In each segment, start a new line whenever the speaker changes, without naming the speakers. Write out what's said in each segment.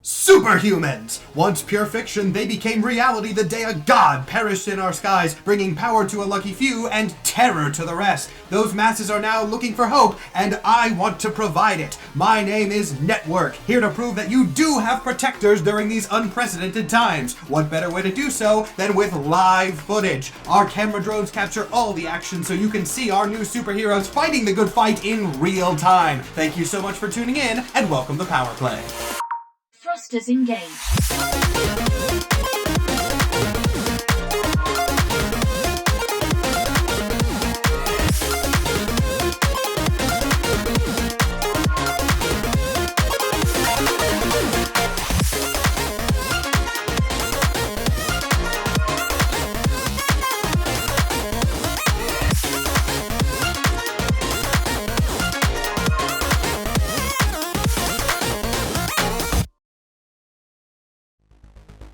Superhumans! Once pure fiction, they became reality the day a god perished in our skies, bringing power to a lucky few and terror to the rest. Those masses are now looking for hope, and I want to provide it. My name is Network, here to prove that you do have protectors during these unprecedented times. What better way to do so than with live footage? Our camera drones capture all the action so you can see our new superheroes fighting the good fight in real time. Thank you so much for tuning in, and welcome to Power Play.
Thrusters engaged.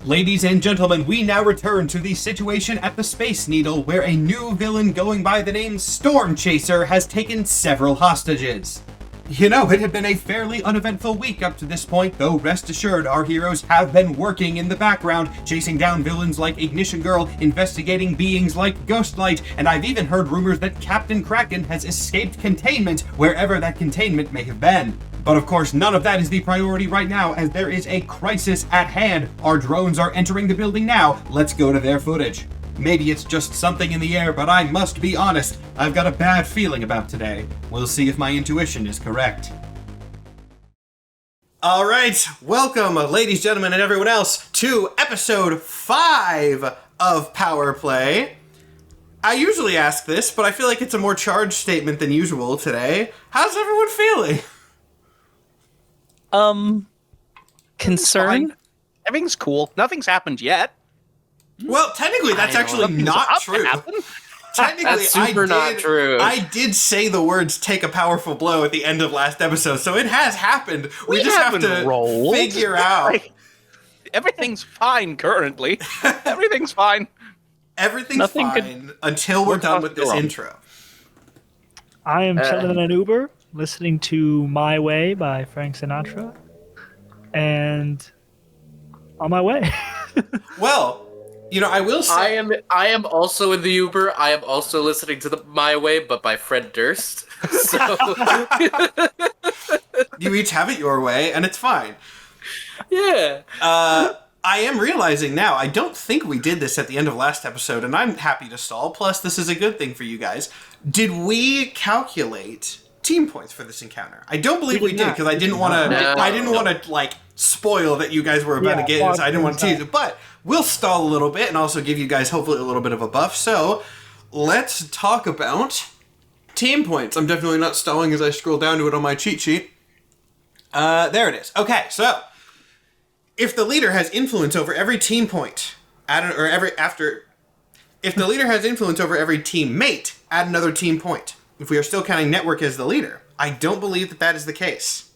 Ladies and gentlemen, we now return to the situation at the Space Needle, where a new villain going by the name Stormchaser has taken several hostages. You know, it had been a fairly uneventful week up to this point, though rest assured our heroes have been working in the background, chasing down villains like Ignition Girl, investigating beings like Ghostlight, and I've even heard rumors that Captain Kraken has escaped containment wherever that containment may have been. But of course, none of that is the priority right now, as there is a crisis at hand. Our drones are entering the building now. Let's go to their footage. Maybe it's just something in the air, but I must be honest. I've got a bad feeling about today. We'll see if my intuition is correct. All right, welcome, ladies, gentlemen, and everyone else, to episode 5 of Power Play. I usually ask this, but I feel like it's a more charged statement than usual today. How's everyone feeling?
Concern?
Everything's cool. Nothing's happened yet.
Well, technically, that's actually not true. Technically,
That's super not true.
I did say the words "take a powerful blow" at the end of last episode, so it has happened. We just have to figure out.
Everything's fine currently. Everything's fine.
Everything's fine until we're done with this intro.
I am chilling in an Uber, listening to My Way by Frank Sinatra, and on my way.
Well, you know, I will say...
I am also in the Uber. I am also listening to My Way, but by Fred Durst. So
You each have it your way, and it's fine.
yeah.
I am realizing now, I don't think we did this at the end of last episode, and I'm happy to stall, plus this is a good thing for you guys. Did we calculate team points for this encounter? I don't believe we did, because I didn't want to, like, spoil that you guys were about to get in, so I didn't want to tease it, but we'll stall a little bit, and also give you guys, hopefully, a little bit of a buff, so let's talk about team points. I'm definitely not stalling as I scroll down to it on my cheat sheet. There it is. Okay, so if the leader has influence over every team point, if the leader has influence over every teammate, add another team point. If we are still counting Network as the leader, I don't believe that that is the case.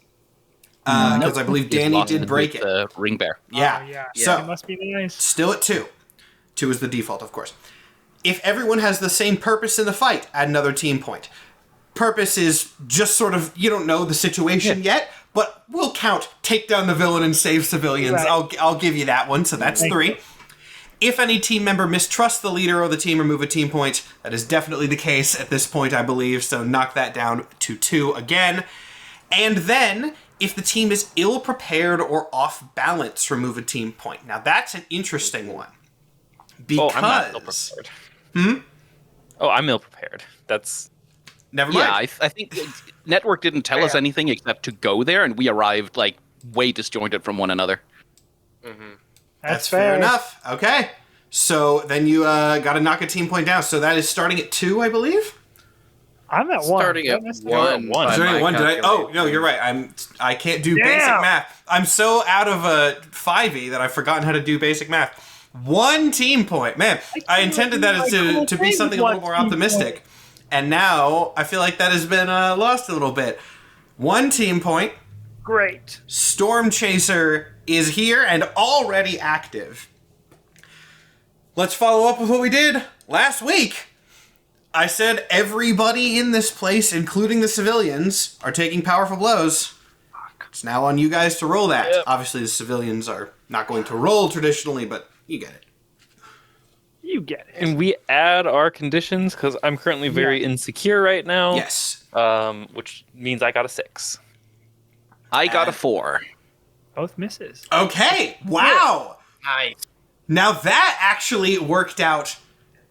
Because I believe Danny did break it.
The ring bear.
Yeah. So
It must be nice.
still at 2. 2 is the default, of course. If everyone has the same purpose in the fight, add another team point. Purpose is just sort of, you don't know the situation yet, but we'll count take down the villain and save civilians.
Right.
I'll give you that one, so that's 3. If any team member mistrusts the leader or the team, remove a team point. That is definitely the case at this point, I believe, so knock that down to 2 again. And then, if the team is ill-prepared or off-balance, remove a team point. Now, that's an interesting one. Because...
I'm not ill-prepared. Oh, I'm ill-prepared. That's...
Never mind.
Yeah, I think Network didn't tell us anything except to go there, and we arrived, like, way disjointed from one another.
Mm-hmm.
That's fair enough. Okay. So then you got to knock a team point down. So that is starting at 2, I believe?
I'm at 1.
Starting at 1.
Starting at 1. Oh, no, you're right. I can't do basic math. I'm so out of 5e that I've forgotten how to do basic math. 1 team point. Man, I intended that as to be something a little more optimistic. And now I feel like that has been lost a little bit. 1 team point.
Great.
Stormchaser is here and already active. Let's follow up with what we did last week. I said everybody in this place, including the civilians, are taking powerful blows. It's now on you guys to roll that.
Yep.
Obviously, the civilians are not going to roll traditionally, but you get it.
You get it.
And we add our conditions because I'm currently very insecure right now.
Yes.
Which means I got a 6.
I got a 4.
Both misses.
Okay. Wow.
Nice.
Now that actually worked out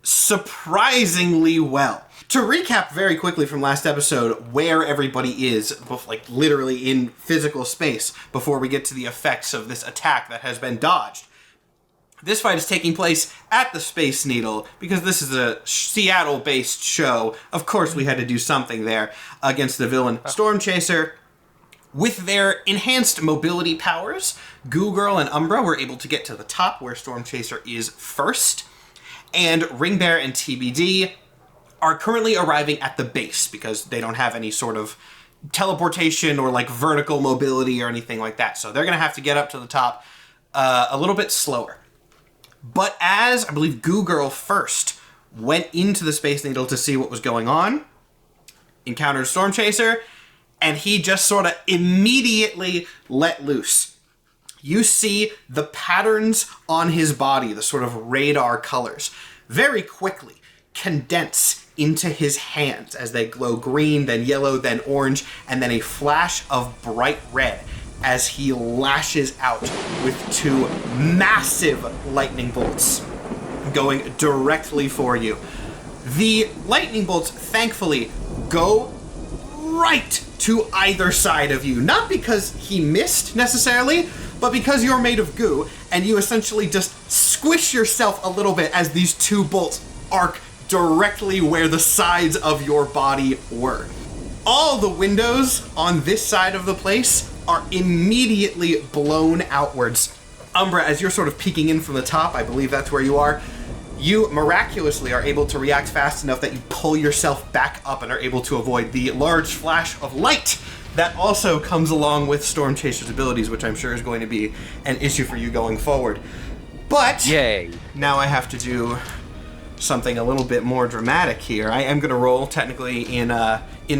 surprisingly well. To recap very quickly from last episode, where everybody is, like literally in physical space, before we get to the effects of this attack that has been dodged. This fight is taking place at the Space Needle, because this is a Seattle-based show. Of course we had to do something there against the villain Stormchaser. With their enhanced mobility powers, Goo Girl and Umbra were able to get to the top where Stormchaser is first, and Ringbear and TBD are currently arriving at the base because they don't have any sort of teleportation or like vertical mobility or anything like that. So they're going to have to get up to the top a little bit slower. But as, I believe, Goo Girl first went into the Space Needle to see what was going on, encountered Stormchaser, and he just sort of immediately let loose. You see the patterns on his body, the sort of radar colors, very quickly condense into his hands as they glow green, then yellow, then orange, and then a flash of bright red as he lashes out with 2 massive lightning bolts going directly for you. The lightning bolts, thankfully, go right to either side of you. Not because he missed, necessarily, but because you're made of goo, and you essentially just squish yourself a little bit as these 2 bolts arc directly where the sides of your body were. All the windows on this side of the place are immediately blown outwards. Umbra, as you're sort of peeking in from the top, I believe that's where you are, you miraculously are able to react fast enough that you pull yourself back up and are able to avoid the large flash of light that also comes along with Stormchaser's abilities, which I'm sure is going to be an issue for you going forward. But
Yay.
now I have to do something a little bit more dramatic here. I am going to roll, technically, in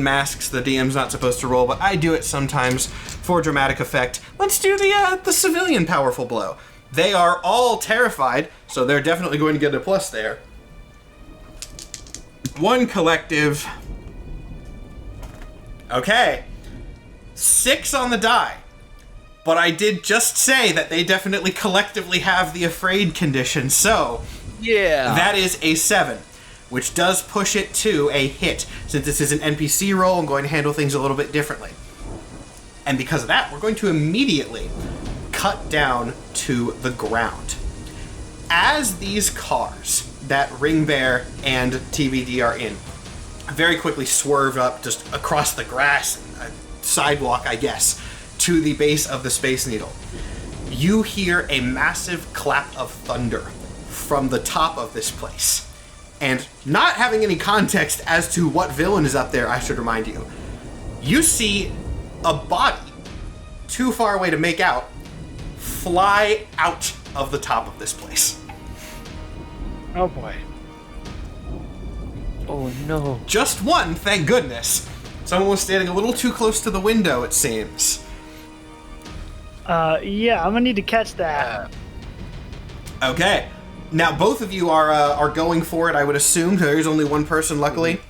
masks. The DM's not supposed to roll, but I do it sometimes for dramatic effect. Let's do the civilian powerful blow. They are all terrified, so they're definitely going to get a plus there. 1 collective. Okay. 6 on the die. But I did just say that they definitely collectively have the afraid condition, so
Yeah.
that is a 7, which does push it to a hit. Since this is an NPC roll, I'm going to handle things a little bit differently. And because of that, we're going to immediately cut down to the ground. As these cars that Ringbear and TBD are in very quickly swerve up just across the grass, sidewalk, I guess, to the base of the Space Needle, you hear a massive clap of thunder from the top of this place. And not having any context as to what villain is up there, I should remind you, you see a body too far away to make out fly out of the top of this place.
Oh boy.
Oh no.
Just one, thank goodness. Someone was standing a little too close to the window, it seems.
Yeah, I'm gonna need to catch that.
Okay. Now, both of you are going for it, I would assume. There's only one person, luckily.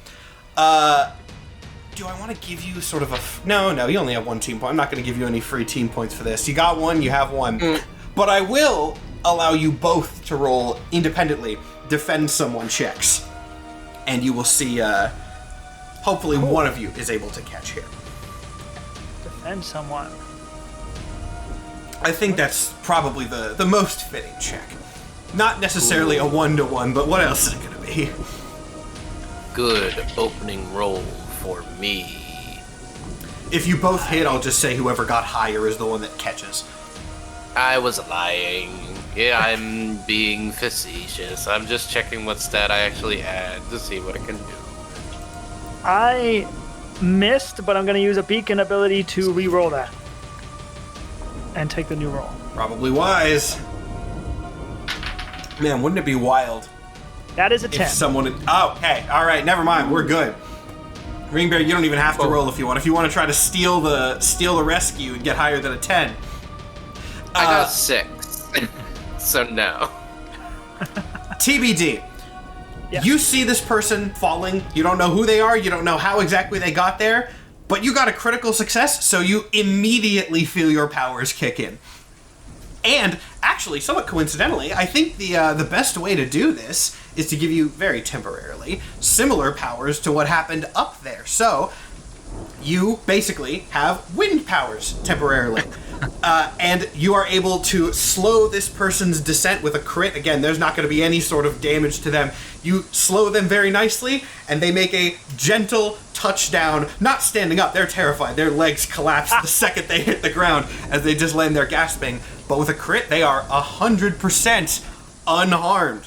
Do I want to give you sort of a... No, you only have 1 team point. I'm not going to give you any free team points for this. You got 1, you have 1. But I will allow you both to roll independently defend someone checks. And you will see, hopefully one of you is able to catch here.
Defend someone.
I think that's probably the most fitting check. Not necessarily a 1-to-1, but what else is it going to be?
Good opening roll for me.
If you both hit, I'll just say whoever got higher is the one that catches.
I was lying. Yeah, I'm being facetious. I'm just checking what stat I actually add to see what it can do.
I missed, but I'm gonna use a beacon ability to re-roll that. And take the new roll.
Probably wise. Man, wouldn't it be wild
That is a
if
10.
someone... Oh, hey, all right, never mind, we're good. Ring Bear, you don't even have to roll if you want. If you want to try to steal the rescue and get higher than a 10.
I got 6. So no.
TBD.
Yeah.
You see this person falling. You don't know who they are. You don't know how exactly they got there. But you got a critical success, so you immediately feel your powers kick in. And actually, somewhat coincidentally, I think the best way to do this is to give you, very temporarily, similar powers to what happened up there. So, you basically have wind powers temporarily. And you are able to slow this person's descent with a crit. Again, there's not going to be any sort of damage to them. You slow them very nicely, and they make a gentle touchdown, not standing up. They're terrified. Their legs collapse the second they hit the ground as they just land there gasping. But with a crit, they are 100% unharmed.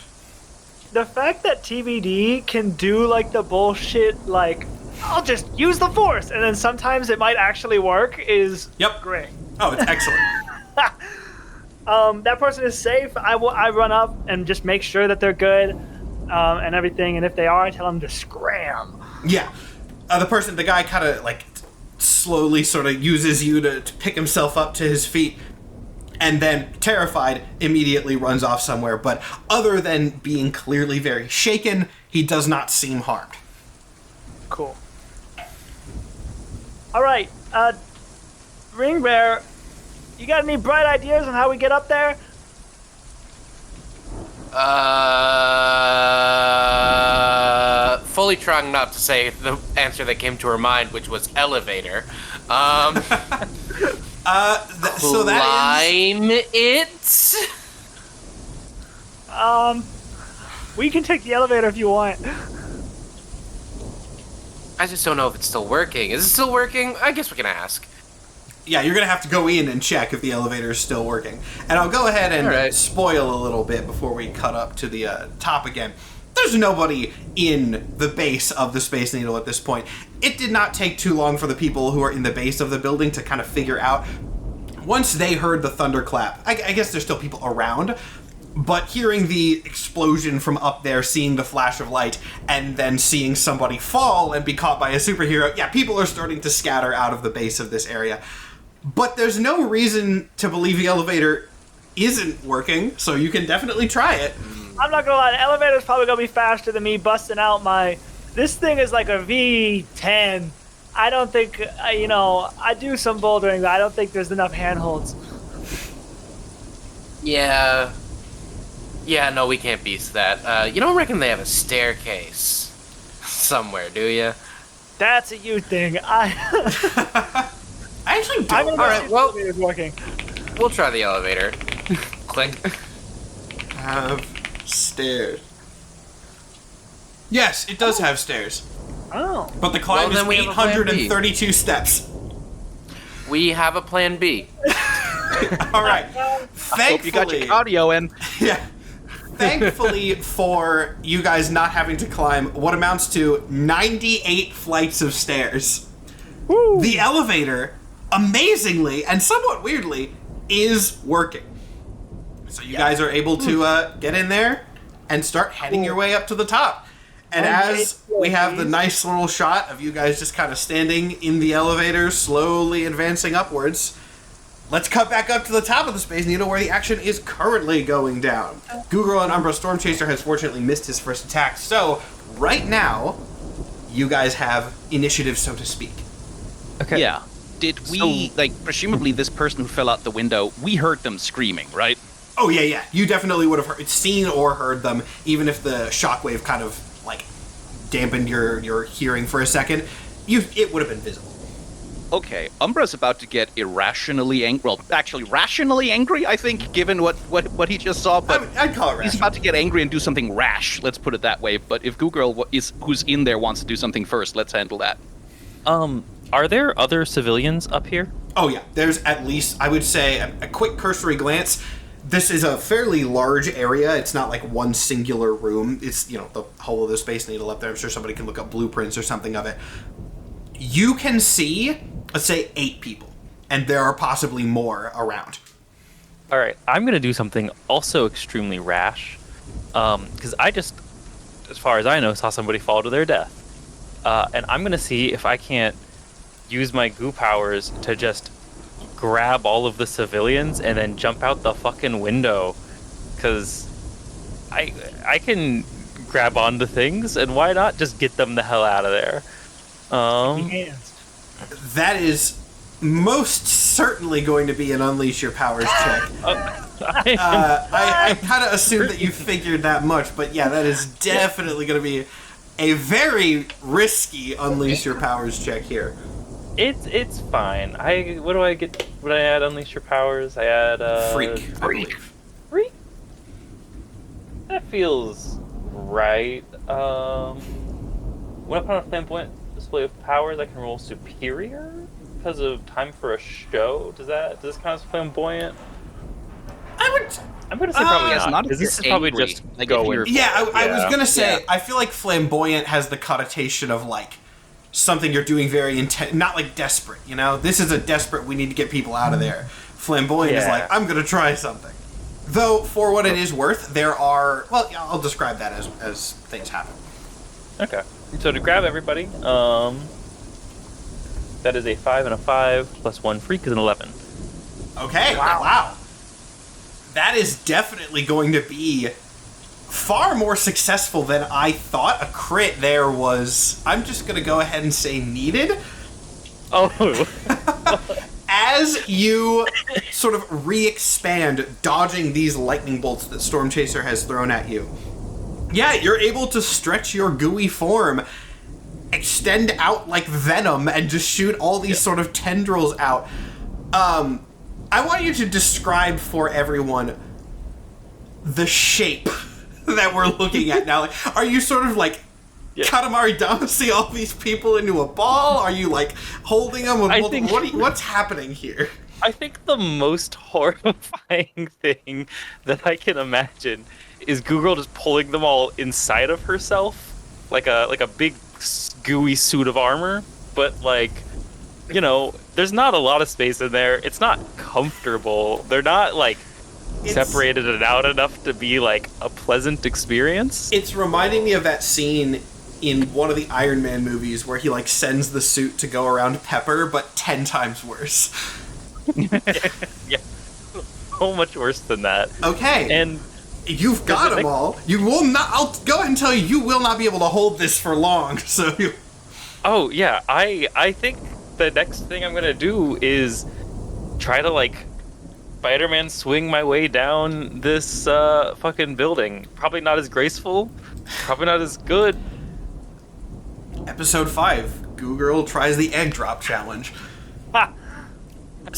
The fact that TBD can do, like, the bullshit, like, I'll just use the force, and then sometimes it might actually work is great.
Oh, it's excellent.
That person is safe. I run up and just make sure that they're good and everything, and if they are, I tell them to scram.
Yeah. The guy kind of, like, slowly sort of uses you to pick himself up to his feet, and then, terrified, immediately runs off somewhere. But other than being clearly very shaken, he does not seem harmed.
Cool. All right, Ring Bear, you got any bright ideas on how we get up there?
Fully trying not to say the answer that came to her mind, which was elevator.
So that
Climb it?
We can take the elevator if you want.
I just don't know if it's still working. Is it still working? I guess we can ask.
Yeah, you're going to have to go in and check if the elevator is still working. And I'll go ahead and spoil a little bit before we cut up to the top again. There's nobody in the base of the Space Needle at this point. It did not take too long for the people who are in the base of the building to kind of figure out. Once they heard the thunderclap, I guess there's still people around, but hearing the explosion from up there, seeing the flash of light, and then seeing somebody fall and be caught by a superhero, yeah, people are starting to scatter out of the base of this area. But there's no reason to believe the elevator isn't working, so you can definitely try it.
I'm not gonna lie, the elevator's probably gonna be faster than me busting out my... This thing is like a V10. I don't think, I do some bouldering, but I don't think there's enough handholds.
Yeah. Yeah, no, we can't beat that. You don't reckon they have a staircase somewhere, do you?
That's a you thing.
I actually don't.
All right, well, the elevator's working.
We'll try the elevator. Click.
Have stairs. Yes, it does have stairs.
Oh.
But the climb is 832 steps.
We have a plan B.
All right.
I hope you got your cardio in.
Yeah. Thankfully for you guys not having to climb what amounts to 98 flights of stairs,
Woo.
The elevator, amazingly and somewhat weirdly, is working. So you guys are able to get in there and start heading your way up to the top. And as we have the nice little shot of you guys just kind of standing in the elevator, slowly advancing upwards, let's cut back up to the top of the Space Needle where the action is currently going down. Google and Umbra Stormchaser has fortunately missed his first attack, so right now, you guys have initiative, so to speak.
Okay. Yeah. Did we, presumably this person who fell out the window, we heard them screaming, right?
Oh, yeah. You definitely would have seen or heard them, even if the shockwave kind of, dampened your hearing for a second. It would have been visible.
Okay, Umbra's about to get irrationally angry. Well, actually, rationally angry, I think, given what he just saw. But
I'd call it rational.
He's about to get angry and do something rash, let's put it that way. But if Google who's in there wants to do something first, let's handle that.
Are there other civilians up here?
Oh, yeah. There's at least, I would say, a quick cursory glance. This is a fairly large area. It's not like one singular room. It's, the whole of the Space Needle up there. I'm sure somebody can look up blueprints or something of it. You can see, let's say, 8 people. And there are possibly more around.
All right. I'm going to do something also extremely rash. Because I just, as far as I know, saw somebody fall to their death. and I'm gonna see if I can't use my goo powers to just grab all of the civilians and then jump out the fucking window, because I can grab onto things, and why not just get them the hell out of there?
Hands.
That is most certainly going to be an unleash your powers check. I kind of assumed that you figured that much, but yeah, that is definitely going to be a very risky unleash your powers check here.
It's fine. What do I get when I add unleash your powers? I add
Freak. I believe.
Freak? That feels right. When I put on a flamboyant display of powers, I can roll superior because of time for a show. Does this count as flamboyant? I'm gonna say probably not. Because this is probably
angry.
just
Like,
going.
I was gonna say,
Yeah.
I feel like flamboyant has the connotation of like something you're doing very intense, not like desperate. You know, this is a desperate. We need to get people out of there. Flamboyant is
Yeah.
like, I'm gonna try something. Though, for what it is worth, there are. Well, yeah, I'll describe that as things happen.
Okay. So to grab everybody, that is a 5 and a 5 plus 1 freak is an 11.
Okay. Wow. That is definitely going to be far more successful than I thought. A crit there was, I'm just going to go ahead and say needed.
Oh.
As you sort of re-expand, dodging these lightning bolts that Stormchaser has thrown at you, yeah, you're able to stretch your gooey form, extend out like venom, and just shoot all these sort of tendrils out. I want you to describe for everyone the shape that we're looking at now. Like, are you sort of like Katamari Damacy all these people into a ball? Are you like holding them? What's happening here?
I think the most horrifying thing that I can imagine is Google just pulling them all inside of herself, like a big gooey suit of armor, but like, you know, there's not a lot of space in there. It's not comfortable. They're not like separated and out enough to be like a pleasant experience.
It's reminding me of that scene in one of the Iron Man movies where he like sends the suit to go around Pepper, but 10 times worse.
Yeah, so much worse than that.
Okay.
And
you've got them all. You will not. I'll go ahead and tell you will not be able to hold this for long. So.
Oh yeah, I think the next thing I'm gonna do is try to like Spider-Man swing my way down this fucking building. Probably not as graceful. Probably not as good.
Episode 5. Goo Girl tries the egg drop challenge.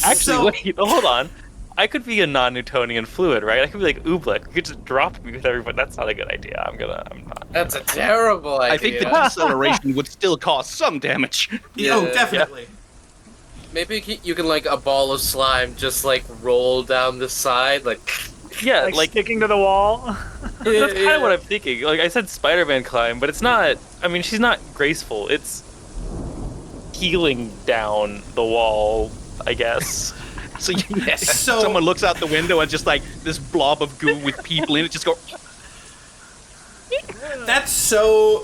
Actually, wait, hold on. I could be a non-Newtonian fluid, right? I could be like Oobleck. You could just drop me with everybody. That's not a good idea. I'm not.
That's a terrible idea.
I think the deceleration would still cause some damage.
Oh, definitely.
Maybe you can, like, a ball of slime just, like, roll down the side, like...
Yeah,
like sticking to the wall.
That's kind of what I'm thinking. Like, I said Spider-Man climb, but it's not... I mean, she's not graceful. It's healing down the wall, I guess.
So someone looks out the window and just like this blob of goo with people in it just go.
That's such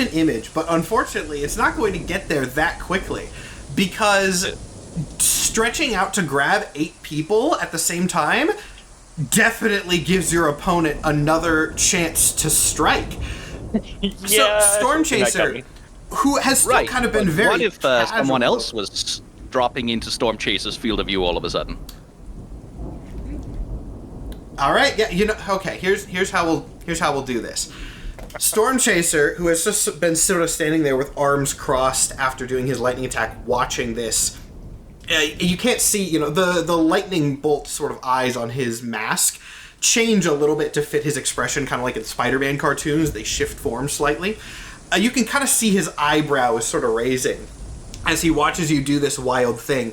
an image, but unfortunately, it's not going to get there that quickly because stretching out to grab 8 people at the same time definitely gives your opponent another chance to strike. So Stormchaser, who has still kind of been very
what if
casual,
someone else was dropping into Stormchaser's field of view all of a sudden?
All right, yeah, you know, okay. Here's how we'll do this. Stormchaser, who has just been sort of standing there with arms crossed after doing his lightning attack, watching this. You can't see, you know, the lightning bolt sort of eyes on his mask change a little bit to fit his expression, kind of like in Spider-Man cartoons. They shift form slightly. You can kind of see his eyebrow is sort of raising as he watches you do this wild thing.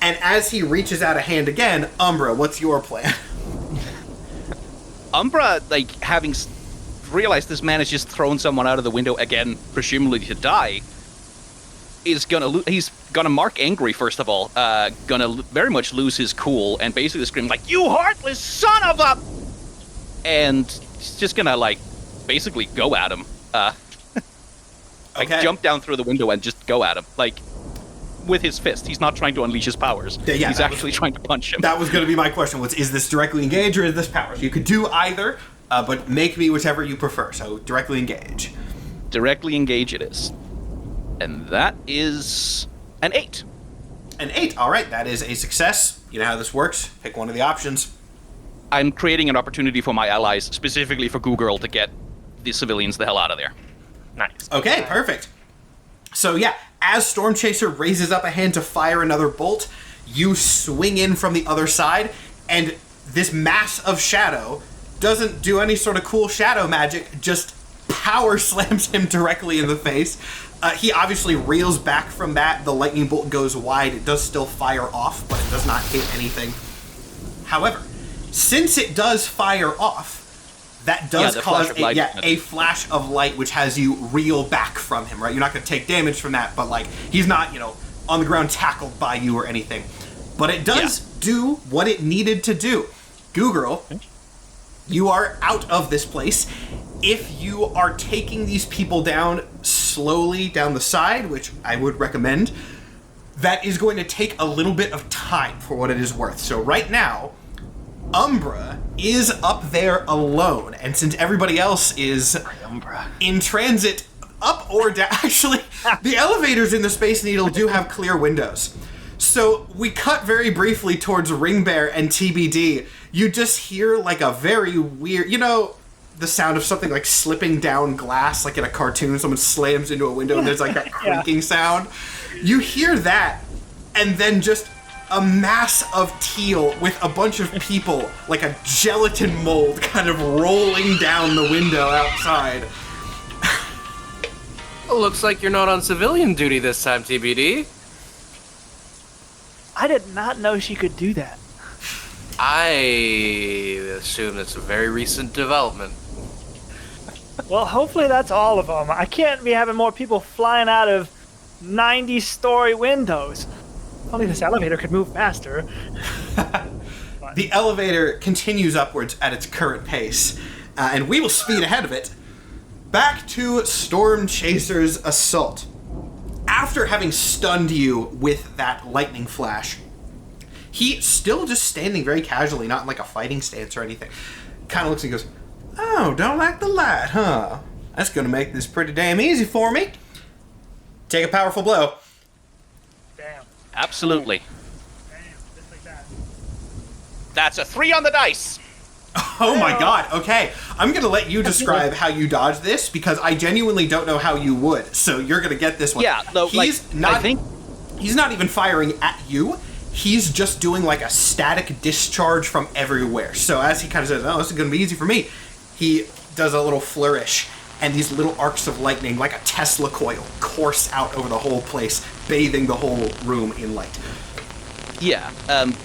And as he reaches out a hand again, Umbra, what's your plan?
Umbra, like, having realized this man has just thrown someone out of the window again, presumably to die, he's gonna mark angry, first of all, gonna very much lose his cool, and basically scream, like, "You heartless son of a..." And he's just gonna, like, basically go at him. Like,
Okay.
jump down through the window and just go at him. Like, with his fist. He's not trying to unleash his powers.
Yeah,
He's actually trying to punch him.
That was going to be my question, is this directly engage or is this power? You could do either, but make me whichever you prefer, so directly engage.
Directly engage it is. And that is an 8.
An 8, alright, that is a success. You know how this works, pick one of the options.
I'm creating an opportunity for my allies, specifically for Google, to get the civilians the hell out of there.
Nice.
Okay, perfect. So yeah, as Stormchaser raises up a hand to fire another bolt, you swing in from the other side, and this mass of shadow doesn't do any sort of cool shadow magic, just power slams him directly in the face. He obviously reels back from that. The lightning bolt goes wide. It does still fire off, but it does not hit anything. However, since it does fire off, that does cause a flash of light, which has you reel back from him, right? You're not going to take damage from that, but, like, he's not, on the ground tackled by you or anything. But it does do what it needed to do. Googirl, you are out of this place. If you are taking these people down slowly down the side, which I would recommend, that is going to take a little bit of time for what it is worth. So right now, Umbra is up there alone, and since everybody else is in transit up or down, actually, the elevators in the Space Needle do have clear windows. So we cut very briefly towards Ring Bear and TBD. You just hear like a very weird, the sound of something like slipping down glass, like in a cartoon, someone slams into a window and there's like that creaking sound. You hear that, and then just a mass of teal with a bunch of people, like a gelatin mold, kind of rolling down the window outside.
Well, looks like you're not on civilian duty this time, TBD.
I did not know she could do that.
I assume it's a very recent development.
Well, hopefully that's all of them. I can't be having more people flying out of 90-story windows. If only this elevator could move faster.
The elevator continues upwards at its current pace, and we will speed ahead of it. Back to Stormchaser's assault. After having stunned you with that lightning flash, he still just standing very casually, not in like a fighting stance or anything, kind of looks and goes, "Oh, don't like the light, huh? That's gonna make this pretty damn easy for me. Take a powerful blow."
Damn.
Absolutely.
Damn. Just like that.
That's a 3 on the dice.
Oh my god, okay. I'm gonna let you describe how you dodge this, because I genuinely don't know how you would, so you're gonna get this one.
Yeah, though,
he's not even firing at you. He's just doing like a static discharge from everywhere. So as he kind of says, "Oh, this is gonna be easy for me," he does a little flourish, and these little arcs of lightning, like a Tesla coil, course out over the whole place, bathing the whole room in light.
Yeah.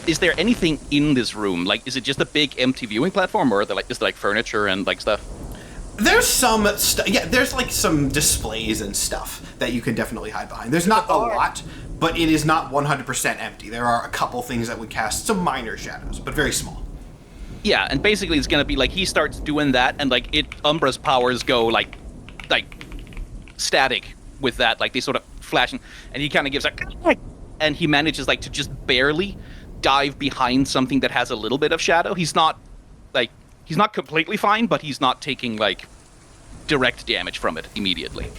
Is there anything in this room? Like, is it just a big empty viewing platform, or is there like furniture and like stuff?
There's some there's like some displays and stuff that you can definitely hide behind. There's not a lot, but it is not 100% empty. There are a couple things that would cast some minor shadows, but very small.
Yeah, and basically it's gonna be like he starts doing that, and like Umbra's powers go like static with that, like they sort of flash, and he kind of gives and he manages like to just barely dive behind something that has a little bit of shadow. He's not completely fine, but he's not taking like direct damage from it immediately.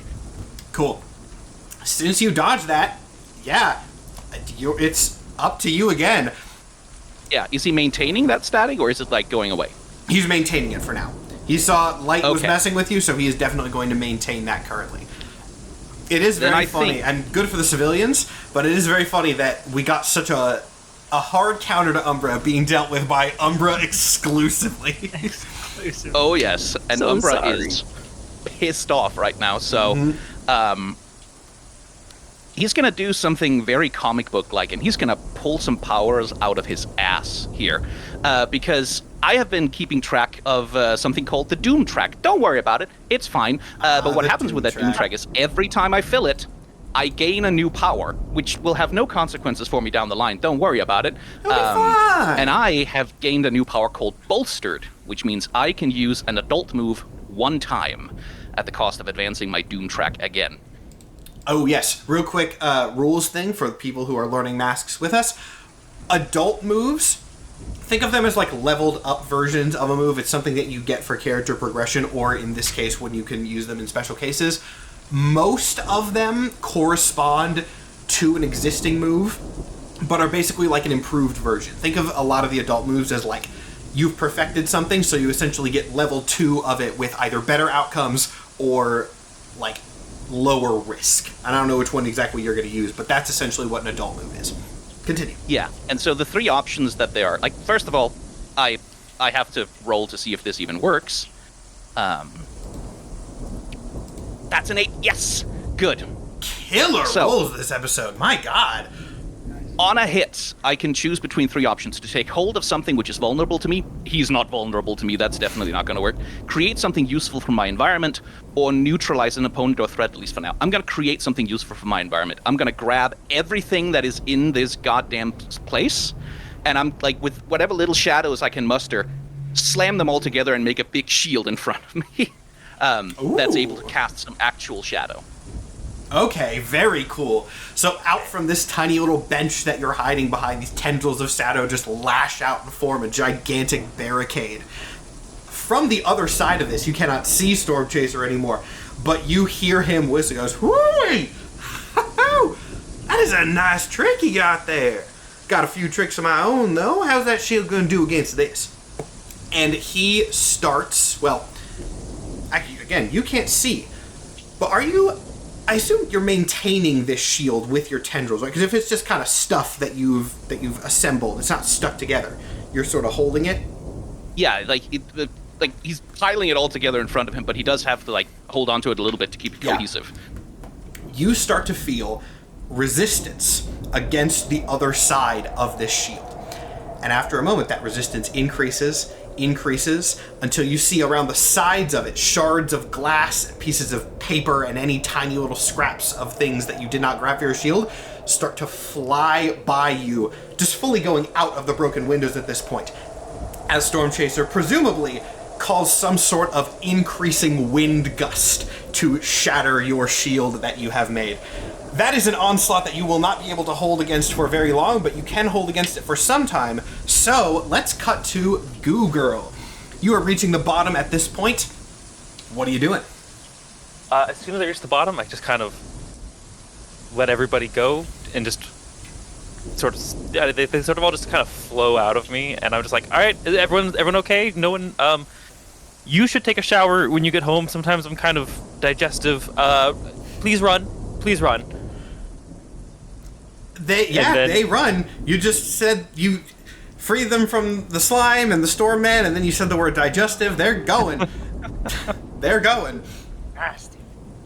Cool. Since you dodged that, it's up to you again.
Yeah, is he maintaining that static, or is it like going away?
He's maintaining it for now. He saw light was messing with you, so he is definitely going to maintain that currently. It is very funny, and good for the civilians, but it is very funny that we got such a hard counter to Umbra being dealt with by Umbra exclusively.
Oh yes, and so Umbra is pissed off right now, so he's gonna do something very comic book-like, and he's gonna pull some powers out of his ass here, because I have been keeping track of something called the Doom Track. Don't worry about it, it's fine. But what happens with that Doom Track is every time I fill it, I gain a new power, which will have no consequences for me down the line. Don't worry about it. And I have gained a new power called Bolstered, which means I can use an adult move one time at the cost of advancing my Doom Track again.
Oh, yes. Real quick rules thing for people who are learning masks with us. Adult moves, think of them as like leveled up versions of a move. It's something that you get for character progression, or in this case, when you can use them in special cases. Most of them correspond to an existing move, but are basically like an improved version. Think of a lot of the adult moves as like you've perfected something, so you essentially get level 2 of it with either better outcomes or like lower risk. I don't know which one exactly you're going to use, but that's essentially what an adult move is. Continue.
Yeah, and so the 3 options that they are, like, first of all, I have to roll to see if this even works. That's an 8. Yes! Good.
Killer rolls this episode. My God.
On a hit, I can choose between 3 options: to take hold of something which is vulnerable to me. He's not vulnerable to me. That's definitely not going to work. Create something useful from my environment, or neutralize an opponent or threat, at least for now. I'm going to create something useful from my environment. I'm going to grab everything that is in this goddamn place, and I'm, like, with whatever little shadows I can muster, slam them all together and make a big shield in front of me that's able to cast some actual shadow.
Okay, very cool. So out from this tiny little bench that you're hiding behind, these tendrils of shadow just lash out and form a gigantic barricade. From the other side of this, you cannot see Stormchaser anymore, but you hear him whistle. He goes, "Whoo! That is a nice trick you got there. Got a few tricks of my own, though. How's that shield going to do against this?" And he starts, well, again, you can't see, but are you... I assume you're maintaining this shield with your tendrils, right? Because if it's just kind of stuff that you've assembled, it's not stuck together. You're sort of holding it.
Yeah, like he's piling it all together in front of him, but he does have to like hold onto it a little bit to keep it cohesive.
You start to feel resistance against the other side of this shield, and after a moment, that resistance increases until you see around the sides of it shards of glass, pieces of paper, and any tiny little scraps of things that you did not grab for your shield start to fly by you, just fully going out of the broken windows at this point, as Stormchaser presumably calls some sort of increasing wind gust to shatter your shield that you have made. That is an onslaught that you will not be able to hold against for very long, but you can hold against it for some time. So let's cut to Goo Girl. You are reaching the bottom at this point. What are you doing?
As soon as I reach the bottom, I just kind of let everybody go and just sort of they sort of all just kind of flow out of me, and I'm just like, all right, is everyone okay? No one. You should take a shower when you get home. Sometimes I'm kind of digestive. Please run. Please run.
They run. You just said you free them from the slime and the storm man, and then you said the word digestive. They're going. They're going.
Nasty.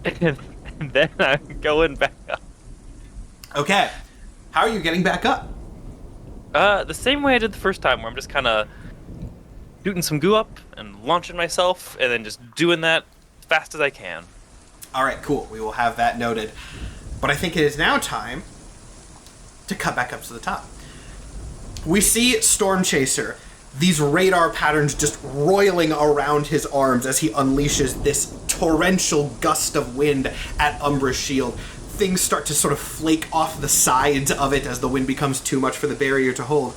And then I'm going back up.
Okay. How are you getting back up?
The same way I did the first time, where I'm just kind of shooting some goo up and launching myself, and then just doing that as fast as I can.
All right, cool. We will have that noted. But I think it is now time to cut back up to the top. We see Stormchaser, these radar patterns just roiling around his arms as he unleashes this torrential gust of wind at Umbra's shield. Things start to sort of flake off the sides of it as the wind becomes too much for the barrier to hold.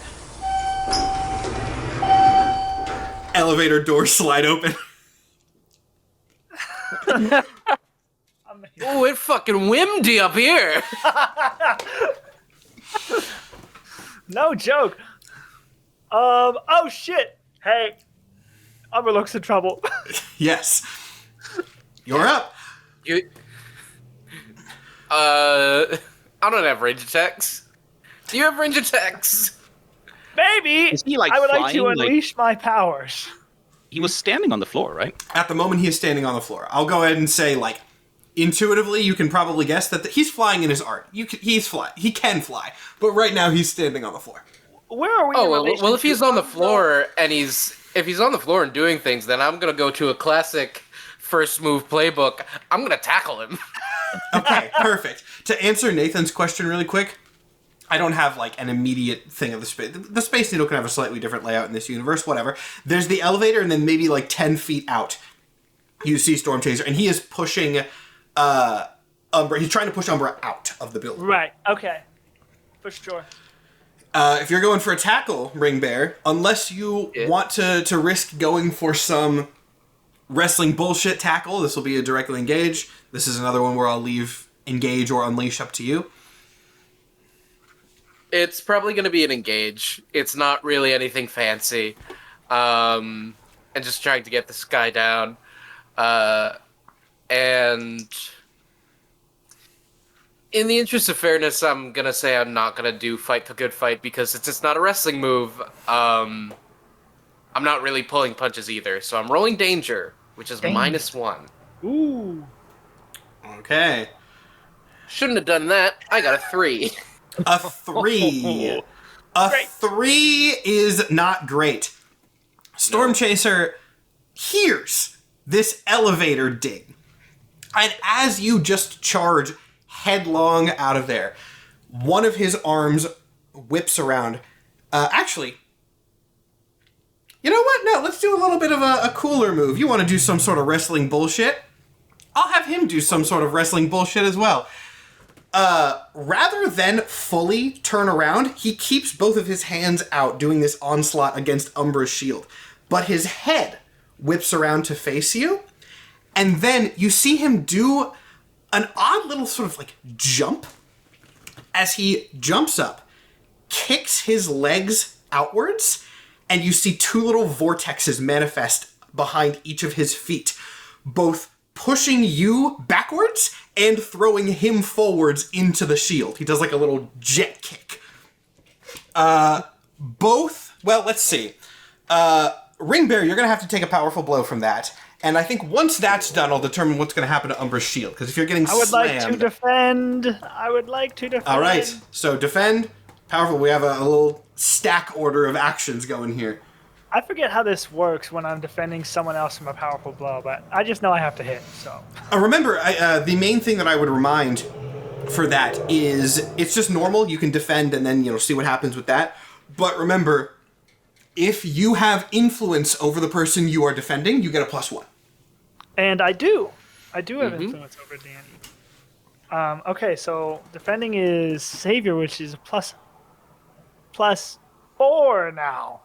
Elevator doors slide open.
Oh, it fucking windy up here.
No joke. Oh shit. Hey, Umbra looks in trouble.
Yes. You're up.
I don't have range attacks. Do you have range attacks?
Maybe.
Is he, like,
I would like to
flying, like-
unleash my powers.
He was standing on the floor, right?
At the moment, he is standing on the floor. I'll go ahead and say, like, intuitively, you can probably guess that he's flying in his art. He's fly. He can fly. But right now, he's standing on the floor.
Where are we?
Oh,
in
well,
relation
if
to
he's on the
Umbra?
floor and if he's on the floor and doing things, then I'm gonna go to a classic first move playbook. I'm gonna tackle him.
Okay, perfect. To answer Nathan's question really quick, I don't have, like, an immediate thing of the space. The Space Needle can have a slightly different layout in this universe, whatever. There's the elevator, and then maybe, like, 10 feet out, you see Stormchaser, and he is pushing Umbra. He's trying to push Umbra out of the building.
Right. Okay. For sure.
If you're going for a tackle, Ring Bear, unless you want to risk going for some wrestling bullshit tackle, this will be a directly engage. This is another one where I'll leave engage or unleash up to you.
It's probably going to be an engage. It's not really anything fancy. And just trying to get this guy down. And in the interest of fairness, I'm going to say I'm not going to do fight the good fight because it's just not a wrestling move. I'm not really pulling punches either. So I'm rolling danger, which is -1.
Ooh.
Okay.
Shouldn't have done that. I got a 3.
A 3. A 3 is not great. Stormchaser hears this elevator ding. And as you just charge headlong out of there, one of his arms whips around. Actually, you know what? No, let's do a little bit of a cooler move. You want to do some sort of wrestling bullshit? I'll have him do some sort of wrestling bullshit as well. Rather than fully turn around, he keeps both of his hands out doing this onslaught against Umbra's shield. But his head whips around to face you, and then you see him do an odd little sort of like jump. As he jumps up, kicks his legs outwards, and you see 2 little vortexes manifest behind each of his feet, both pushing you backwards and throwing him forwards into the shield. He does like a little jet kick. Both, well, let's see. Ring Bear, you're going to have to take a powerful blow from that. And I think once that's done, I'll determine what's going to happen to Umbra's shield. Because if you're getting slammed...
I would like to defend.
All right, so defend, powerful. We have a little stack order of actions going here.
I forget how this works when I'm defending someone else from a powerful blow, but I just know I have to hit, so...
Remember, the main thing that I would remind for that is it's just normal. You can defend and then, see what happens with that. But remember, if you have influence over the person you are defending, you get a +1.
And I do. I do have influence over Danny. Okay, so defending is Savior, which is a +4 now.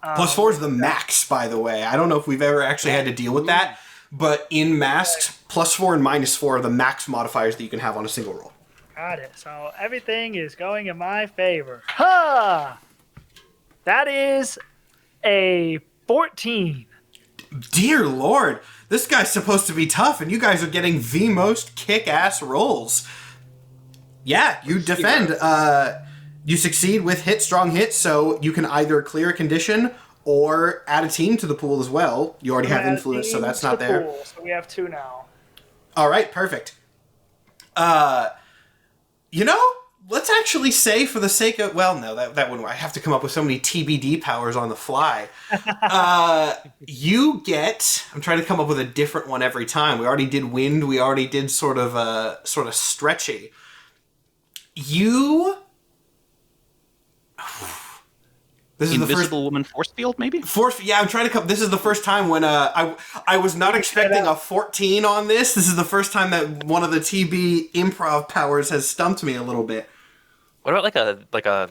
+4 is the max, by the way. I don't know if we've ever actually had to deal with that, but in masks, +4 and -4 are the max modifiers that you can have on a single roll.
Got it. So everything is going in my favor. Ha! That is a 14.
Dear Lord, this guy's supposed to be tough, and you guys are getting the most kick-ass rolls. Yeah, you defend. You succeed with strong hits, so you can either clear a condition or add a team to the pool as well. You already have influence, so that's not there.
Pool, so we have 2 now.
All right, perfect. Let's actually say for the sake of... Well, no, that wouldn't work. I have to come up with so many TBD powers on the fly. You get... I'm trying to come up with a different one every time. We already did wind. We already did sort of stretchy. You... This is
Invisible Woman force field, maybe?
I'm trying to come... This is the first time when I was not expecting a 14 on this. This is the first time that one of the TB improv powers has stumped me a little bit.
What about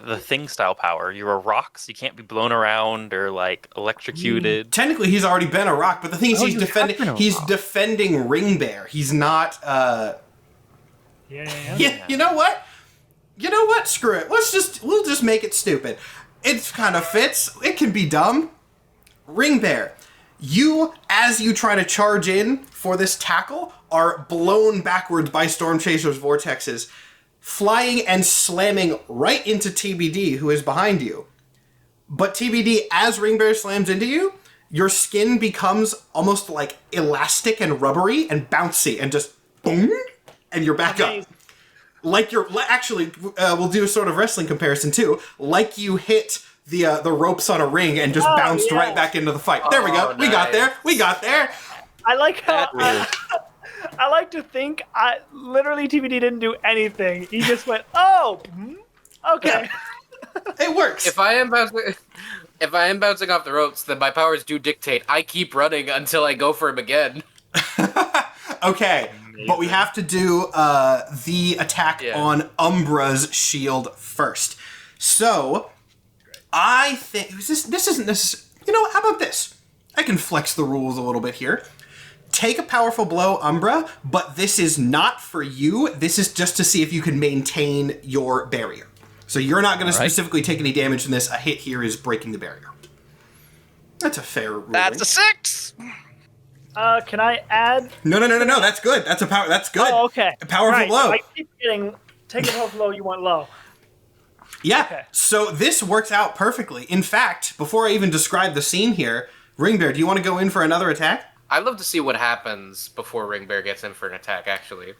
the thing style power? You're a rock, so you can't be blown around or electrocuted.
Technically, he's already been a rock, but the thing is, he's defending. He's defending Ring Bear. He's not.
Yeah.
You know what? Screw it. We'll just make it stupid. It kind of fits. It can be dumb. Ring Bear, as you try to charge in for this tackle, are blown backwards by Stormchaser's vortexes, flying and slamming right into TBD, who is behind you. But TBD, as Ring Bear slams into you, your skin becomes almost like elastic and rubbery and bouncy, and just boom, and you're back up. We'll do a sort of wrestling comparison too. Like you hit the ropes on a ring and just bounced right back into the fight. There we go.
Nice.
We got there.
I like how I like to think literally TBD didn't do anything. He just went, okay.
It works.
If I am bouncing off the ropes, then my powers do dictate I keep running until I go for him again.
Okay. but we have to do the attack on Umbra's shield first. So, I think this isn't necessary. You know, how about this? I can flex the rules a little bit here. Take a powerful blow, Umbra, but this is not for you. This is just to see if you can maintain your barrier. So you're not going to specifically take any damage from this. A hit here is breaking the barrier. That's a fair ruling.
That's a 6!
Can I add?
No. That's good. That's good.
Oh, okay.
A powerful blow.
So I keep getting, take a powerful blow, you want low.
Yeah.
Okay.
So this works out perfectly. In fact, before I even describe the scene here, Ringbear, do you want to go in for another attack?
I'd love to see what happens before Ringbear gets in for an attack, actually.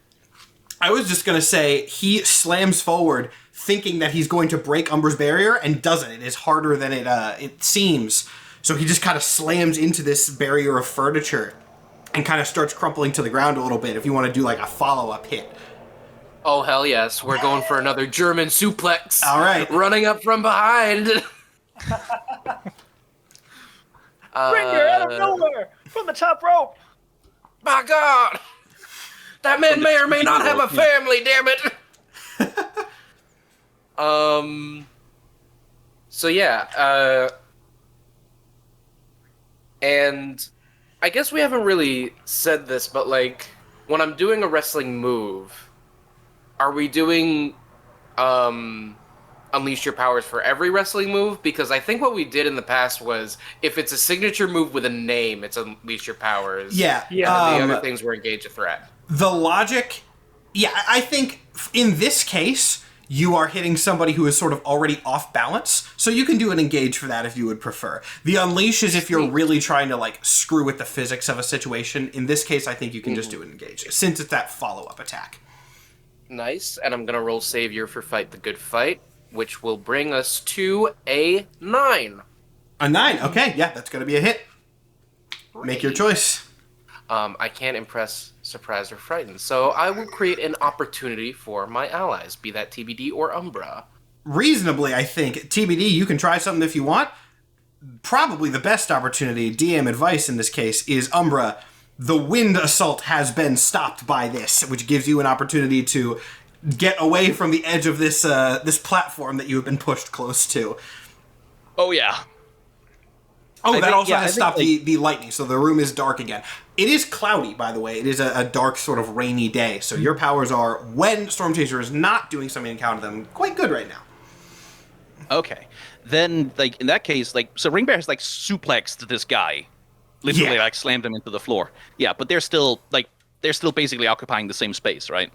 I was just going to say, he slams forward, thinking that he's going to break Umbra's barrier, and doesn't. It is harder than it seems. So he just kind of slams into this barrier of furniture, and kind of starts crumpling to the ground a little bit, if you want to do like a follow-up hit.
Oh, hell yes. We're going for another German suplex.
All right.
Running up from behind.
Ringbear out of nowhere! From the top rope!
My God! That man may or may not have a family, damn it! So yeah, and I guess we haven't really said this, but like, when I'm doing a wrestling move, are we doing, unleash your powers for every wrestling move? Because I think what we did in the past was, if it's a signature move with a name, it's unleash your powers.
Yeah.
And the other things were engage a threat.
The logic, I think in this case, you are hitting somebody who is sort of already off balance, so you can do an engage for that if you would prefer. The unleash is if you're really trying to like screw with the physics of a situation. In this case, I think you can just do an engage, since it's that follow-up attack.
Nice, and I'm gonna roll Savior for Fight the Good Fight, which will bring us to a 9.
A 9, okay, yeah, that's gonna be a hit. Make your choice.
I can't impress, surprise, or frighten, so I will create an opportunity for my allies, be that TBD or Umbra.
Reasonably, I think. TBD, you can try something if you want. Probably the best opportunity, DM advice in this case, is Umbra. The wind assault has been stopped by this, which gives you an opportunity to get away from the edge of this this platform that you have been pushed close to.
Oh, yeah.
Oh, that also has stopped the lightning, so the room is dark again. It is cloudy, by the way. It is a dark, sort of rainy day, so your powers are, when Stormchaser is not doing something to counter them, quite good right now.
Okay. Then, like, in that case, like, so Ringbear has, like, suplexed this guy. Literally, like, slammed him into the floor. Yeah, but they're still basically occupying the same space, right?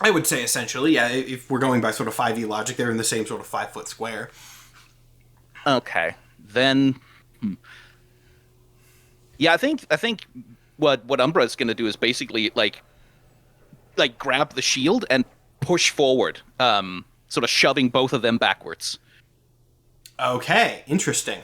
I would say, essentially, yeah, if we're going by sort of 5e logic, they're in the same sort of 5-foot square.
Okay. Then, yeah, I think what Umbra is going to do is basically like grab the shield and push forward, sort of shoving both of them backwards.
Okay, interesting.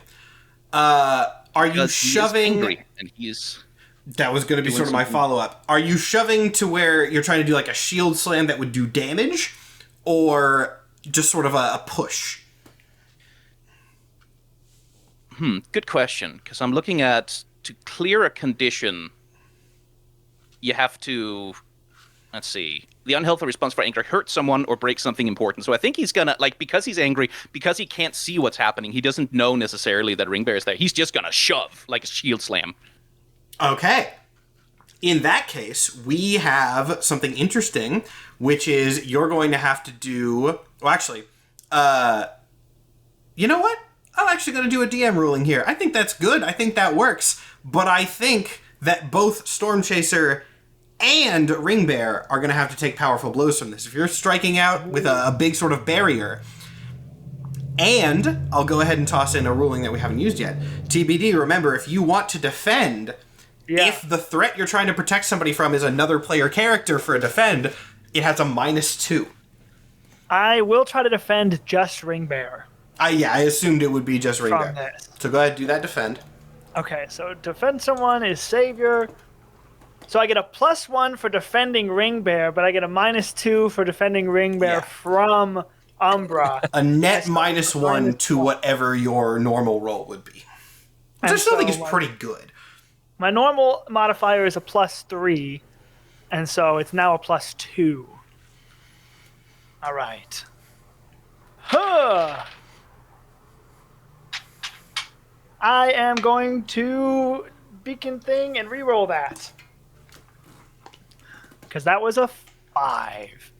Are you shoving?
He is angry, and he's.
That was going to be sort of my follow-up. Are you shoving to where you're trying to do like a shield slam that would do damage, or just sort of a push?
Good question, because I'm looking at, to clear a condition, you have to, let's see, the unhealthy response for anger hurt someone or break something important. So I think he's gonna, like, because he's angry, because he can't see what's happening, he doesn't know necessarily that Ringbear is there, he's just gonna shove, like a shield slam. Okay.
In that case, we have something interesting, which is you're going to have to do, well, actually, you know what? I'm actually going to do a DM ruling here. I think that's good. I think that works. But I think that both Stormchaser and Ringbear are going to have to take powerful blows from this. If you're striking out with a big sort of barrier, and I'll go ahead and toss in a ruling that we haven't used yet. TBD, remember, if you want to defend, if the threat you're trying to protect somebody from is another player character for a defend, it has a -2.
I will try to defend just Ringbear.
I assumed it would be just
From
Ringbear.
this.
So go ahead, do that defend.
Okay, so defend someone is Savior. So I get a +1 for defending Ringbear, but I get a -2 for defending Ringbear from Umbra.
A net -1 to whatever your normal roll would be. Which I still think is pretty good.
My normal modifier is a +3. And so it's now a +2. All right. Huh. I am going to beacon thing and reroll that. Because that was a 5.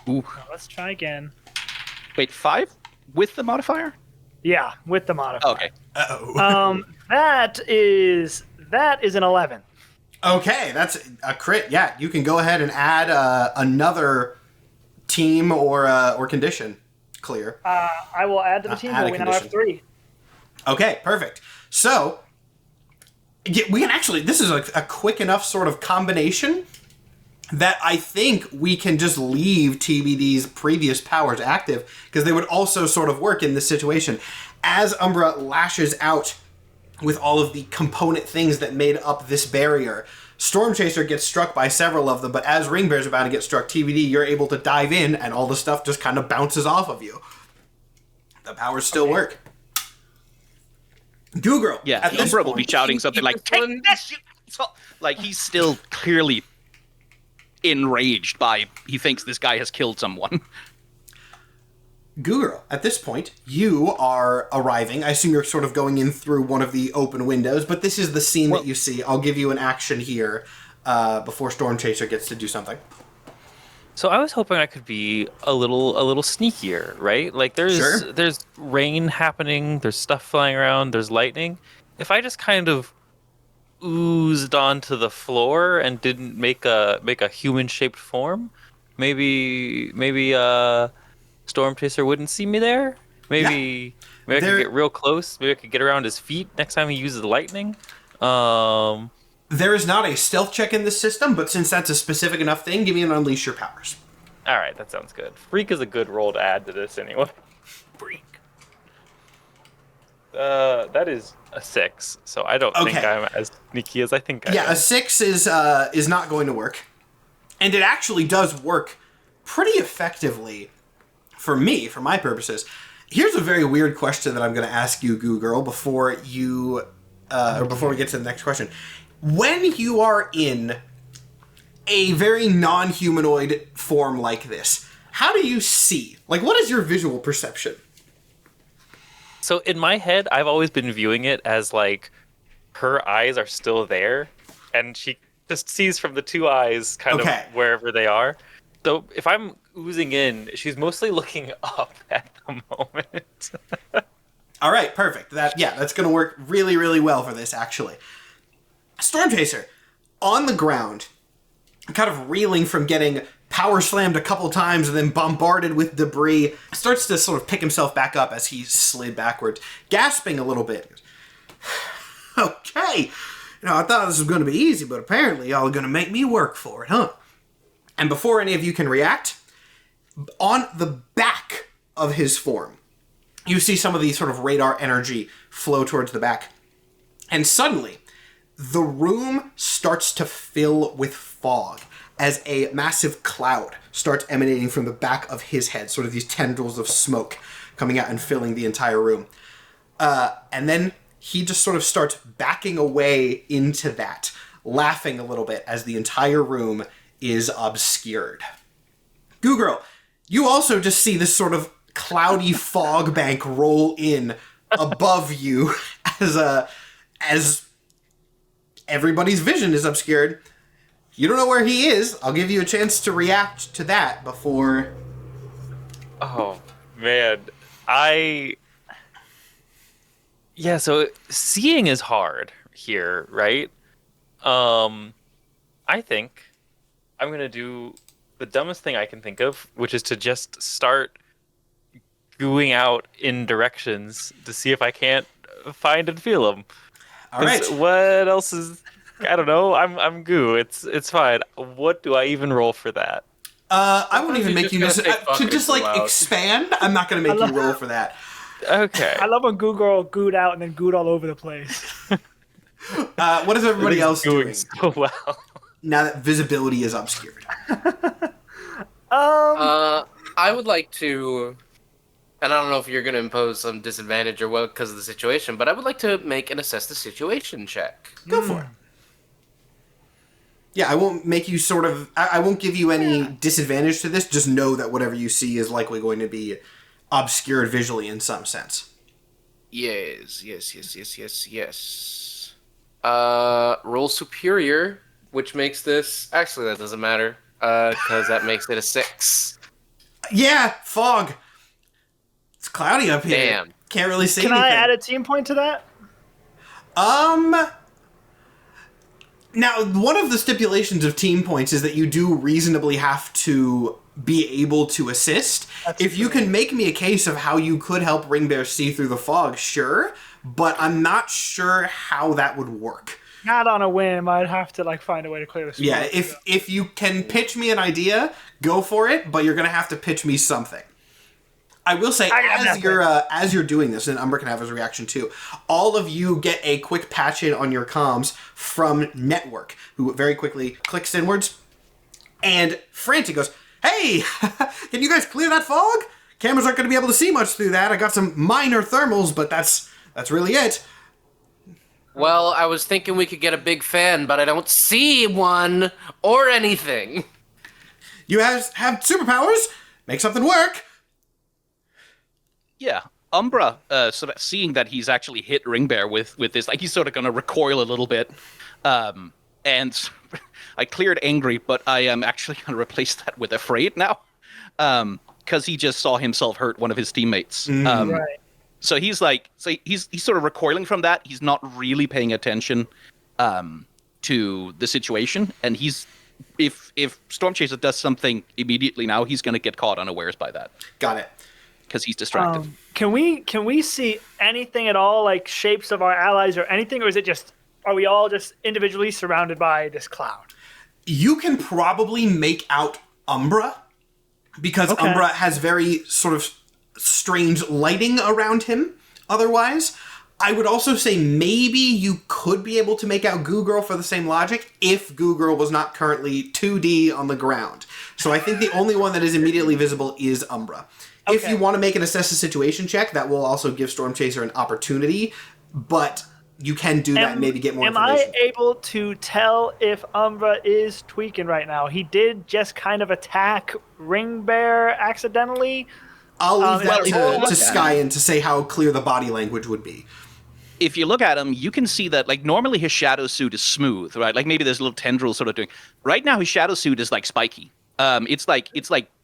Ooh.
Now let's try again.
Wait, 5 with the modifier?
Yeah, with the modifier.
Okay.
Uh-oh.
That is an 11.
Okay, that's a crit. Yeah, you can go ahead and add another team or condition. Clear.
I will add to the team,
add
but
a
we now have
condition.
3.
Okay, perfect. So, we can actually, this is a quick enough sort of combination that I think we can just leave TBD's previous powers active, because they would also sort of work in this situation. As Umbra lashes out with all of the component things that made up this barrier, Stormchaser gets struck by several of them, but as Ringbear's about to get struck, TBD, you're able to dive in, and all the stuff just kind of bounces off of you. The powers still work. Googirl.
Yeah,
at this
Umbra will
point-
be shouting something like, "Take this, you asshole!" Like, he's still clearly enraged by, he thinks this guy has killed someone.
Googirl, at this point, you are arriving. I assume you're sort of going in through one of the open windows, but this is the scene that you see. I'll give you an action here before Stormchaser gets to do something.
So I was hoping I could be a little sneakier, right? Like there's rain happening, there's stuff flying around, there's lightning. If I just kind of oozed onto the floor and didn't make a human shaped form, maybe Stormchaser wouldn't see me there. Maybe I could get real close. Maybe I could get around his feet next time he uses lightning.
There is not a stealth check in this system, but since that's a specific enough thing, give me an unleash your powers.
All right, that sounds good. Freak is a good roll to add to this anyway.
Freak.
That is a 6, so I don't think I'm as sneaky as I think I am.
Yeah, a 6 is not going to work. And it actually does work pretty effectively for me, for my purposes. Here's a very weird question that I'm going to ask you, Googirl, before we get to the next question. When you are in a very non-humanoid form like this, how do you see? Like, what is your visual perception?
So in my head, I've always been viewing it as like her eyes are still there, and she just sees from the 2 eyes kind of wherever they are. So if I'm oozing in, she's mostly looking up at the moment.
All right, perfect. That's going to work really, really well for this, actually. Stormchaser, on the ground, kind of reeling from getting power slammed a couple times and then bombarded with debris, starts to sort of pick himself back up as he slid backwards, gasping a little bit. Okay, I thought this was going to be easy, but apparently y'all are going to make me work for it, huh? And before any of you can react, on the back of his form, you see some of the sort of radar energy flow towards the back. And suddenly, the room starts to fill with fog as a massive cloud starts emanating from the back of his head, sort of these tendrils of smoke coming out and filling the entire room. And then he just sort of starts backing away into that, laughing a little bit as the entire room is obscured. Googirl, you also just see this sort of cloudy fog bank roll in above you as everybody's vision is obscured. You don't know where he is. I'll give you a chance to react to that before...
Oh, man. Yeah, so seeing is hard here, right? I think I'm going to do the dumbest thing I can think of, which is to just start gooing out in directions to see if I can't find and feel them.
All right.
What else is... I don't know. I'm goo. It's fine. What do I even roll for that?
I won't even make you miss it. To just
loud.
expand, I'm not going to make you roll for that.
Okay.
I love when Google gooed out and then gooed all over the place.
What is everybody else doing
doing so well?
now that visibility is obscured?
I would like to, and I don't know if you're going to impose some disadvantage or what because of the situation, but I would like to make and assess the situation check.
Go for it. Yeah, I won't make you sort of... I won't give you any disadvantage to this. Just know that whatever you see is likely going to be obscured visually in some sense.
Yes. Roll superior, which makes this... Actually, that doesn't matter, because that makes it a 6.
Yeah, fog. It's cloudy up here.
Damn.
Can't really see
Can
anything.
I add a team point to that?
Now, one of the stipulations of team points is that you do reasonably have to be able to assist. If you can make me a case of how you could help Ringbear see through the fog, sure, but I'm not sure how that would work.
Not on a whim. I'd have to find a way to clear the smoke.
Yeah, if you can pitch me an idea, go for it, but you're going to have to pitch me something. I will say, as you're doing this, and Umbra can have his reaction too, all of you get a quick patch in on your comms from Network, who very quickly clicks inwards, and frantic goes, "Hey, can you guys clear that fog? Cameras aren't going to be able to see much through that. I got some minor thermals, but that's really it."
Well, I was thinking we could get a big fan, but I don't see one or anything.
You have superpowers. Make something work.
Yeah, Umbra, sort of seeing that he's actually hit Ringbear with this, he's sort of going to recoil a little bit. And I cleared angry, but I am actually going to replace that with afraid now, because he just saw himself hurt one of his teammates.
Right.
So he's sort of recoiling from that. He's not really paying attention to the situation, and if Stormchaser does something immediately now, he's going to get caught unawares by that.
Got it.
Because he's distracted.
Can we see anything at all, like shapes of our allies or anything, or are we all just individually surrounded by this cloud?
You can probably make out Umbra, because Umbra has very sort of strange lighting around him otherwise. I would also say maybe you could be able to make out Goo Girl for the same logic if Goo Girl was not currently 2D on the ground. So I think the only one that is immediately visible is Umbra. Okay. If you want to make an assess the situation check, that will also give Stormchaser an opportunity, but you can do that and maybe get more information.
Am I able to tell if Umbra is tweaking right now? He did just kind of attack Ringbear accidentally.
I'll leave that to Skyen to say how clear the body language would be.
If you look at him, you can see that, normally his shadow suit is smooth, right? Maybe there's a little tendril sort of doing. Right now, his shadow suit is spiky.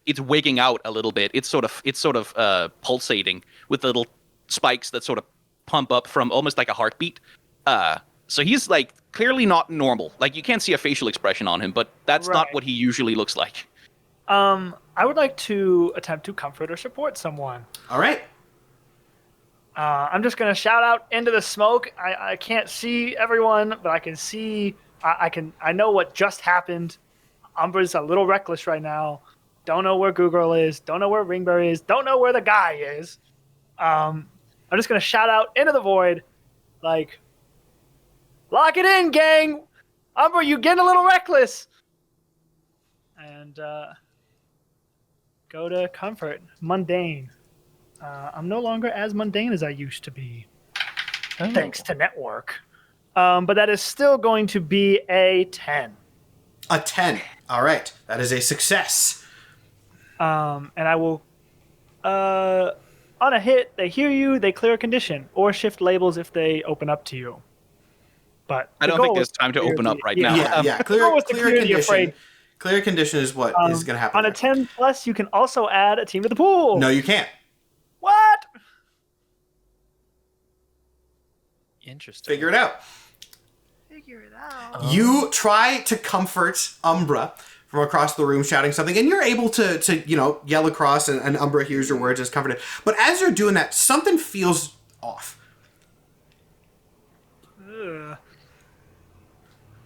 It's wigging out a little bit. It's sort of pulsating with little spikes that sort of pump up from almost like a heartbeat. So he's clearly not normal. You can't see a facial expression on him, but that's not what he usually looks like.
I would like to attempt to comfort or support someone.
All right.
I'm just gonna shout out into the smoke. I can't see everyone, but I can see. I know what just happened. Umbra's a little reckless right now. Don't know where Goo Girl is. Don't know where Ringbear is. Don't know where the guy is. I'm just going to shout out into the void, lock it in, gang! Umbra, you getting a little reckless! And go to comfort. Mundane. I'm no longer as mundane as I used to be. Thanks to Network. But that is still going to be a 10.
A 10. All right. That is a success.
And I will, on a hit, they hear you, they clear a condition, or shift labels if they open up to you. But
I don't think there's time to open up right now.
Yeah. Clear condition. Clear condition is what is going to happen.
On a 10 plus, you can also add a team to the pool.
No, you can't.
What?
Interesting.
Figure it out. You try to comfort Umbra from across the room, shouting something, and you're able to yell across, and Umbra hears your words and is comforted. But as you're doing that, something feels off.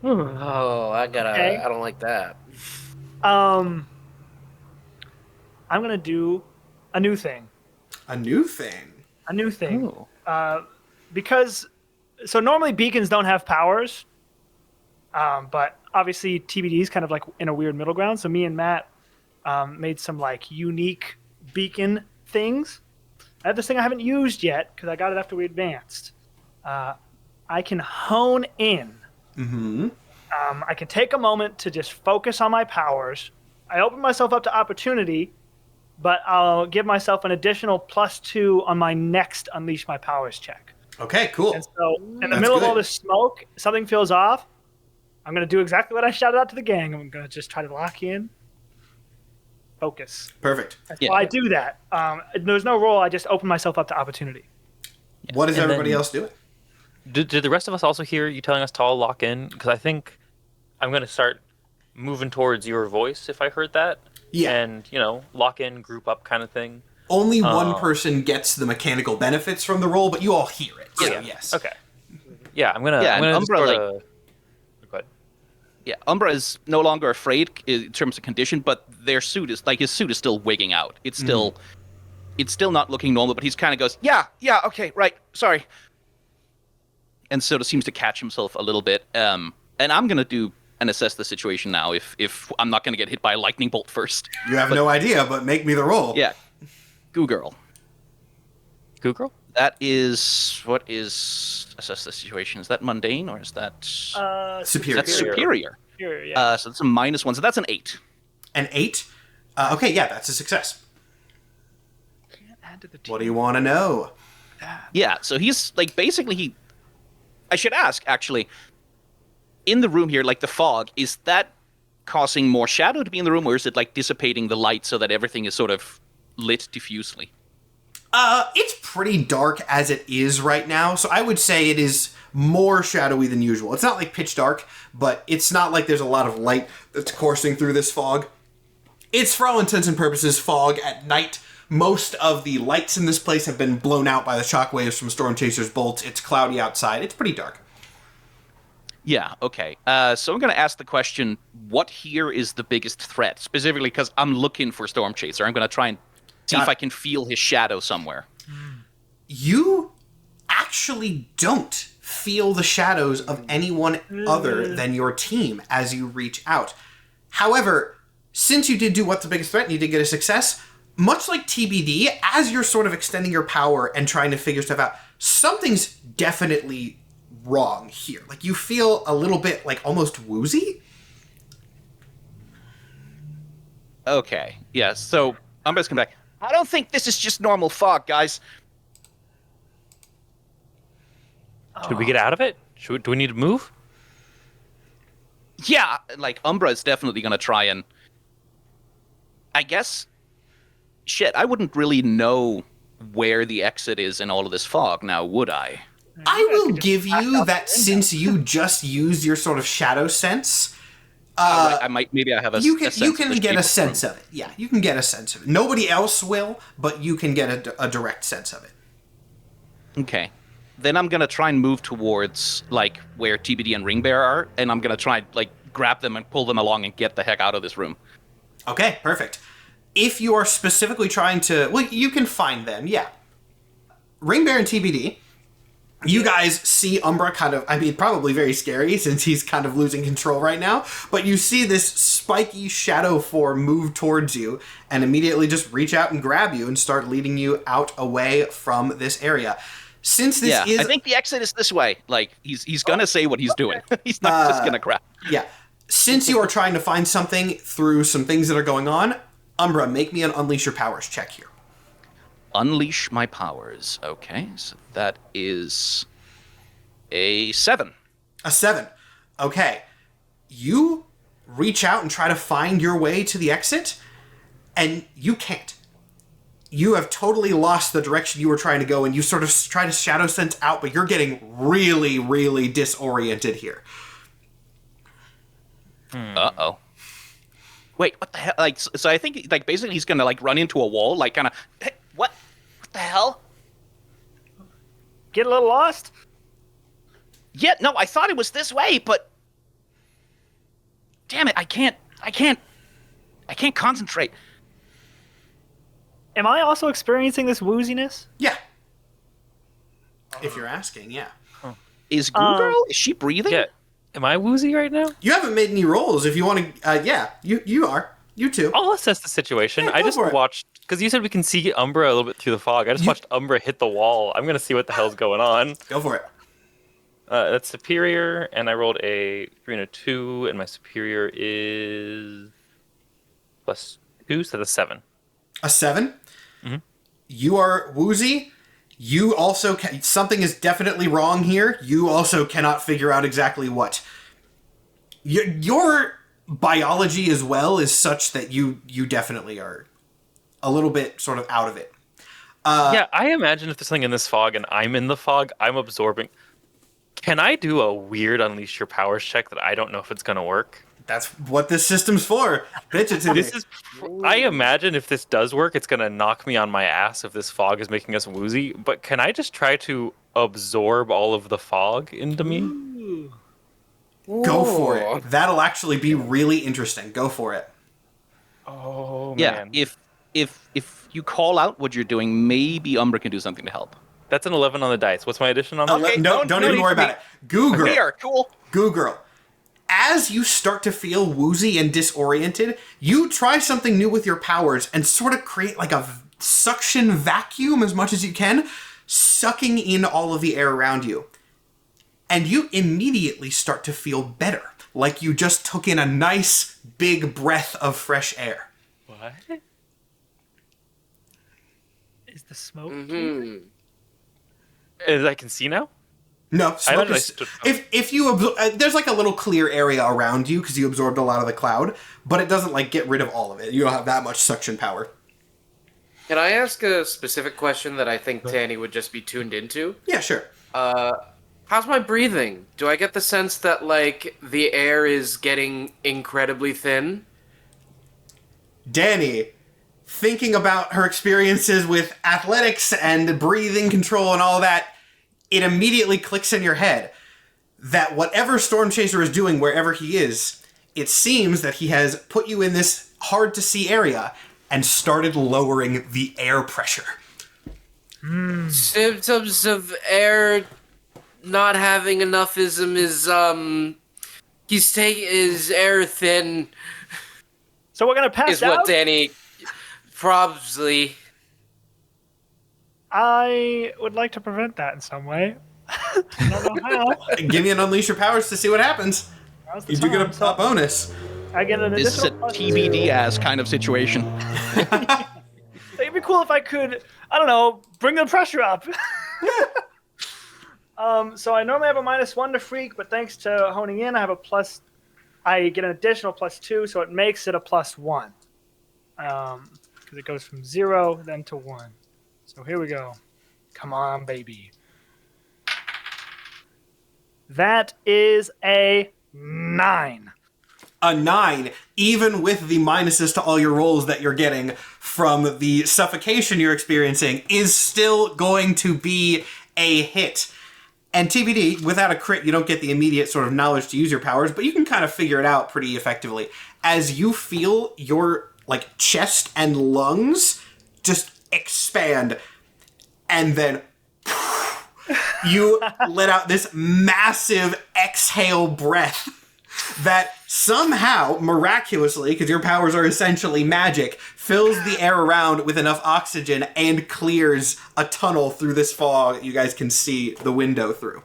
Oh, I don't like that.
I'm gonna do a new thing.
A new thing?
A new thing. Because, so normally beacons don't have powers, but obviously TBD is kind of in a weird middle ground. So me and Matt made some unique beacon things. I have this thing I haven't used yet because I got it after we advanced. I can hone in.
Mm-hmm.
I can take a moment to just focus on my powers. I open myself up to opportunity, but I'll give myself an additional +2 on my next Unleash My Powers check.
Okay, cool.
And so, in the
That's
middle of
good.
all this smoke, something feels off. I'm going to do exactly what I shouted out to the gang. I'm going to just try to lock in. Focus.
Perfect.
That's
Yeah.
why I do that. There's no roll. I just open myself up to opportunity.
What is
And
everybody
then-
else doing?
Did the rest of us also hear you telling us to all lock in? Because I think I'm going to start moving towards your voice if I heard that.
Yeah.
And, lock in, group up kind of thing.
Only one person gets the mechanical benefits from the roll, but you all hear it. So, yes.
Okay. Yeah, I'm going to...
Yeah,
I'm
and
gonna just
Umbra,
sorta... Go ahead.
Yeah, Umbra is no longer afraid in terms of condition, but his suit is still wigging out. It's still not looking normal, but he's kind of goes, yeah, okay, right, sorry. And sort of seems to catch himself a little bit. And I'm going to do and assess the situation now if I'm not going to get hit by a lightning bolt first.
You have no idea, but make me the roll.
Yeah. Goo Girl.
Goo Girl?
That is... What is... Assess the situation. Is that mundane or is that...
Superior.
That's superior.
Superior, yeah.
So that's a -1. So that's an 8.
An 8? Okay, yeah, that's a success.
Add to the
What do you want to know?
Yeah, so he's like basically I should ask actually, in the room here, like the fog, is that causing more shadow to be in the room, or is it like dissipating the light so that everything is sort of lit diffusely?
It's pretty dark as it is right now, so I would say it is more shadowy than usual. It's not like pitch dark, but it's not like there's a lot of light that's coursing through this fog. It's, for all intents and purposes, fog at night. Most of the lights in this place have been blown out by the shockwaves from Stormchaser's bolts. It's cloudy outside. It's pretty dark.
Yeah, okay. So I'm going to ask the question, what here is the biggest threat? Specifically because I'm looking for Stormchaser. I'm going to try and see if I can feel his shadow somewhere.
You actually don't feel the shadows of anyone other than your team as you reach out. However, since you did do what's the biggest threat and you did get a success, much like TBD, as you're sort of extending your power and trying to figure stuff out, something's definitely wrong here. Like, you feel a little bit, like, almost woozy?
Okay, yeah, so I'm just coming back. I don't think this is just normal fog, guys.
Should we get out of it? Do we need to move?
Yeah, like, Umbra is definitely going to try and... I guess... Shit, I wouldn't really know where the exit is in all of this fog now, would I?
I will give you that since you just used your sort of shadow sense,
I might, maybe I have
you
a sense
can
of the
get
shape
a
of
sense of it. Yeah, you can get a sense of it. Nobody else will, but you can get a direct sense of it.
Okay. Then I'm going to try and move towards, like, where TBD and Ringbear are, and I'm going to try and, like, grab them and pull them along and get the heck out of this room.
Okay, perfect. If you are specifically trying to... Well, you can find them, yeah. Ringbear and TBD, you guys see Umbra kind of... I mean, probably very scary since he's kind of losing control right now, but you see this spiky shadow form move towards you and immediately just reach out and grab you and start leading you out away from this area. Since this is...
I think the exit is this way. Like, he's going to say what he's doing. He's not just going to grab.
Yeah. Since you are trying to find something through some things that are going on, Umbra, make me an Unleash Your Powers check here.
Unleash my powers. Okay, so that is a 7.
A 7. Okay. You reach out and try to find your way to the exit, and you can't. You have totally lost the direction you were trying to go, and you sort of try to shadow sense out, but you're getting really, really disoriented here.
Uh-oh. Wait, what the hell? Like, so I think, like, basically he's gonna, like, run into a wall, like, kind of, hey, what the hell?
Get a little lost?
Yeah, no, I thought it was this way, but... Damn it, I can't concentrate.
Am I also experiencing this wooziness?
Yeah. If you're asking, yeah.
Is Goo Girl, is she breathing?
Yeah. Am I woozy right now?
You haven't made any rolls. If you want to, yeah, you are. You too.
I'll assess the situation.
Yeah,
I
go
just
for it.
watched, because you said we can see Umbra a little bit through the fog. I just watched Umbra hit the wall. I'm going to see what the hell's going on.
Go for it.
That's superior, and I rolled a 3 and a 2, and my superior is +2, so that's 7.
A 7?
Mm-hmm.
You are woozy. You also something is definitely wrong here. You also cannot figure out exactly what. Your biology as well is such that you definitely are a little bit sort of out of it.
Yeah, I imagine if there's something in this fog and I'm in the fog, I'm absorbing. Can I do a weird Unleash Your Powers check that I don't know if it's going to work?
That's what this system's for. Bitch it to me.
I imagine if this does work, it's going to knock me on my ass if this fog is making us woozy. But can I just try to absorb all of the fog into me?
Go for it. That'll actually be really interesting. Go for it.
Oh,
Yeah,
man.
if you call out what you're doing, maybe Umbra can do something to help.
That's an 11 on the dice. What's my addition on that?
Okay,
don't even worry about it. Goo Girl.
Here, cool.
Goo Girl. As you start to feel woozy and disoriented, you try something new with your powers and sort of create like a suction vacuum as much as you can, sucking in all of the air around you. And you immediately start to feel better, like you just took in a nice big breath of fresh air.
What?
Is the smoke?
Mm-hmm.
As I can see now?
No, smoke
imagine I
is,
stood-
if you there's like a little clear area around you because you absorbed a lot of the cloud, but it doesn't like get rid of all of it. You don't have that much suction power.
Can I ask a specific question that I think Tanny would just be tuned into?
Yeah, sure.
How's my breathing? Do I get the sense that, like, the air is getting incredibly thin?
Danny, thinking about her experiences with athletics and breathing control and all that, it immediately clicks in your head that whatever Stormchaser is doing wherever he is, it seems that he has put you in this hard-to-see area and started lowering the air pressure.
Symptoms of air not having enoughism is, he's taking his air thin,
So we're gonna pass
is
out.
what Danny probably...
I would like to prevent that in some way. I don't know how.
Give me an Unleash Your Powers to see what happens.
Now's the
You do get
time.
a bonus.
I get an
This is a
additional plus
TBD ass kind of situation.
It'd be cool if I could, I don't know, bring the pressure up. So I normally have a -1 to freak, but thanks to honing in, I get an additional +2, so it makes it a +1. Because it goes from 0 then to 1. So here we go. Come on, baby. That is a 9.
A 9, even with the minuses to all your rolls that you're getting from the suffocation you're experiencing, is still going to be a hit. And TBD, without a crit, you don't get the immediate sort of knowledge to use your powers, but you can kind of figure it out pretty effectively. As you feel your, like, chest and lungs just expand, and then you let out this massive exhale breath that somehow, miraculously, because your powers are essentially magic, fills the air around with enough oxygen and clears a tunnel through this fog you guys can see the window through.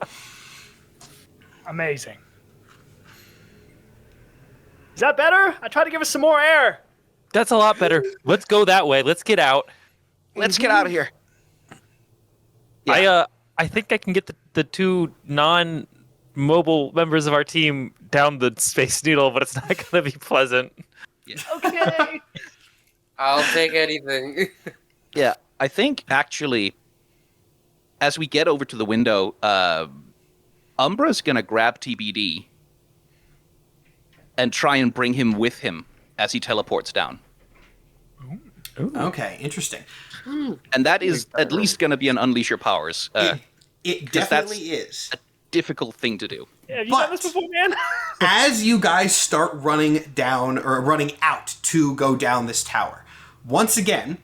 Amazing. Is that better? I tried to give us some more air.
That's a lot better. Let's go that way. Let's get out.
Let's get out of here.
I think I can get the two non-mobile members of our team down the Space Needle, but it's not going to be pleasant.
Okay.
I'll take anything.
Yeah, I think actually, as we get over to the window, Umbra's gonna grab TBD and try and bring him with him as he teleports down.
Okay, interesting.
And that is at least gonna be an Unleash Your Powers.
It
'cause
definitely
that's-
is.
A difficult thing to do.
Yeah, have you
But-
done this before, man?
As you guys start running down, or running out to go down this tower, once again,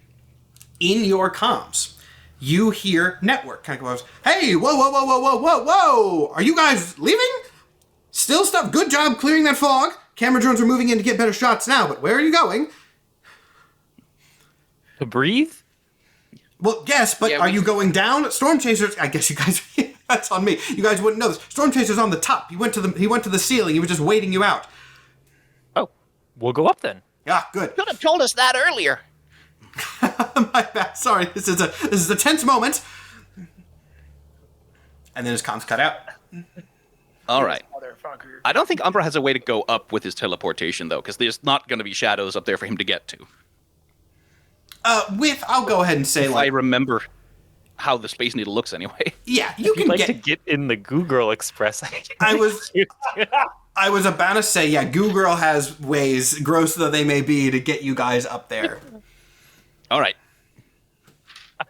in your comms, you hear Network kind of goes, "Hey, whoa, whoa, whoa, whoa, whoa, whoa, whoa! Are you guys leaving? Still stuff. Good job clearing that fog. Camera drones are moving in to get better shots now, but where are you going?"
To breathe?
Well, yes, but
Yeah,
are
we-
you going down? Stormchasers, I guess you guys... That's on me. You guys wouldn't know this. Stormchaser's on the top. He went to the ceiling. He was just waiting you out.
Oh, we'll go up then.
Yeah, good.
Could have told us that earlier.
My bad. Sorry. This is a tense moment. And then his comms cut out.
All right.
Motherfucker.
I don't think Umbra has a way to go up with his teleportation, though, because there's not going to be shadows up there for him to get to.
I'll go ahead and say,
If I remember how the Space Needle looks anyway.
yeah, you can
To get in the Google Express.
I was about to say, yeah, Goo Girl has ways, gross though they may be, to get you guys up there.
All right.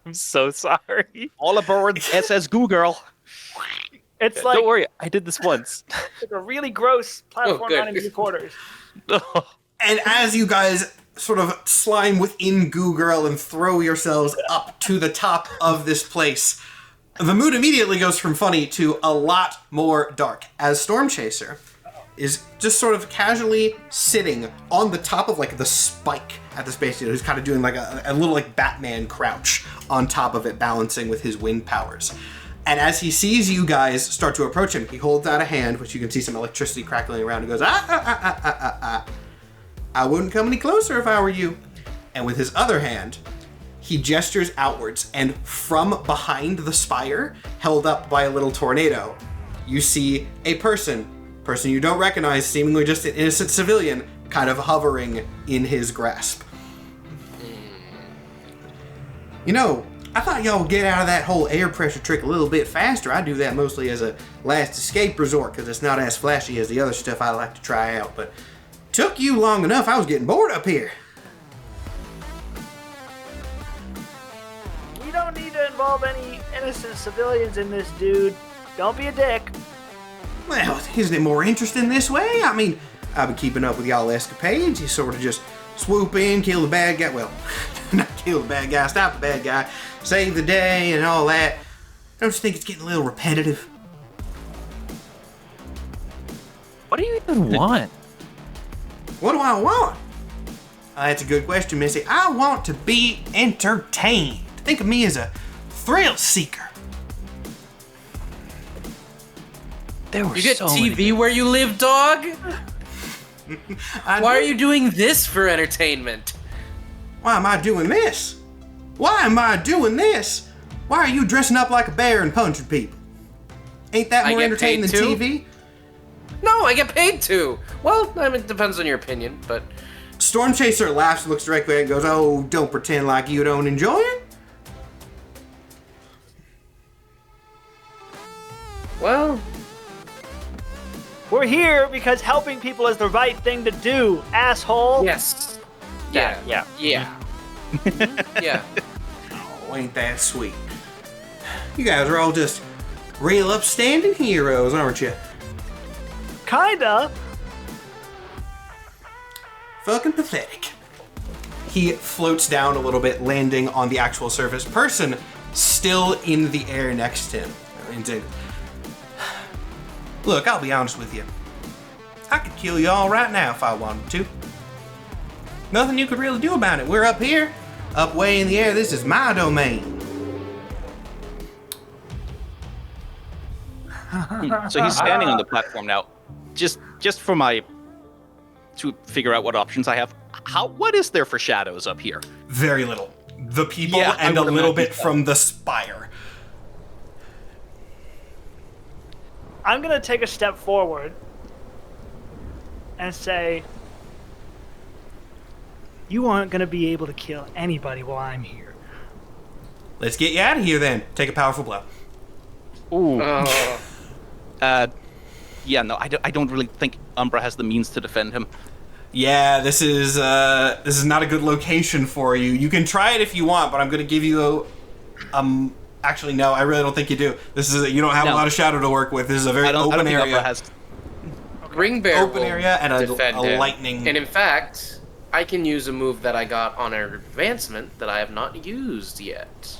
I'm so sorry.
All aboard SS Goo Girl.
It's like
Don't worry, I did this once.
like a really gross platform
good.
9 3/4.
And as you guys sort of slime within Goo Girl and throw yourselves up to the top of this place, the mood immediately goes from funny to a lot more dark, as Stormchaser is just sort of casually sitting on the top of like the spike at the Space Needle. He's kind of doing like a little like Batman crouch on top of it, balancing with his wind powers. And as he sees you guys start to approach him, he holds out a hand, which you can see some electricity crackling around, and goes, I wouldn't come any closer if I were you. And with his other hand, he gestures outwards, and from behind the spire, held up by a little tornado, you see a person you don't recognize, seemingly just an innocent civilian, kind of hovering in his grasp. You know, I thought y'all would get out of that whole air pressure trick a little bit faster. I do that mostly as a last escape resort because it's not as flashy as the other stuff I like to try out, but took you long enough, I was getting bored up here.
We don't need to involve any innocent civilians in this, dude. Don't be a dick.
Well, isn't it more interesting this way? I mean, I've been keeping up with y'all escapades. You sort of just swoop in, kill the bad guy. Well, not kill the bad guy, stop the bad guy, save the day and all that. Don't you think it's getting a little repetitive?
What do you even want?
What do I want? That's a good question, Missy. I want to be entertained. Think of me as a thrill seeker.
There were
You get
so
TV
many.
where you live, dog?
I
Why are
do-
you doing this for entertainment?
Why am I doing this? Why am I doing this? Why are you dressing up like a bear and punching people? Ain't that
I
more
get
entertaining than
paid too?
TV?
No, I get paid to. Well, I mean, it depends on your opinion, but
Stormchaser laughs, looks directly at it, and goes, "Oh, don't pretend like you don't enjoy it."
well,
We're here because helping people is the right thing to do, asshole.
yes.
Yeah.
Yeah. Yeah.
Oh, ain't that sweet. You guys are all just real upstanding heroes, aren't you?
Kinda.
Fucking pathetic. He floats down a little bit, landing on the actual surface. Person still in the air next to him. Look, I'll be honest with you. I could kill you all right now if I wanted to. Nothing you could really do about it. We're up here, up way in the air. This is my domain.
So he's standing on the platform now. Just for to figure out what options I have. What is there for shadows up here?
Very little. The people
Yeah,
and
I
a
would
little
imagine
bit
so.
from the spire.
I'm gonna take a step forward and say, you aren't gonna be able to kill anybody while I'm here.
Let's get you out of here then. Take a powerful blow.
Ooh.
Yeah, no, I don't really think Umbra has the means to defend him.
Yeah, this is not a good location for you. You can try it if you want, but I'm gonna give you actually no, I really don't think you do. You don't have a
No.
lot of shadow to work with. This is a very
I don't
open
think
area.
Umbra has.
Ring Bear
Open
will
area and a
defend him.
lightning.
And in fact, I can use a move that I got on an advancement that I have not used yet.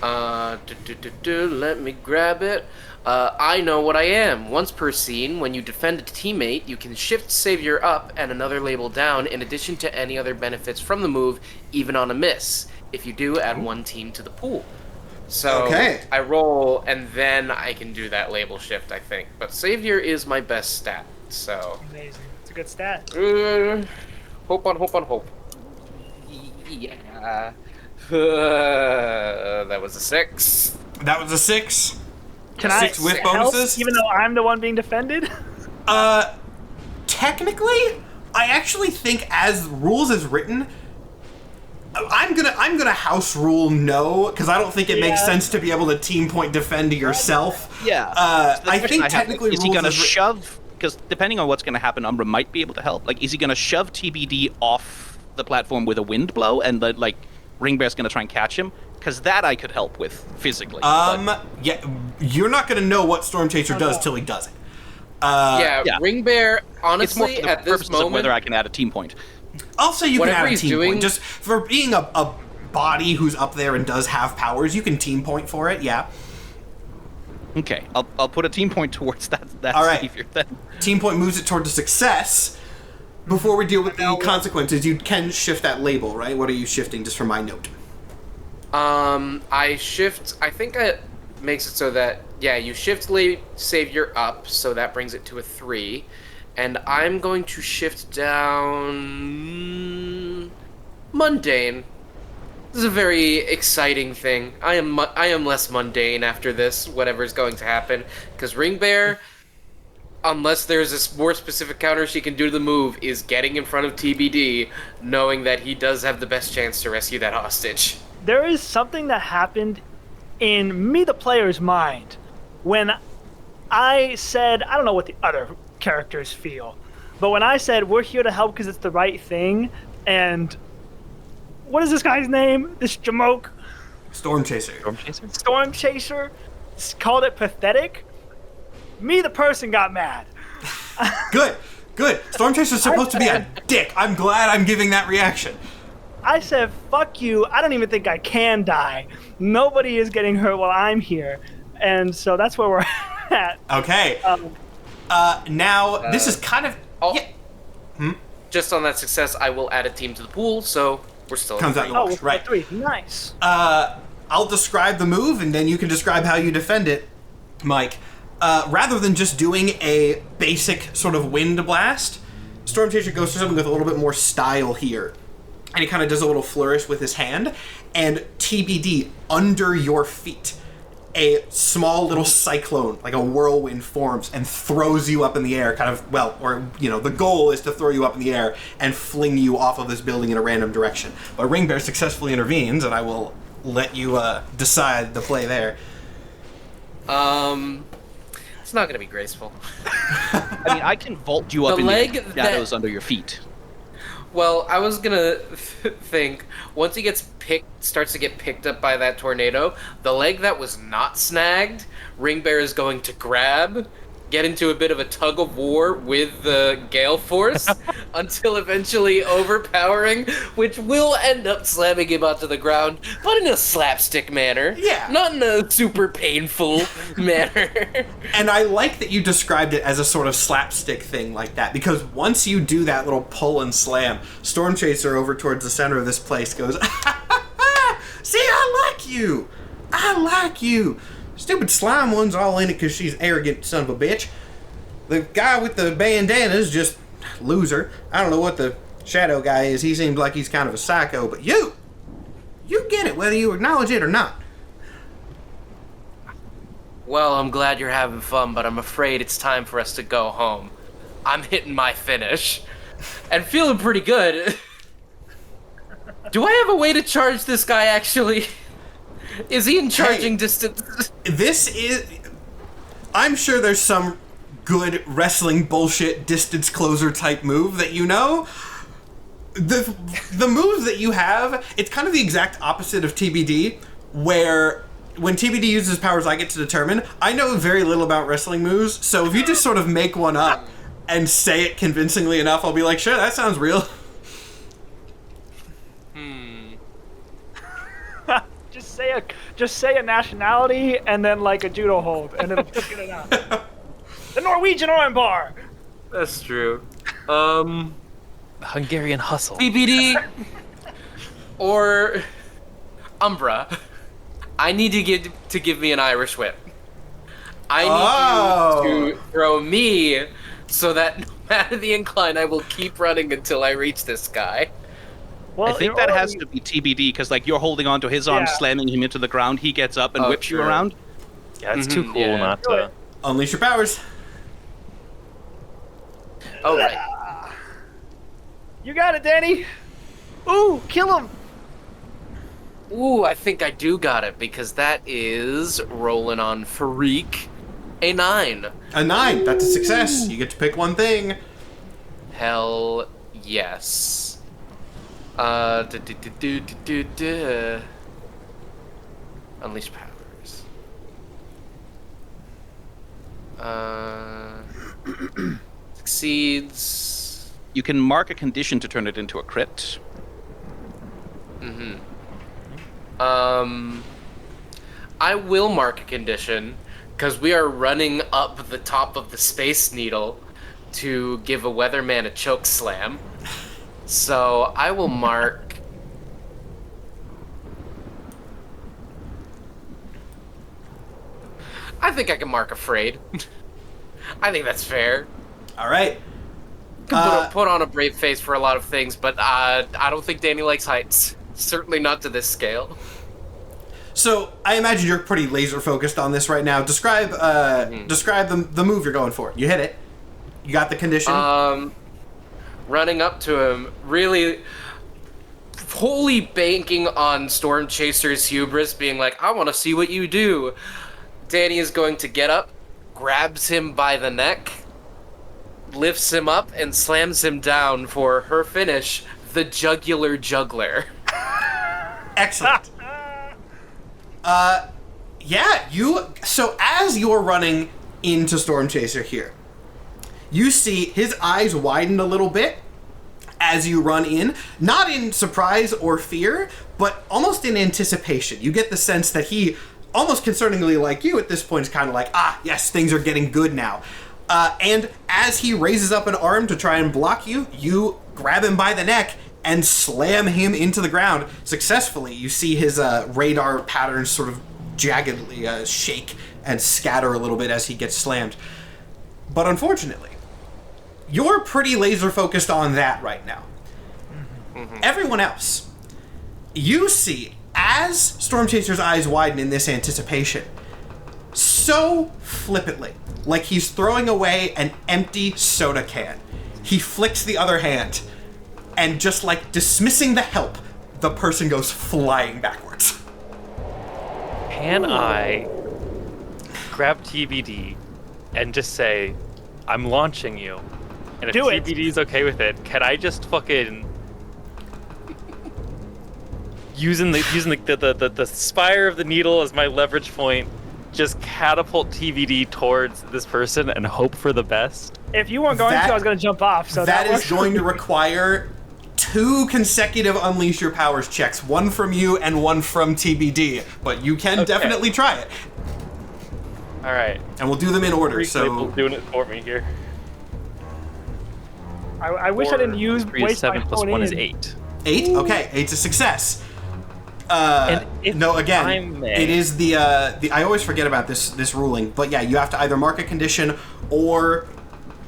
Let me grab it. I know what I am. Once per scene, when you defend a teammate, you can shift Savior up and another label down in addition to any other benefits from the move, even on a miss. If you do, add one team to the pool. So
Okay.
I roll, and then I can do that label shift, I think. But Savior is my best stat, so...
Amazing. It's a good stat.
Hope on hope. Yeah. That was a 6.
That was a 6.
Can
6
I
with
help,
bonuses?
even though I'm the one being defended?
Technically, I actually think as rules is written, I'm gonna house rule no, because I don't think it makes
Yeah.
sense to be able to team point defend to yourself.
Yeah. So the
I
question
think
have
technically
is he
rules
going to
is writ-
shove? Because depending on what's going to happen, Umbra might be able to help. Like, is he going to shove TBD off the platform with a wind blow, and like Ringbear's going to try and catch him? Because that I could help with physically. but-
Yeah, you're not gonna know what Stormchaser does till he does it.
Yeah,
yeah.
Ring Bear,
it's more
honestly,
for the
at this
purposes of
moment...
whether I can add a team point.
I'll say you can
Whatever
add a
he's
team
doing-
point. Just for being a body who's up there and does have powers, you can team point for it, yeah.
Okay, I'll put a team point towards that
All right.
savior then.
Team point moves it toward a success. Before we deal with the consequences, you can shift that label, right? What are you shifting, just for my note?
I shift... I think it makes it so that... Yeah, you shift Savior up, so that brings it to a 3. And I'm going to shift down... Mundane. This is a very exciting thing. I am less mundane after this, whatever's going to happen. Because Ring Bear, unless there's a more specific counter she can do to the move, is getting in front of TBD, knowing that he does have the best chance to rescue that hostage.
There is something that happened in me, the player's mind, when I said, I don't know what the other characters feel, but when I said, we're here to help because it's the right thing, and what is this guy's name? This Jamoke?
Stormchaser.
Stormchaser called it pathetic. Me, the person, got mad.
Good. Stormchaser's supposed to be a dick. I'm glad I'm giving that reaction.
I said, fuck you. I don't even think I can die. Nobody is getting hurt while I'm here. And so that's where we're at.
Okay. Now, this is kind of...
Oh,
yeah.
Just on that success, I will add a team to the pool, so we're still
Comes
at
out
3.
the
Oh,
wash,
we're
right.
3. Nice.
I'll describe the move, and then you can describe how you defend it, Mike. Rather than just doing a basic sort of wind blast, Stormchaser goes for something with a little bit more style here. And he kind of does a little flourish with his hand, and TBD, under your feet, a small little cyclone, like a whirlwind, forms and throws you up in the air, kind of, well, or, you know, the goal is to throw you up in the air and fling you off of this building in a random direction. But Ringbear successfully intervenes, and I will let you decide the play there.
It's not going to be graceful.
I mean, I can vault you up
The
in
leg
the
that-
shadows under your feet.
Well, I was gonna think, once he starts to get picked up by that tornado, the leg that was not snagged, Ring Bear is going to grab, get into a bit of a tug of war with the gale force, until eventually overpowering, which will end up slamming him onto the ground, but in a slapstick manner.
Yeah.
Not in a super painful manner.
And I like that you described it as a sort of slapstick thing like that, because once you do that little pull and slam, Stormchaser over towards the center of this place goes, see, I like you! I like you! Stupid slime one's all in it because she's arrogant son of a bitch. The guy with the bandana's just loser. I don't know what the shadow guy is. He seems like he's kind of a psycho, but you get it whether you acknowledge it or not.
Well, I'm glad you're having fun, but I'm afraid it's time for us to go home. I'm hitting my finish. And feeling pretty good. Do I have a way to charge this guy, actually? Is he in charging distance?
This is... I'm sure there's some good wrestling bullshit distance closer type move that you know. The move that you have, it's kind of the exact opposite of TBD, where when TBD uses powers I get to determine, I know very little about wrestling moves, so if you just sort of make one up and say it convincingly enough, I'll be like, sure, that sounds real.
Just say a nationality and then like a judo hold, and it'll just get it out. The Norwegian armbar.
That's true.
Hungarian hustle.
BBD or Umbra. I need you to give me an Irish whip. I need you to throw me so that no matter the incline, I will keep running until I reach this guy.
Well,
I think that has to be TBD, because like you're holding onto his arm, slamming him into the ground. He gets up and whips you around.
Yeah, it's too cool not to.
Unleash your powers.
Oh, right.
You got it, Danny. Ooh, kill him.
Ooh, I think I do got it, because that is rolling on Freak a 9.
A 9. That's a success. You get to pick one thing.
Hell yes. Unleash powers. Succeeds.
You can mark a condition to turn it into a crit.
I will mark a condition, because we are running up the top of the Space Needle to give a weatherman a choke slam. So I will mark... I think I can mark afraid. I think that's fair.
All right.
Put on a brave face for a lot of things, but I don't think Danny likes heights. Certainly not to this scale.
So I imagine you're pretty laser focused on this right now. Describe the move you're going for. You hit it. You got the condition.
Running up to him, really wholly banking on Stormchaser's hubris, being like, I want to see what you do. Danny is going to get up, grabs him by the neck, lifts him up, and slams him down for her finish, the jugular juggler.
Excellent. So as you're running into Stormchaser here, you see his eyes widen a little bit as you run in, not in surprise or fear, but almost in anticipation. You get the sense that he, almost concerningly like you at this point, is kind of like, yes, things are getting good now. And as he raises up an arm to try and block you, you grab him by the neck and slam him into the ground successfully. You see his radar patterns sort of jaggedly shake and scatter a little bit as he gets slammed. But unfortunately, you're pretty laser focused on that right now. Everyone else, you see, as Stormchaser's eyes widen in this anticipation, so flippantly, like he's throwing away an empty soda can, he flicks the other hand, and just like dismissing the help, the person goes flying backwards.
Can I grab TBD and just say, I'm launching you? And if TBD's okay with it, can I just fucking using the spire of the needle as my leverage point, just catapult TBD towards this person and hope for the best?
If you weren't going to, I was going to jump off. So
that is going to require 2 consecutive Unleash Your Powers checks, one from you and one from TBD. But you can definitely try it.
All right.
And we'll do them in order. So
doing it for me here.
I wish I didn't use
3 is 7 plus 1 is 8.
8? Okay, 8's a success. No, again, it is the I always forget about this ruling, but yeah, you have to either mark a condition or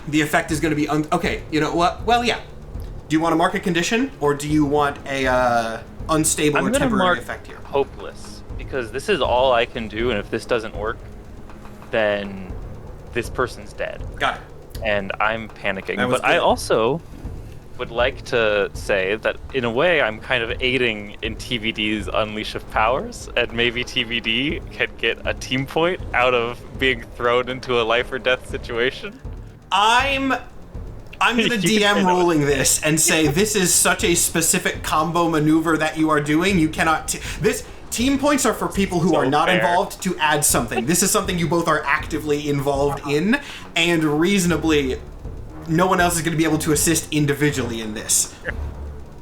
the effect is going to be okay, you know what? Well, yeah. Do you want to mark a condition or do you want a unstable or temporary effect here?
Hopeless, because this is all I can do, and if this doesn't work, then this person's dead.
Got it.
And I'm panicking. But I also would like to say that in a way I'm kind of aiding in TVD's Unleash of Powers, and maybe TVD can get a team point out of being thrown into a life or death situation.
I'm going to DM ruling this and say this is such a specific combo maneuver that you are doing. You cannot... this team points are for people who are not involved to add something. This is something you both are actively involved in, and reasonably, no one else is going to be able to assist individually in this.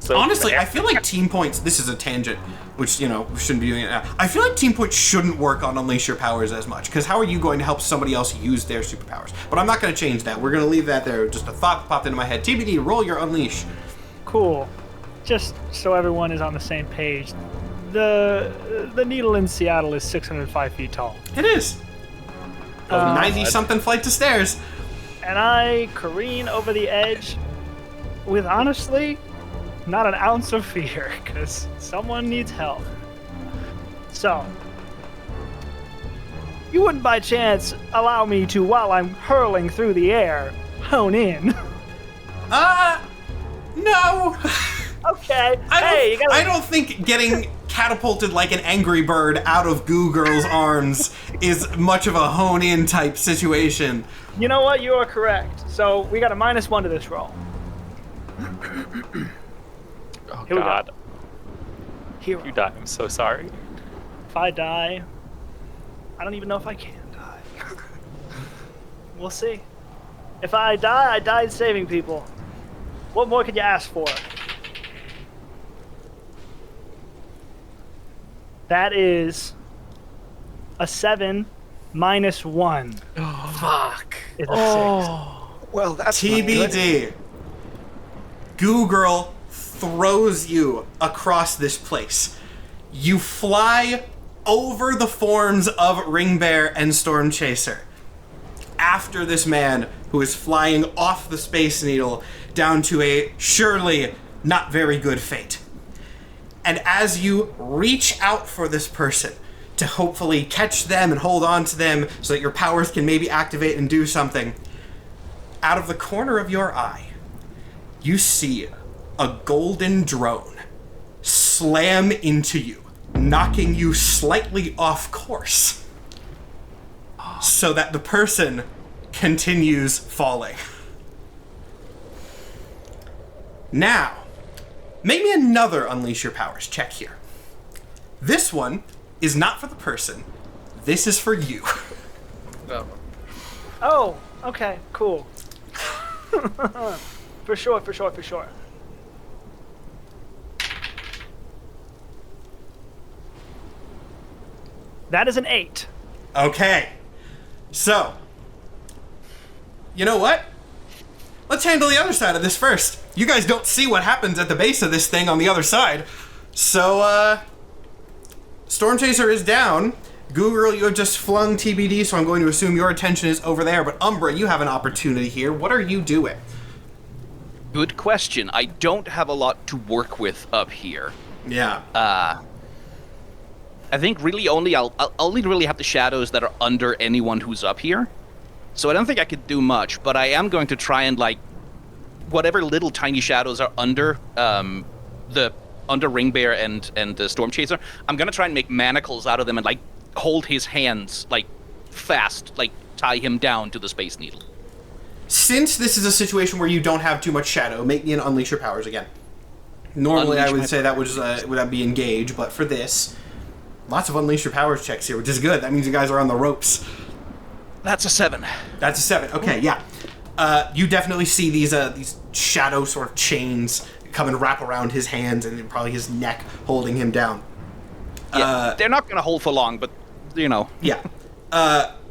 So honestly, I feel like team points... This is a tangent, which, you know, we shouldn't be doing it now. I feel like team points shouldn't work on Unleash Your Powers as much, because how are you going to help somebody else use their superpowers? But I'm not going to change that. We're going to leave that there. Just a thought popped into my head. TBD, roll your Unleash.
Cool. Just so everyone is on the same page. the needle in Seattle is 605 feet tall.
It is. 90-something flights of stairs.
And I careen over the edge with, honestly, not an ounce of fear, because someone needs help. So, you wouldn't by chance allow me to, while I'm hurling through the air, hone in?
No.
Okay.
I don't think getting catapulted like an angry bird out of Goo Girl's arms is much of a hone-in type situation.
You know what? You are correct. So we got a -1 to this roll.
Oh
Here we
God.
go. Here.
You die. I'm so sorry.
If I die, I don't even know if I can die. We'll see. If I die, I died saving people. What more could you ask for? That is a 7 -1.
Fuck.
Is a 6.
Well, that's
TBD. Goo Girl throws you across this place. You fly over the forms of Ringbear and Stormchaser after this man who is flying off the Space Needle down to a surely not very good fate. And as you reach out for this person to hopefully catch them and hold on to them so that your powers can maybe activate and do something, out of the corner of your eye, you see a golden drone slam into you, knocking you slightly off course so that the person continues falling. Now, make me another Unleash Your Powers check here. This one is not for the person. This is for you.
Oh.
Oh, okay, cool. For sure. That is an 8.
Okay. So, you know what? Let's handle the other side of this first. You guys don't see what happens at the base of this thing on the other side. So, Stormchaser is down. Goo Girl, you have just flung TBD, so I'm going to assume your attention is over there. But Umbra, you have an opportunity here. What are you doing?
Good question. I don't have a lot to work with up here.
Yeah.
I think really I'll only really have the shadows that are under anyone who's up here. So I don't think I could do much, but I am going to try and, like, whatever little tiny shadows are under under Ringbear and the Stormchaser, I'm gonna try and make manacles out of them and, like, hold his hands, like, fast, like, tie him down to the Space Needle.
Since this is a situation where you don't have too much shadow, make me an Unleash Your Powers again. Normally I would say that would be Engage, but for this, lots of Unleash Your Powers checks here, which is good. That means you guys are on the ropes.
That's a 7.
That's a 7. Okay, yeah. You definitely see these shadow sort of chains come and wrap around his hands and probably his neck, holding him down.
Yeah, they're not going to hold for long, but, you know.
Yeah.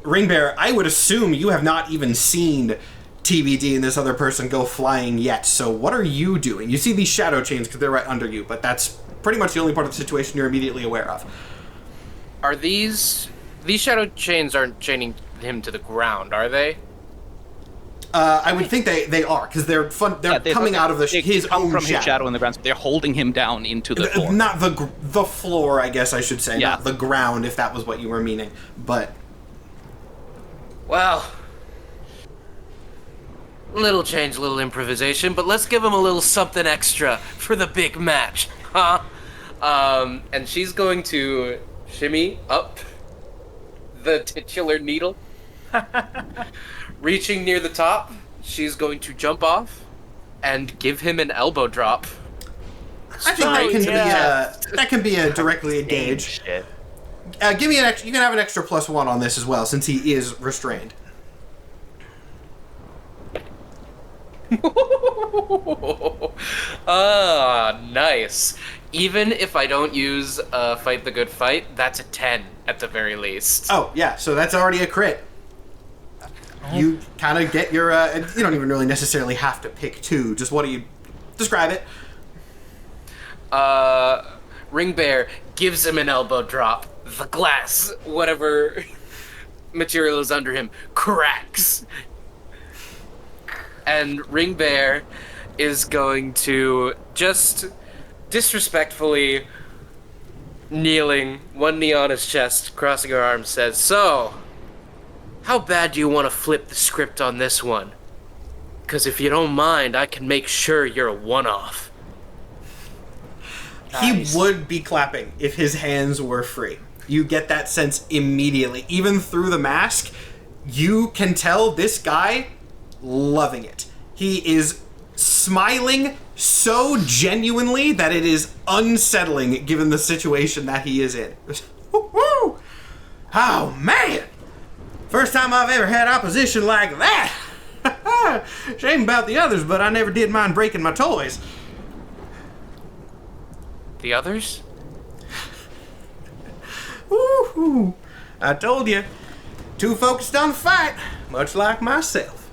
Ringbear, I would assume you have not even seen TBD and this other person go flying yet, so what are you doing? You see these shadow chains because they're right under you, but that's pretty much the only part of the situation you're immediately aware of.
Are these shadow chains aren't chaining him to the ground, are they?
I would think they are, because they're coming out of his own
from
shadow.
his shadow in the ground. They're holding him down into the floor.
Not the floor, I guess I should say.
Yeah.
Not the ground, if that was what you were meaning. But
Well, little change, little improvisation, but let's give him a little something extra for the big match, huh? And she's going to shimmy up the titular needle. Reaching near the top, she's going to jump off and give him an elbow drop.
I think that can be a directly engage.
Shit.
Give me an extra. You can have an extra +1 on this as well, since he is restrained.
Nice. Even if I don't use Fight the Good Fight, that's a 10 at the very least.
Oh yeah, so that's already a crit. You kind of get your. You don't even really necessarily have to pick two. Just what do you describe it?
Ring Bear gives him an elbow drop. The glass, whatever material is under him, cracks. And Ring Bear is going to just disrespectfully, kneeling, one knee on his chest, crossing her arms, says, "So, how bad do you want to flip the script on this one? Because if you don't mind, I can make sure you're a one-off."
He would be clapping if his hands were free. You get that sense immediately. Even through the mask, you can tell this guy loving it. He is smiling so genuinely that it is unsettling given the situation that he is in. Woo-hoo! Oh, man! First time I've ever had opposition like that! Shame about the others, but I never did mind breaking my toys.
The others?
Woo-hoo! I told you, too focused on the fight, much like myself.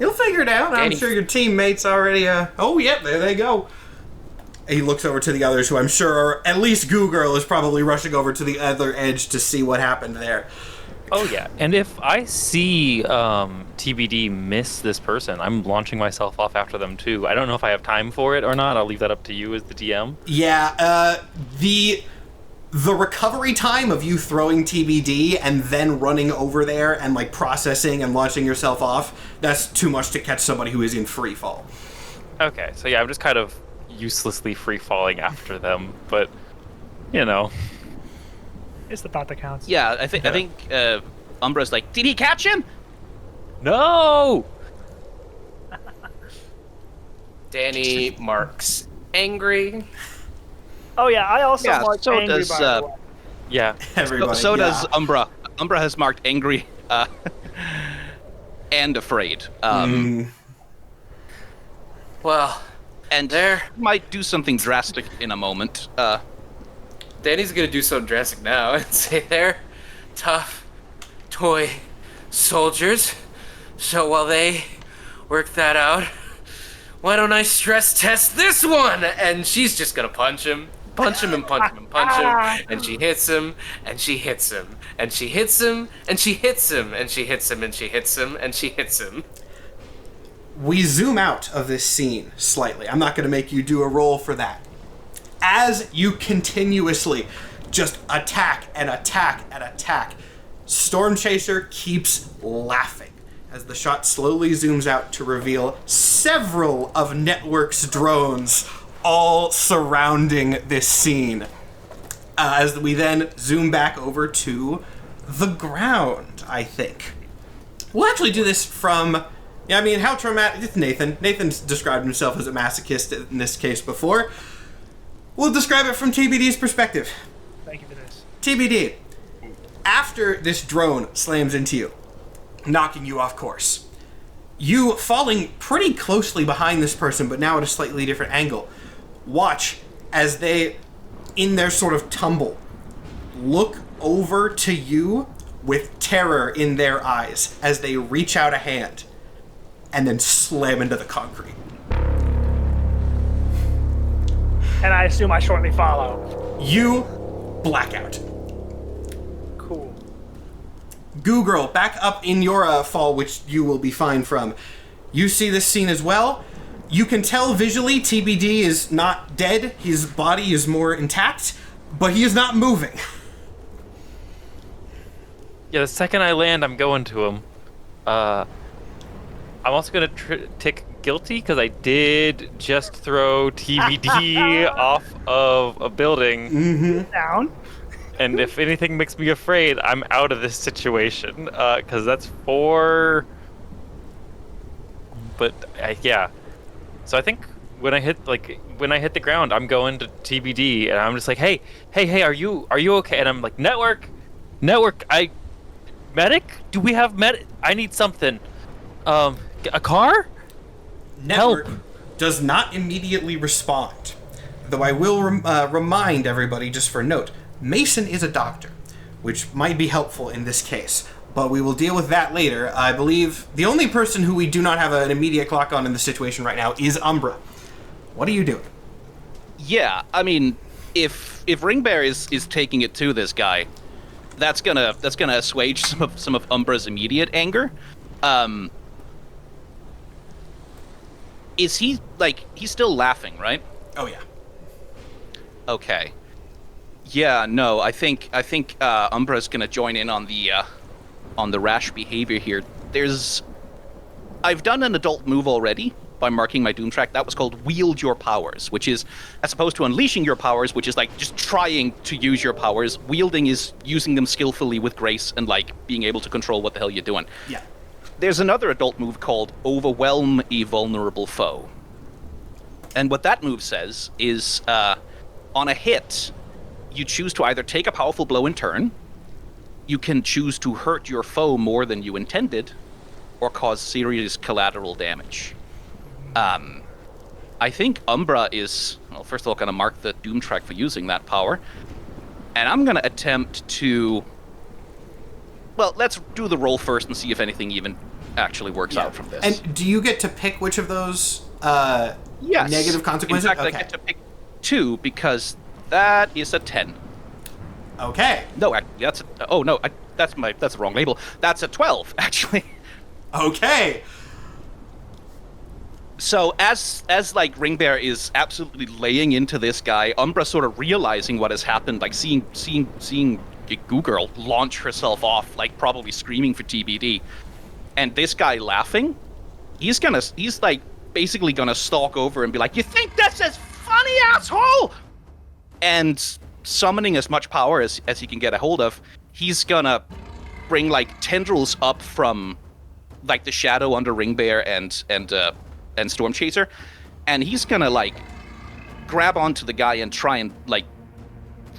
You'll figure it out. I'm sure your teammates already, oh, yep, there they go. He looks over to the others, who I'm sure are, at least Goo Girl is probably rushing over to the other edge to see what happened there.
Oh yeah, and if I see TBD miss this person, I'm launching myself off after them too. I don't know if I have time for it or not. I'll leave that up to you as the DM.
Yeah, the recovery time of you throwing TBD and then running over there and like processing and launching yourself off, that's too much to catch somebody who is in free fall.
Okay, so yeah, I'm just kind of uselessly free falling after them, but you know.
It's the thought that counts.
Yeah, I think Umbra's like, did he catch him?
No!
Danny marks angry.
Oh yeah, I also
Yeah,
marked
so
angry
does,
by the way.
Yeah.
Everybody,
So
yeah.
does Umbra. Umbra has marked angry and afraid.
Well,
And
there.
might do something drastic in a moment.
Danny's gonna do something drastic now and say they're tough toy soldiers. So while they work that out, why don't I stress test this one? And she's just gonna punch him and punch him and punch him. And she hits him and she hits him. And she hits him and she hits him. And she hits him and she hits him and she hits him.
We zoom out of this scene slightly. I'm not going to make you do a roll for that. As you continuously just attack and attack and attack, Stormchaser keeps laughing as the shot slowly zooms out to reveal several of Network's drones all surrounding this scene. As we then zoom back over to the ground, I think. We'll actually do this from... Yeah, I mean, how traumatic... It's Nathan. Nathan's described himself as a masochist in this case before. We'll describe it from TBD's perspective.
Thank you for this.
TBD. After this drone slams into you, knocking you off course, you falling pretty closely behind this person, but now at a slightly different angle, watch as they, in their sort of tumble, look over to you with terror in their eyes as they reach out a hand and then slam into the concrete.
And I assume I shortly follow.
You black out.
Cool.
Goo Girl, back up in your fall, which you will be fine from. You see this scene as well. You can tell visually TBD is not dead. His body is more intact, but he is not moving.
Yeah, the second I land, I'm going to him. I'm also going to tick guilty because I did just throw TBD off of a building.
Down.
And if anything makes me afraid, I'm out of this situation. Because that's 4. But yeah. So I think when I hit the ground, I'm going to TBD, and I'm just like, hey, are you okay? And I'm like, network, medic? Do we have medic? I need something. A car?
Network
Help.
does not immediately respond. Though I will remind everybody, just for note, Mason is a doctor, which might be helpful in this case. But we will deal with that later. I believe the only person who we do not have an immediate clock on in the situation right now is Umbra. What are you doing?
Yeah, I mean, if Ringbear is taking it to this guy, that's gonna assuage some of Umbra's immediate anger. Is he he's still laughing, right?
Oh yeah.
Okay. Yeah, no, I think Umbra's gonna join in on the rash behavior here. I've done an adult move already by marking my doom track. That was called wield your powers, which is, as opposed to unleashing your powers, which is like just trying to use your powers. Wielding is using them skillfully with grace and like being able to control what the hell you're doing.
Yeah.
There's another adult move called overwhelm a vulnerable foe. And what that move says is, on a hit, you choose to either take a powerful blow in turn, you can choose to hurt your foe more than you intended, or cause serious collateral damage. I think Umbra is, well, first of all, going to mark the doom track for using that power. And I'm going to attempt to... Well, let's do the roll first and see if anything even actually works out from this.
And do you get to pick which of those
Yes.
negative consequences?
In fact, I get to pick 2 because that is a 10.
Okay.
No, that's that's the wrong label. That's a 12, actually.
Okay.
So as like Ringbear is absolutely laying into this guy, Umbra sort of realizing what has happened, like seeing Goo Girl launch herself off, like probably screaming for TBD, and this guy laughing, he's like basically gonna stalk over and be like, "You think this is funny, asshole?" And summoning as much power as he can get a hold of, he's gonna bring like tendrils up from like the shadow under Ringbear and Stormchaser, and he's gonna like grab onto the guy and try and like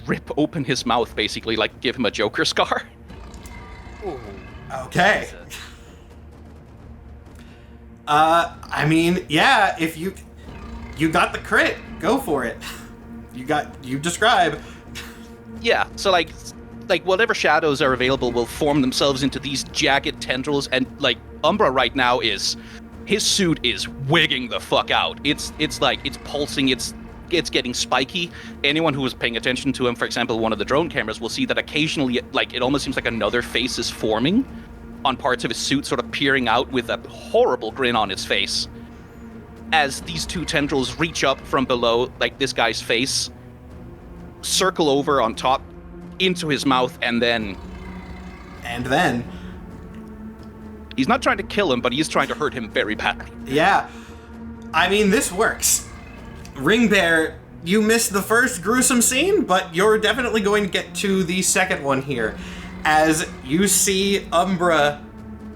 rip open his mouth, basically like give him a Joker scar.
Ooh.
Okay. I mean, yeah, if you got the crit, go for it. You describe.
Yeah, so like whatever shadows are available will form themselves into these jagged tendrils, and like Umbra right now his suit is wigging the fuck out. It's pulsing, it's getting spiky. Anyone who was paying attention to him, for example, one of the drone cameras, will see that occasionally like it almost seems like another face is forming on parts of his suit, sort of peering out with a horrible grin on its face. As these 2 tendrils reach up from below, like this guy's face, circle over on top into his mouth, and then he's not trying to kill him, but he is trying to hurt him very badly.
Yeah. I mean, this works. Ringbear, you missed the first gruesome scene, but you're definitely going to get to the second one here, as you see Umbra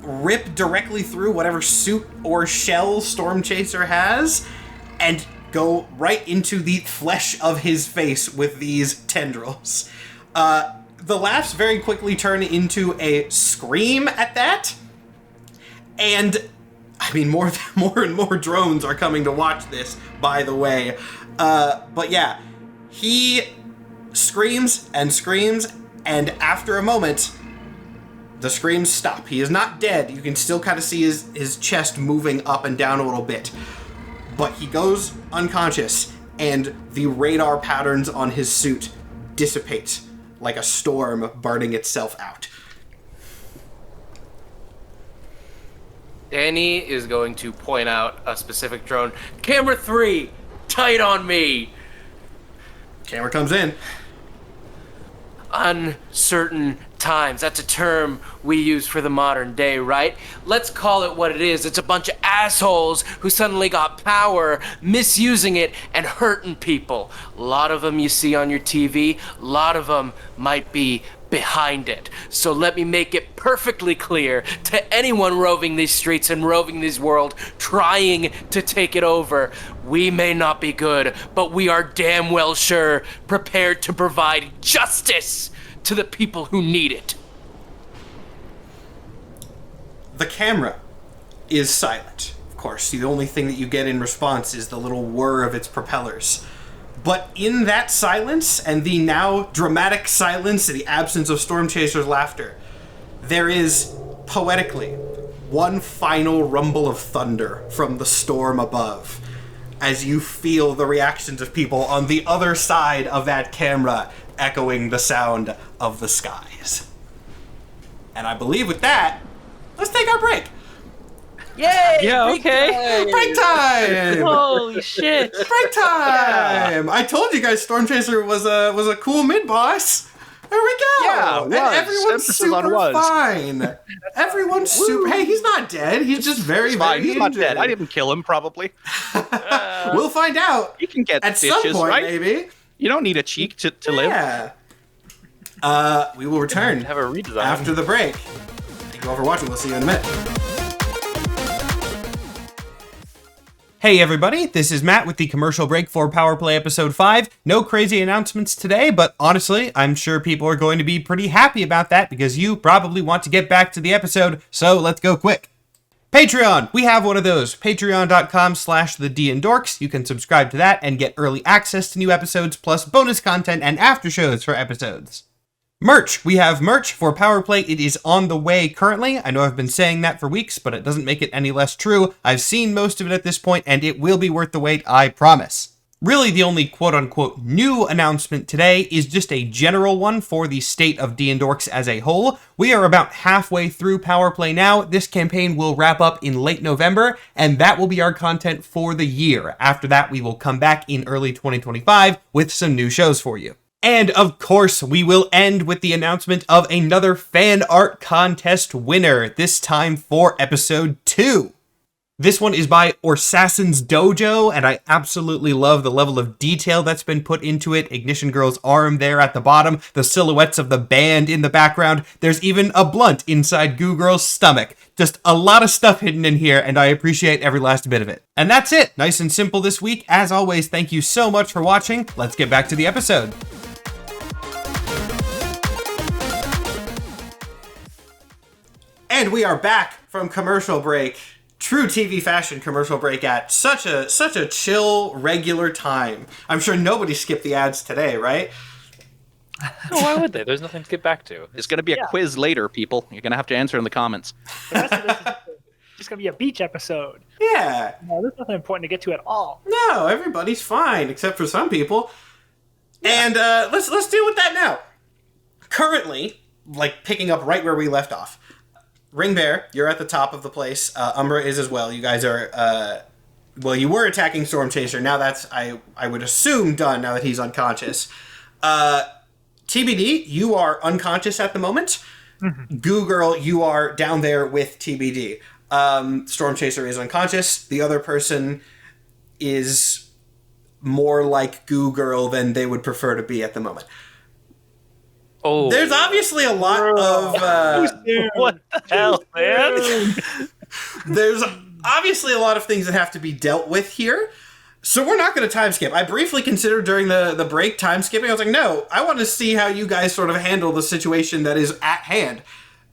rip directly through whatever suit or shell Stormchaser has, and go right into the flesh of his face with these tendrils. The laughs very quickly turn into a scream at that, and I mean, more and more drones are coming to watch this, by the way. But yeah, he screams and screams, and after a moment, the screams stop. He is not dead. You can still kind of see his chest moving up and down a little bit. But he goes unconscious, and the radar patterns on his suit dissipate like a storm burning itself out.
Danny is going to point out a specific drone. Camera 3, tight on me.
Camera comes in.
Uncertain times. That's a term we use for the modern day, right? Let's call it what it is. It's a bunch of assholes who suddenly got power, misusing it, and hurting people. A lot of them you see on your TV. A lot of them might be behind it. So let me make it perfectly clear to anyone roving these streets and roving this world, trying to take it over. We may not be good, but we are damn well sure prepared to provide justice to the people who need it.
The camera is silent. Of course, the only thing that you get in response is the little whir of its propellers. But in that silence, and the now dramatic silence, the absence of Stormchaser's laughter, there is, poetically, one final rumble of thunder from the storm above. as you feel the reactions of people on the other side of that camera echoing the sound of the skies. And I believe with that, let's take our break.
Yay!
Yeah, okay.
Break time!
Holy shit.
Break time! I told you guys Stormchaser was a cool mid-boss. There we go!
Yeah,
And
was.
everyone's
Emphasis on
super
was.
fine. Everyone's super... Hey, he's not dead. He's just very,
Fine,
very
he's not
injured.
dead. I didn't kill him, probably.
We'll find out.
You can get
At
stitches,
some point,
right?
maybe.
You don't need a cheek to live.
Yeah. We will return
Have a redesign.
after the break. Thank you all for watching. We'll see you in a minute. Hey everybody, this is Matt with the commercial break for Power Play Episode 5. No crazy announcements today, but honestly, I'm sure people are going to be pretty happy about that because you probably want to get back to the episode, so let's go quick. Patreon! We have one of those. Patreon.com/the D&Dorks. You can subscribe to that and get early access to new episodes, plus bonus content and after shows for episodes. Merch! We have merch for Power Play. It is on the way currently. I know I've been saying that for weeks, but it doesn't make it any less true. I've seen most of it at this point, and it will be worth the wait, I promise. Really, the only quote-unquote new announcement today is just a general one for the state of D&Dorks as a whole. We are about halfway through Power Play now. This campaign will wrap up in late November, and that will be our content for the year. After that, we will come back in early 2025 with some new shows for you. And of course, we will end with the announcement of another fan art contest winner, this time for episode 2. This one is by Orsassin's Dojo, and I absolutely love the level of detail that's been put into it. Ignition Girl's arm there at the bottom, the silhouettes of the band in the background. There's even a blunt inside Goo Girl's stomach. Just a lot of stuff hidden in here, and I appreciate every last bit of it. And that's it. Nice and simple this week. As always, thank you so much for watching. Let's get back to the episode. And we are back from commercial break. True TV fashion commercial break at such a chill, regular time. I'm sure nobody skipped the ads today, right?
No, why would they? There's nothing to get back to.
There's going to be a quiz later, people. You're going to have to answer in the comments.
The rest of this is just going to be a beach episode.
Yeah.
No, there's nothing important to get to at all.
No, everybody's fine, except for some people. And let's deal with that now. Currently, like picking up right where we left off. Ring Bear, you're at the top of the place. Umbra is as well. You guys are, well, you were attacking Stormchaser. Now that's, I would assume, done now that he's unconscious. TBD, you are unconscious at the moment. Mm-hmm. Goo Girl, you are down there with TBD. Stormchaser is unconscious. The other person is more like Goo Girl than they would prefer to be at the moment.
Oh,
There's obviously a lot of...
what the hell, man?
There's obviously a lot of things that have to be dealt with here. So we're not going to time skip. I briefly considered during the break time skipping. I was like, no, I want to see how you guys sort of handle the situation that is at hand.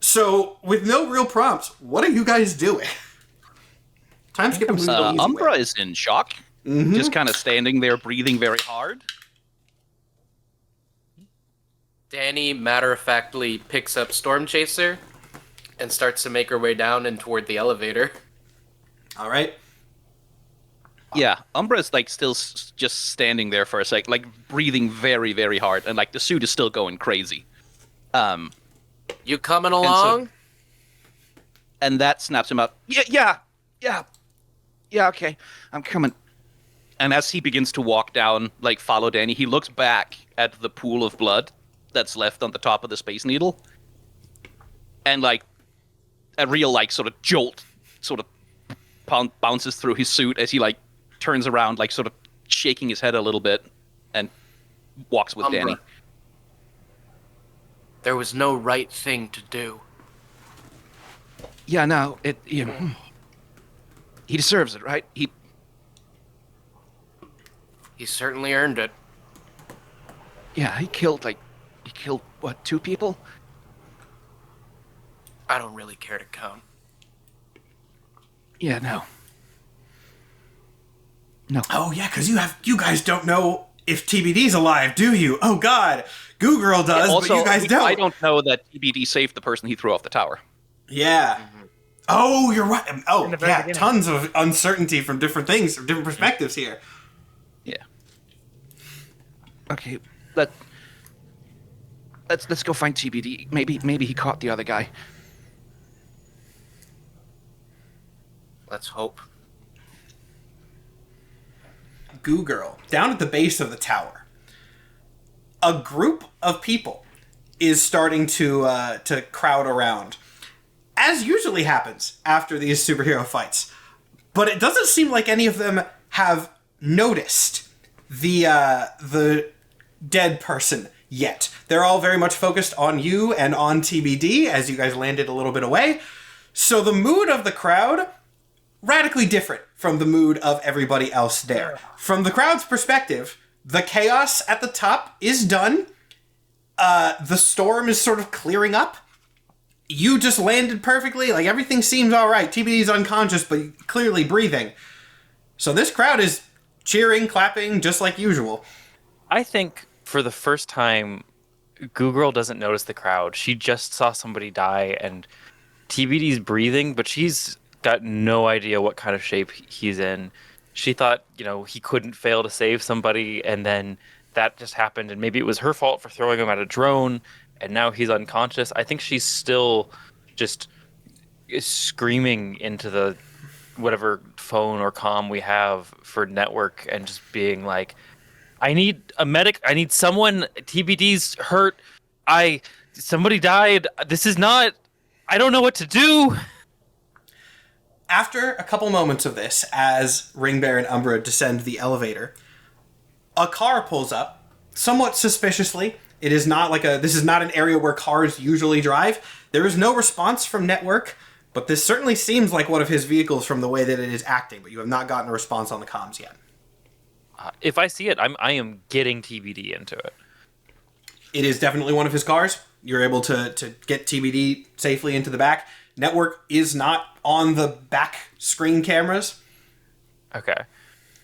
So with no real prompts, what are you guys doing? Time skipping.
Umbra is in shock. Mm-hmm. Just kind of standing there, breathing very hard.
Danny matter-of-factly picks up Stormchaser and starts to make her way down and toward the elevator.
All right.
Yeah, Umbra's like still just standing there for a sec, like breathing very, very hard, and like the suit is still going crazy.
You coming along?
And that snaps him up. Yeah, okay, I'm coming. And as he begins to walk down, like follow Danny, he looks back at the pool of blood that's left on the top of the Space Needle, and like a real like sort of jolt sort of bounces through his suit as he like turns around, like sort of shaking his head a little bit, and walks with
Umbra.
Danny.
There was no right thing to do.
Yeah, no, he deserves it, right?
He certainly earned it.
Yeah, he killed what, 2 people?
I don't really care to count.
Yeah, no.
Oh yeah, because you guys don't know if TBD's alive, do you? Oh god, Goo Girl does,
Also,
but you guys don't.
I don't know that TBD saved the person he threw off the tower.
Yeah. Oh, you're right. Oh,
In the very
yeah,
beginning.
tons of uncertainty from different things, from different perspectives here.
Yeah. Okay, let's go find TBD. Maybe he caught the other guy.
Let's hope.
Goo Girl, down at the base of the tower, a group of people is starting to crowd around, as usually happens after these superhero fights. But it doesn't seem like any of them have noticed the dead person yet. They're all very much focused on you and on TBD as you guys landed a little bit away. So the mood of the crowd, radically different from the mood of everybody else there. From the crowd's perspective, the chaos at the top is done. The storm is sort of clearing up. You just landed perfectly. Like, everything seems all right. TBD's unconscious, but clearly breathing. So this crowd is cheering, clapping, just like usual.
I think for the first time, Goo Girl doesn't notice the crowd. She just saw somebody die, and TBD's breathing, but she's got no idea what kind of shape he's in. She thought, he couldn't fail to save somebody, and then that just happened, and maybe it was her fault for throwing him at a drone, and now he's unconscious. I think she's still just screaming into the whatever phone or comm we have for network and just being like, I need a medic. I need someone. TBD's hurt. Somebody died. I don't know what to do.
After a couple moments of this, as Ring Bear and Umbra descend the elevator, a car pulls up, somewhat suspiciously. It is not this is not an area where cars usually drive. There is no response from network, but this certainly seems like one of his vehicles from the way that it is acting, but you have not gotten a response on the comms yet.
If I see it, I am getting TBD into it.
It is definitely one of his cars. You're able to get TBD safely into the back. Network is not on the back screen cameras.
Okay.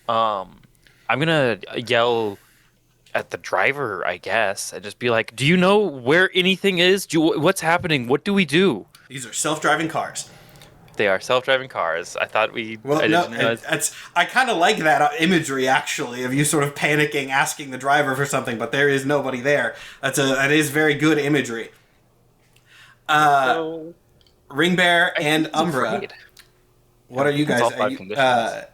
I'm gonna yell at the driver, I guess, and just be like, do you know where anything is? What's happening? What do we do?
These are self-driving cars.
They are self-driving cars. I thought we...
Well,
I
no,
didn't realize...
I kind of like that imagery, actually, of you sort of panicking, asking the driver for something, but there is nobody there. That is very good imagery. Ring Bear and Umbra.
Afraid.
What are you guys?
It's all 5 conditions.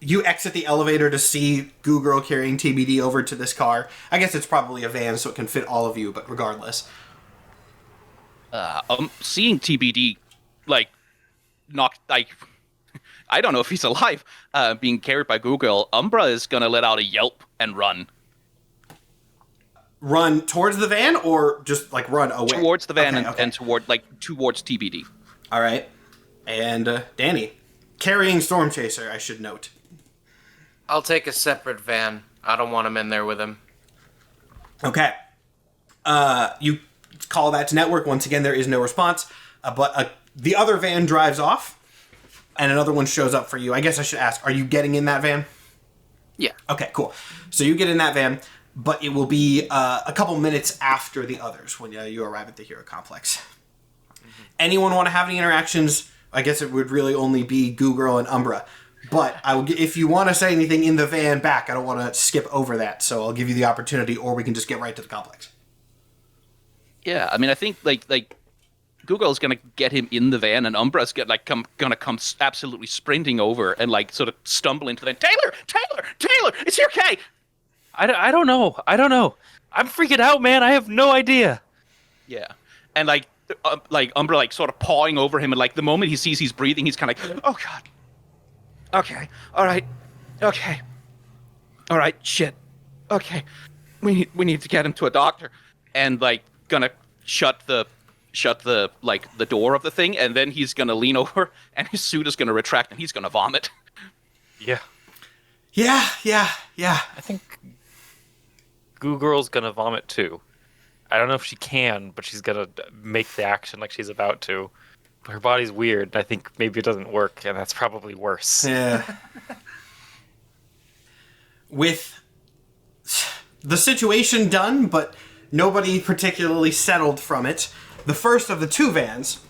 You exit the elevator to see Goo Girl carrying TBD over to this car. I guess it's probably a van, so it can fit all of you, but regardless.
Seeing TBD, knocked, I don't know if he's alive, being carried by Goo Girl, Umbra is gonna let out a yelp and run.
Run towards the van, or just, run away?
Towards the van
Okay.
and towards TBD.
All right. And, Danny. Carrying Stormchaser, I should note.
I'll take a separate van. I don't want him in there with him.
Okay. You call that to network. Once again, there is no response. But the other van drives off, and another one shows up for you. I guess I should ask, are you getting in that van?
Yeah.
Okay, cool. So you get in that van, but it will be a couple minutes after the others when you arrive at the Hero Complex. Mm-hmm. Anyone want to have any interactions? I guess it would really only be Goo Girl and Umbra. But if you want to say anything in the van back, I don't want to skip over that, so I'll give you the opportunity, or we can just get right to the complex.
Yeah, I mean, I think Goo Girl's gonna get him in the van, and Umbra's gonna come absolutely sprinting over and sort of stumble into the Taylor, is he okay?
I don't know. I'm freaking out, man. I have no idea.
Yeah, and Umbra sort of pawing over him, and the moment he sees he's breathing, he's kind of oh god. Okay. All right. Okay. All right. Shit. Okay. We need to get him to a doctor, and gonna shut the door of the thing, and then he's gonna lean over, and his suit is gonna retract, and he's gonna vomit.
Yeah.
Yeah.
I think Goo Girl's gonna vomit too. I don't know if she can, but she's gonna make the action like she's about to. But her body's weird. I think maybe it doesn't work, and that's probably worse.
Yeah. With the situation done, but nobody particularly settled from it, the first of the two vans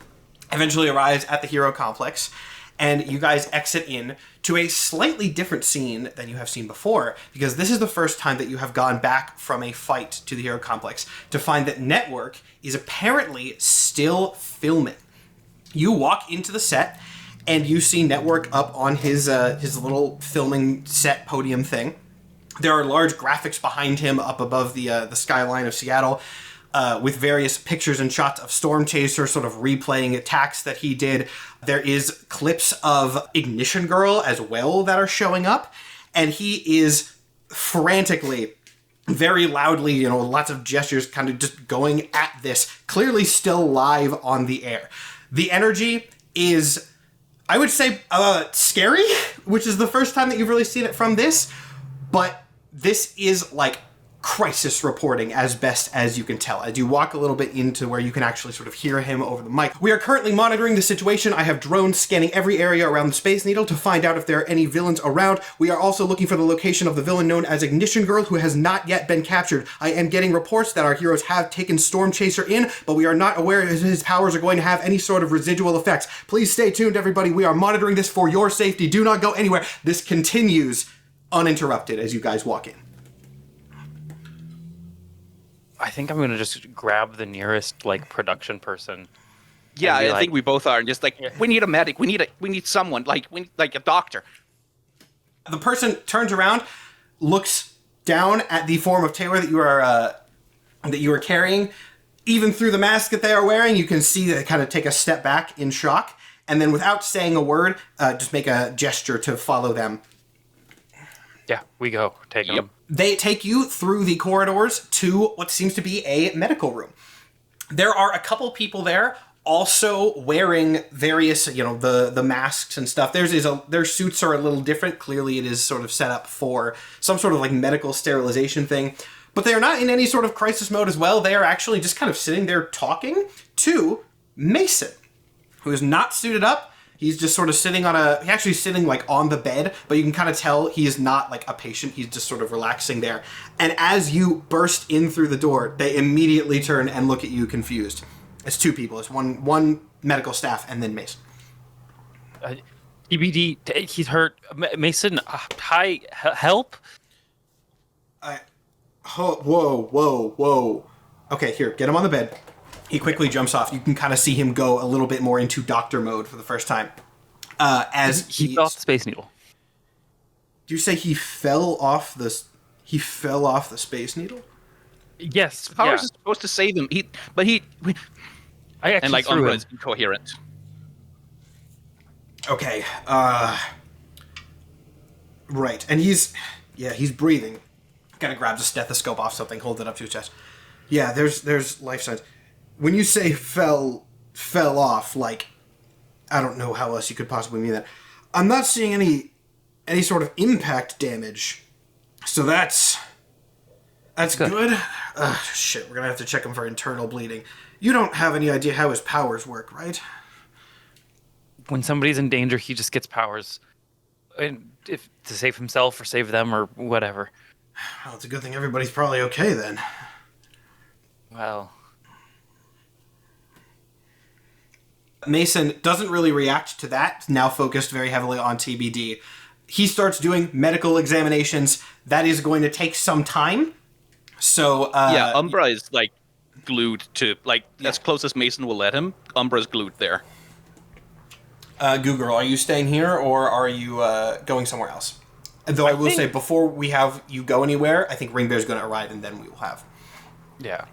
eventually arrives at the hero complex, and you guys exit in to a slightly different scene than you have seen before, because this is the first time that you have gone back from a fight to the hero complex to find that Network is apparently still filming. You walk into the set, and you see Network up on his little filming set podium thing. There are large graphics behind him up above the skyline of Seattle, with various pictures and shots of Stormchaser sort of replaying attacks that he did. There is clips of Ignition Girl as well that are showing up, and he is frantically, very loudly, lots of gestures kind of just going at this, clearly still live on the air. The energy is, I would say, scary, which is the first time that you've really seen it from this, but this is like crisis reporting as best as you can tell, as you walk a little bit into where you can actually sort of hear him over the mic. We are currently monitoring the situation. I have drones scanning every area around the Space Needle to find out if there are any villains around. We are also looking for the location of the villain known as Ignition Girl, who has not yet been captured. I am getting reports that our heroes have taken Stormchaser in, but we are not aware if his powers are going to have any sort of residual effects. Please stay tuned, everybody. We are monitoring this for your safety. Do not go anywhere. This continues uninterrupted as you guys walk in.
I think I'm going to just grab the nearest, production person.
Yeah,
and be
I think we both are. Just we need a medic. We need someone. We need a doctor.
The person turns around, looks down at the form of Taylor that you are carrying. Even through the mask that they are wearing, you can see that they kind of take a step back in shock, and then without saying a word, just make a gesture to follow them.
Yeah, we go. Take them.
They take you through the corridors to what seems to be a medical room. There are a couple people there also wearing various, the masks and stuff. Their suits are a little different. Clearly it is sort of set up for some sort of medical sterilization thing. But they are not in any sort of crisis mode as well. They are actually just kind of sitting there talking to Mason, who is not suited up. He's just sort of sitting on on the bed, but you can kind of tell he is not a patient. He's just sort of relaxing there. And as you burst in through the door, they immediately turn and look at you confused. It's two people. It's one medical staff and then Mason.
EBD, he's hurt. Mason, hi, help?
Whoa. Okay, here, get him on the bed. He quickly jumps off. You can kind of see him go a little bit more into doctor mode for the first time. As
he fell off the Space Needle.
Do you say he fell off the Space Needle?
Yes.
How is it supposed to save him?
I actually threw
Umbra
him.
is incoherent.
Okay. Right, and he's breathing. Kind of grabs a stethoscope off something, holds it up to his chest. Yeah, there's life signs. When you say fell off, I don't know how else you could possibly mean that. I'm not seeing any sort of impact damage. So that's good. Shit, we're gonna have to check him for internal bleeding. You don't have any idea how his powers work, right?
When somebody's in danger, he just gets powers. And if to save himself or save them or whatever.
Well, it's a good thing everybody's probably okay then.
Well,
Mason doesn't really react to that, now focused very heavily on TBD. He starts doing medical examinations. That is going to take some time. So,
Umbra is glued to, as close as Mason will let him, Umbra's glued there.
Google, are you staying here or are you going somewhere else? Though I will say, before we have you go anywhere, I think Ringbear's going to arrive and then we will have.
Yeah.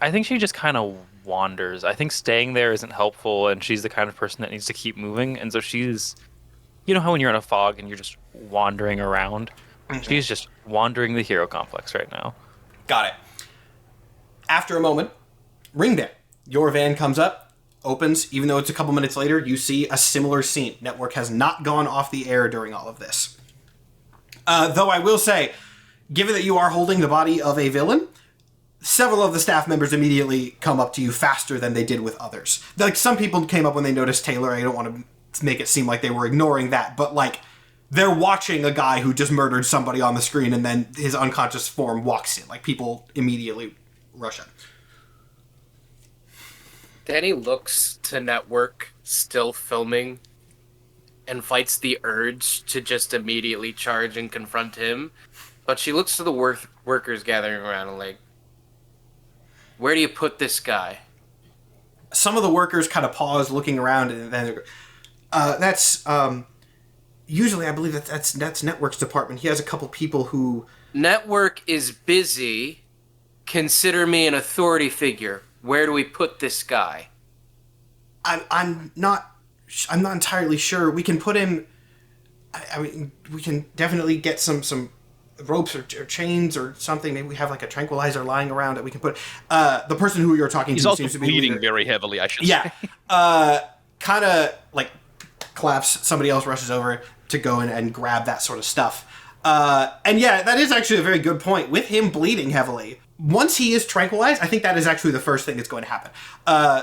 I think she just kind of wanders. I think staying there isn't helpful, and she's the kind of person that needs to keep moving. And so she's, how when you're in a fog and you're just wandering around? Mm-hmm. She's just wandering the hero complex right now.
Got it. After a moment, Ringbear, your van comes up, opens. Even though it's a couple minutes later, you see a similar scene. Network has not gone off the air during all of this. Though I will say, given that you are holding the body of a villain, several of the staff members immediately come up to you faster than they did with others. Some people came up when they noticed Taylor. I don't want to make it seem like they were ignoring that, but they're watching a guy who just murdered somebody on the screen and then his unconscious form walks in. People immediately rush in.
Danny looks to Network still filming and fights the urge to just immediately charge and confront him. But she looks to the workers gathering around and like, where do you put this guy?
Some of the workers kind of pause, looking around, and then that's usually I believe that's Network's department. He has a couple people who.
Network is busy. Consider me an authority figure. Where do we put this guy?
I'm not entirely sure. We can put him. I mean, we can definitely get some ropes or chains or something. Maybe we have like a tranquilizer lying around that we can put. The person who you're talking
He's
to
also
seems to be
bleeding very heavily, I should say.
Yeah. Kind of like claps. Somebody else rushes over to go and grab that sort of stuff. And yeah, that is actually a very good point. With him bleeding heavily, once he is tranquilized, I think that is actually the first thing that's going to happen.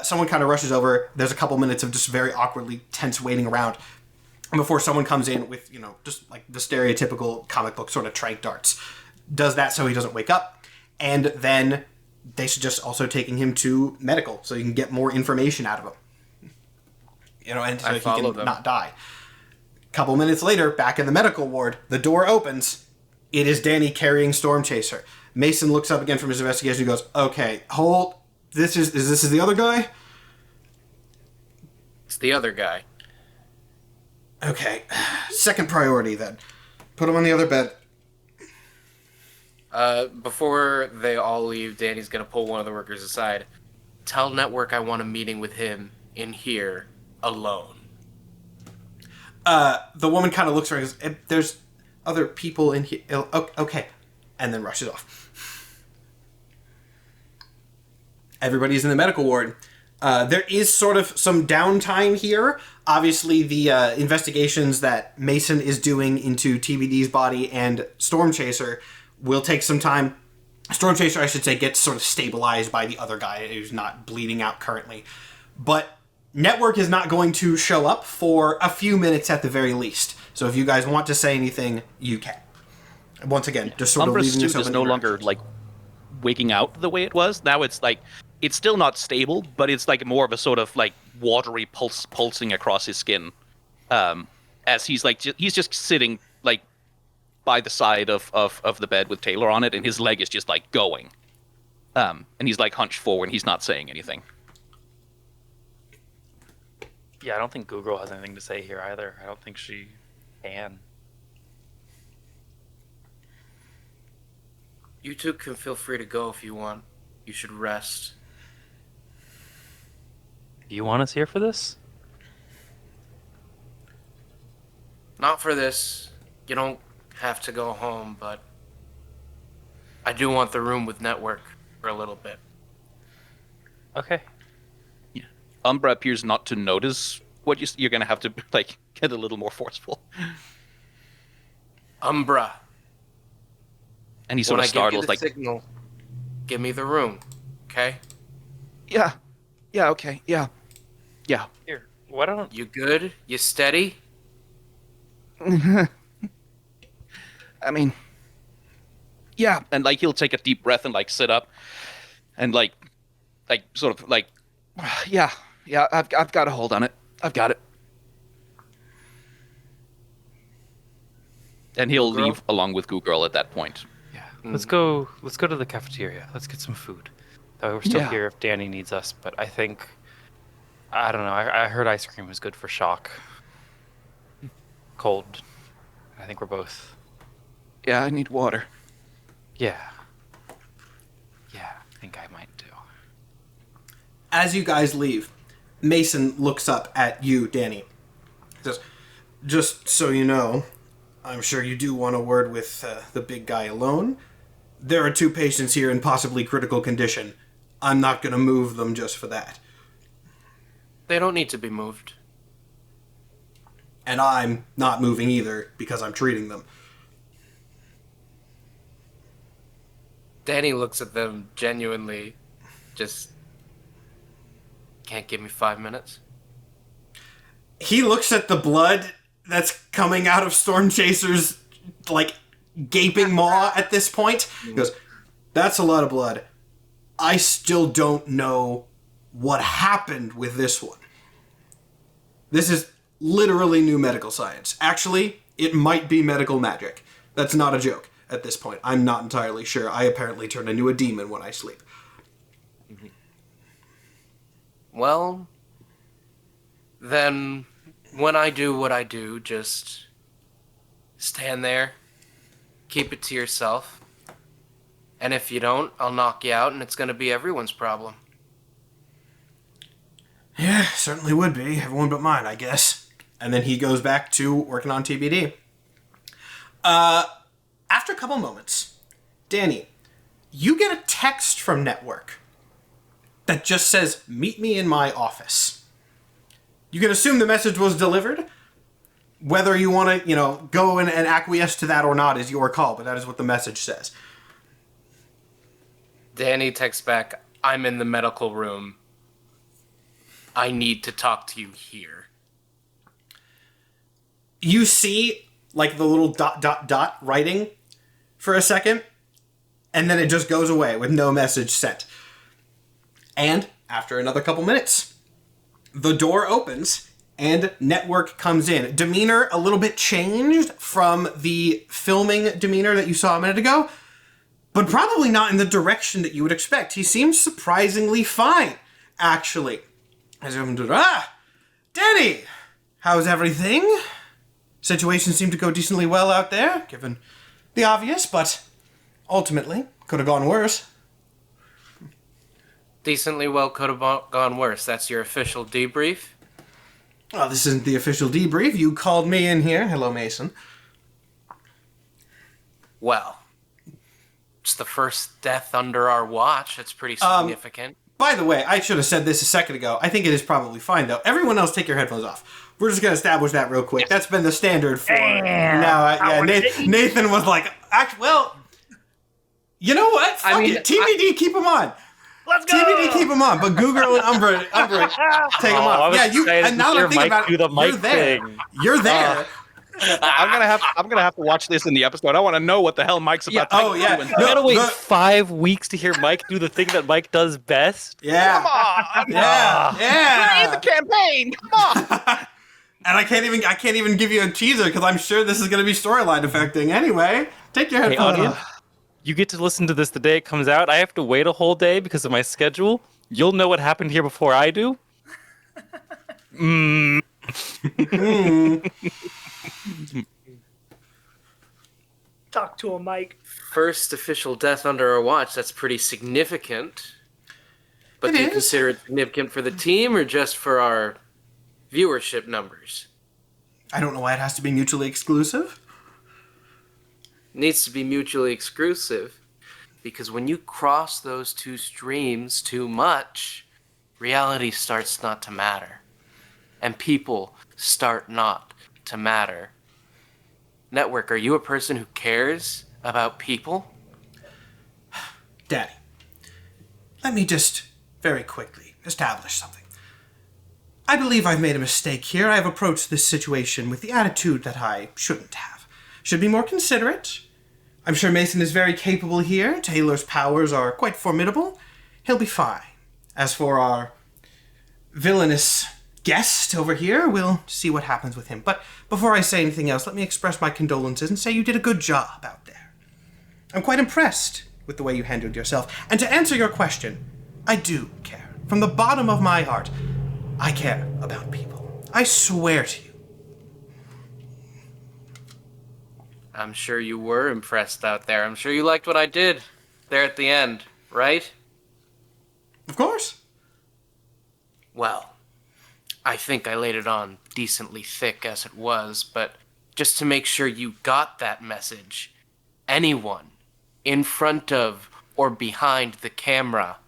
Someone kind of rushes over. There's a couple minutes of just very awkwardly tense waiting around before someone comes in with, just like the stereotypical comic book sort of trank darts. Does that so he doesn't wake up. And then they suggest also taking him to medical so you can get more information out of him. And so he can not die. Couple minutes later, back in the medical ward, the door opens. It is Danny carrying Stormchaser. Mason looks up again from his investigation and goes, okay, hold. This is the other guy?
It's the other guy.
Okay. Second priority, then. Put him on the other bed.
Before they all leave, Danny's gonna pull one of the workers aside. Tell Network I want a meeting with him in here, alone.
The woman kind of looks around and goes, there's other people in here. Okay. And then rushes off. Everybody's in the medical ward. There is sort of some downtime here. Obviously, the investigations that Mason is doing into TBD's body and Stormchaser will take some time. Stormchaser, I should say, gets sort of stabilized by the other guy who's not bleeding out currently. But Network is not going to show up for a few minutes at the very least. So if you guys want to say anything, you can. Once again, just sort
Umbra's
of leaving this
suit
open.
is no longer like waking out the way it was. Now it's like it's still not stable, but it's like more of a sort of like watery pulsing across his skin. As he's like he's just sitting like by the side of the bed with Taylor on it, and his leg is just like going. And he's like hunched forward, and he's not saying anything.
Yeah, I don't think Google has anything to say here either. I don't think she can.
You two can feel free to go if you want. You should rest.
Do you want us here for this?
Not for this. You don't have to go home, but I do want the room with Network for a little bit.
Okay.
Umbra appears not to notice what you're going to have to like get a little more forceful.
Umbra.
And he sort of startles, like,
signal, give me the room, okay?
yeah, okay, yeah.
Here, why don't
You good? You steady?
I mean, yeah. And like he'll take a deep breath and like sit up, and like sort of like, yeah. I've got a hold on it. I've got it. And he'll leave along with Goo Girl at that point.
Yeah. Let's go to the cafeteria. Let's get some food. We're still here if Danny needs us, but I think I don't know. I heard ice cream was good for shock. Cold. I think we're both.
Yeah, I need water.
Yeah. I think I might too.
As you guys leave, Mason looks up at you, Danny. He says, just so you know, I'm sure you do want a word with the big guy alone. There are 2 patients here in possibly critical condition. I'm not going to move them just for that.
They don't need to be moved.
And I'm not moving either because I'm treating them.
Danny looks at them genuinely, just can't give me 5 minutes.
He looks at the blood that's coming out of Stormchaser's, like, gaping maw at this point. He goes, that's a lot of blood. I still don't know what happened with this one. This is literally new medical science. Actually, it might be medical magic. That's not a joke at this point. I'm not entirely sure. I apparently turn into a demon when I sleep.
Well, then when I do what I do, just stand there, keep it to yourself, and if you don't, I'll knock you out, and it's going to be everyone's problem.
Yeah, certainly would be. Everyone but mine, I guess. And then he goes back to working on TBD. After a couple moments, Danny, you get a text from Network that just says, "Meet me in my office." You can assume the message was delivered. Whether you want to, go and acquiesce to that or not is your call, but that is what the message says.
Danny texts back, "I'm in the medical room. I need to talk to you here."
You see, like, the little ... writing for a second, and then it just goes away with no message sent. And after another couple minutes, the door opens and Network comes in. Demeanor a little bit changed from the filming demeanor that you saw a minute ago, but probably not in the direction that you would expect. He seems surprisingly fine, actually. As Danny, how's everything? Situations seem to go decently well out there, given the obvious, but ultimately could have gone worse.
Decently well could have gone worse. That's your official debrief?
Well, this isn't the official debrief. You called me in here. Hello, Mason.
Well, it's the first death under our watch. It's pretty significant.
By the way, I should have said this a second ago. I think it is probably fine, though. Everyone else, take your headphones off. We're just going to establish that real quick. That's been the standard for... Nathan was like, well, you know what? Fuck it. TBD, keep them on.
Let's go!
TBD, keep them on. But Google and Umbra take them off.
Yeah, and now that I think about it, you're there.
Thing. You're there.
I'm gonna have to watch this in the episode. I want to know what the hell Mike's about to do.
You gotta wait 5 weeks to hear Mike do the thing that Mike does best.
Yeah.
Come on.
Yeah.
Play the campaign. Come on.
And I can't even give you a teaser because I'm sure this is going to be storyline affecting. Anyway, take your headphones off.
You get to listen to this the day it comes out. I have to wait a whole day because of my schedule. You'll know what happened here before I do.
Talk to him, Mike.
First official death under our watch. That's pretty significant. But do you consider it significant for the team or just for our viewership numbers?
I don't know why it has to be mutually exclusive.
Needs to be mutually exclusive because when you cross those two streams too much, reality starts not to matter and people start not to matter. Network, are you a person who cares about people?
Daddy, let me just very quickly establish something. I believe I've made a mistake here. I have approached this situation with the attitude that I shouldn't have. Should be more considerate. I'm sure Mason is very capable here. Taylor's powers are quite formidable. He'll be fine. As for our villainous guest over here, we'll see what happens with him. But before I say anything else, let me express my condolences and say you did a good job out there. I'm quite impressed with the way you handled yourself. And to answer your question, I do care. From the bottom of my heart, I care about people. I swear to you.
I'm sure you were impressed out there. I'm sure you liked what I did there at the end, right?
Of course.
Well, I think I laid it on decently thick as it was, but just to make sure you got that message, anyone in front of or behind the camera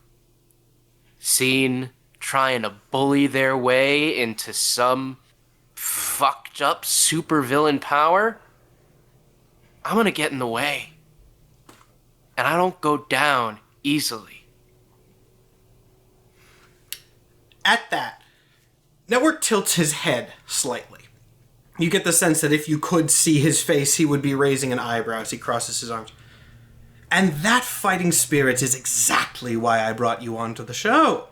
seen trying to bully their way into some fucked up supervillain power, I'm gonna get in the way. And I don't go down easily.
At that, Network tilts his head slightly. You get the sense that if you could see his face, he would be raising an eyebrow as he crosses his arms. And that fighting spirit is exactly why I brought you onto the show.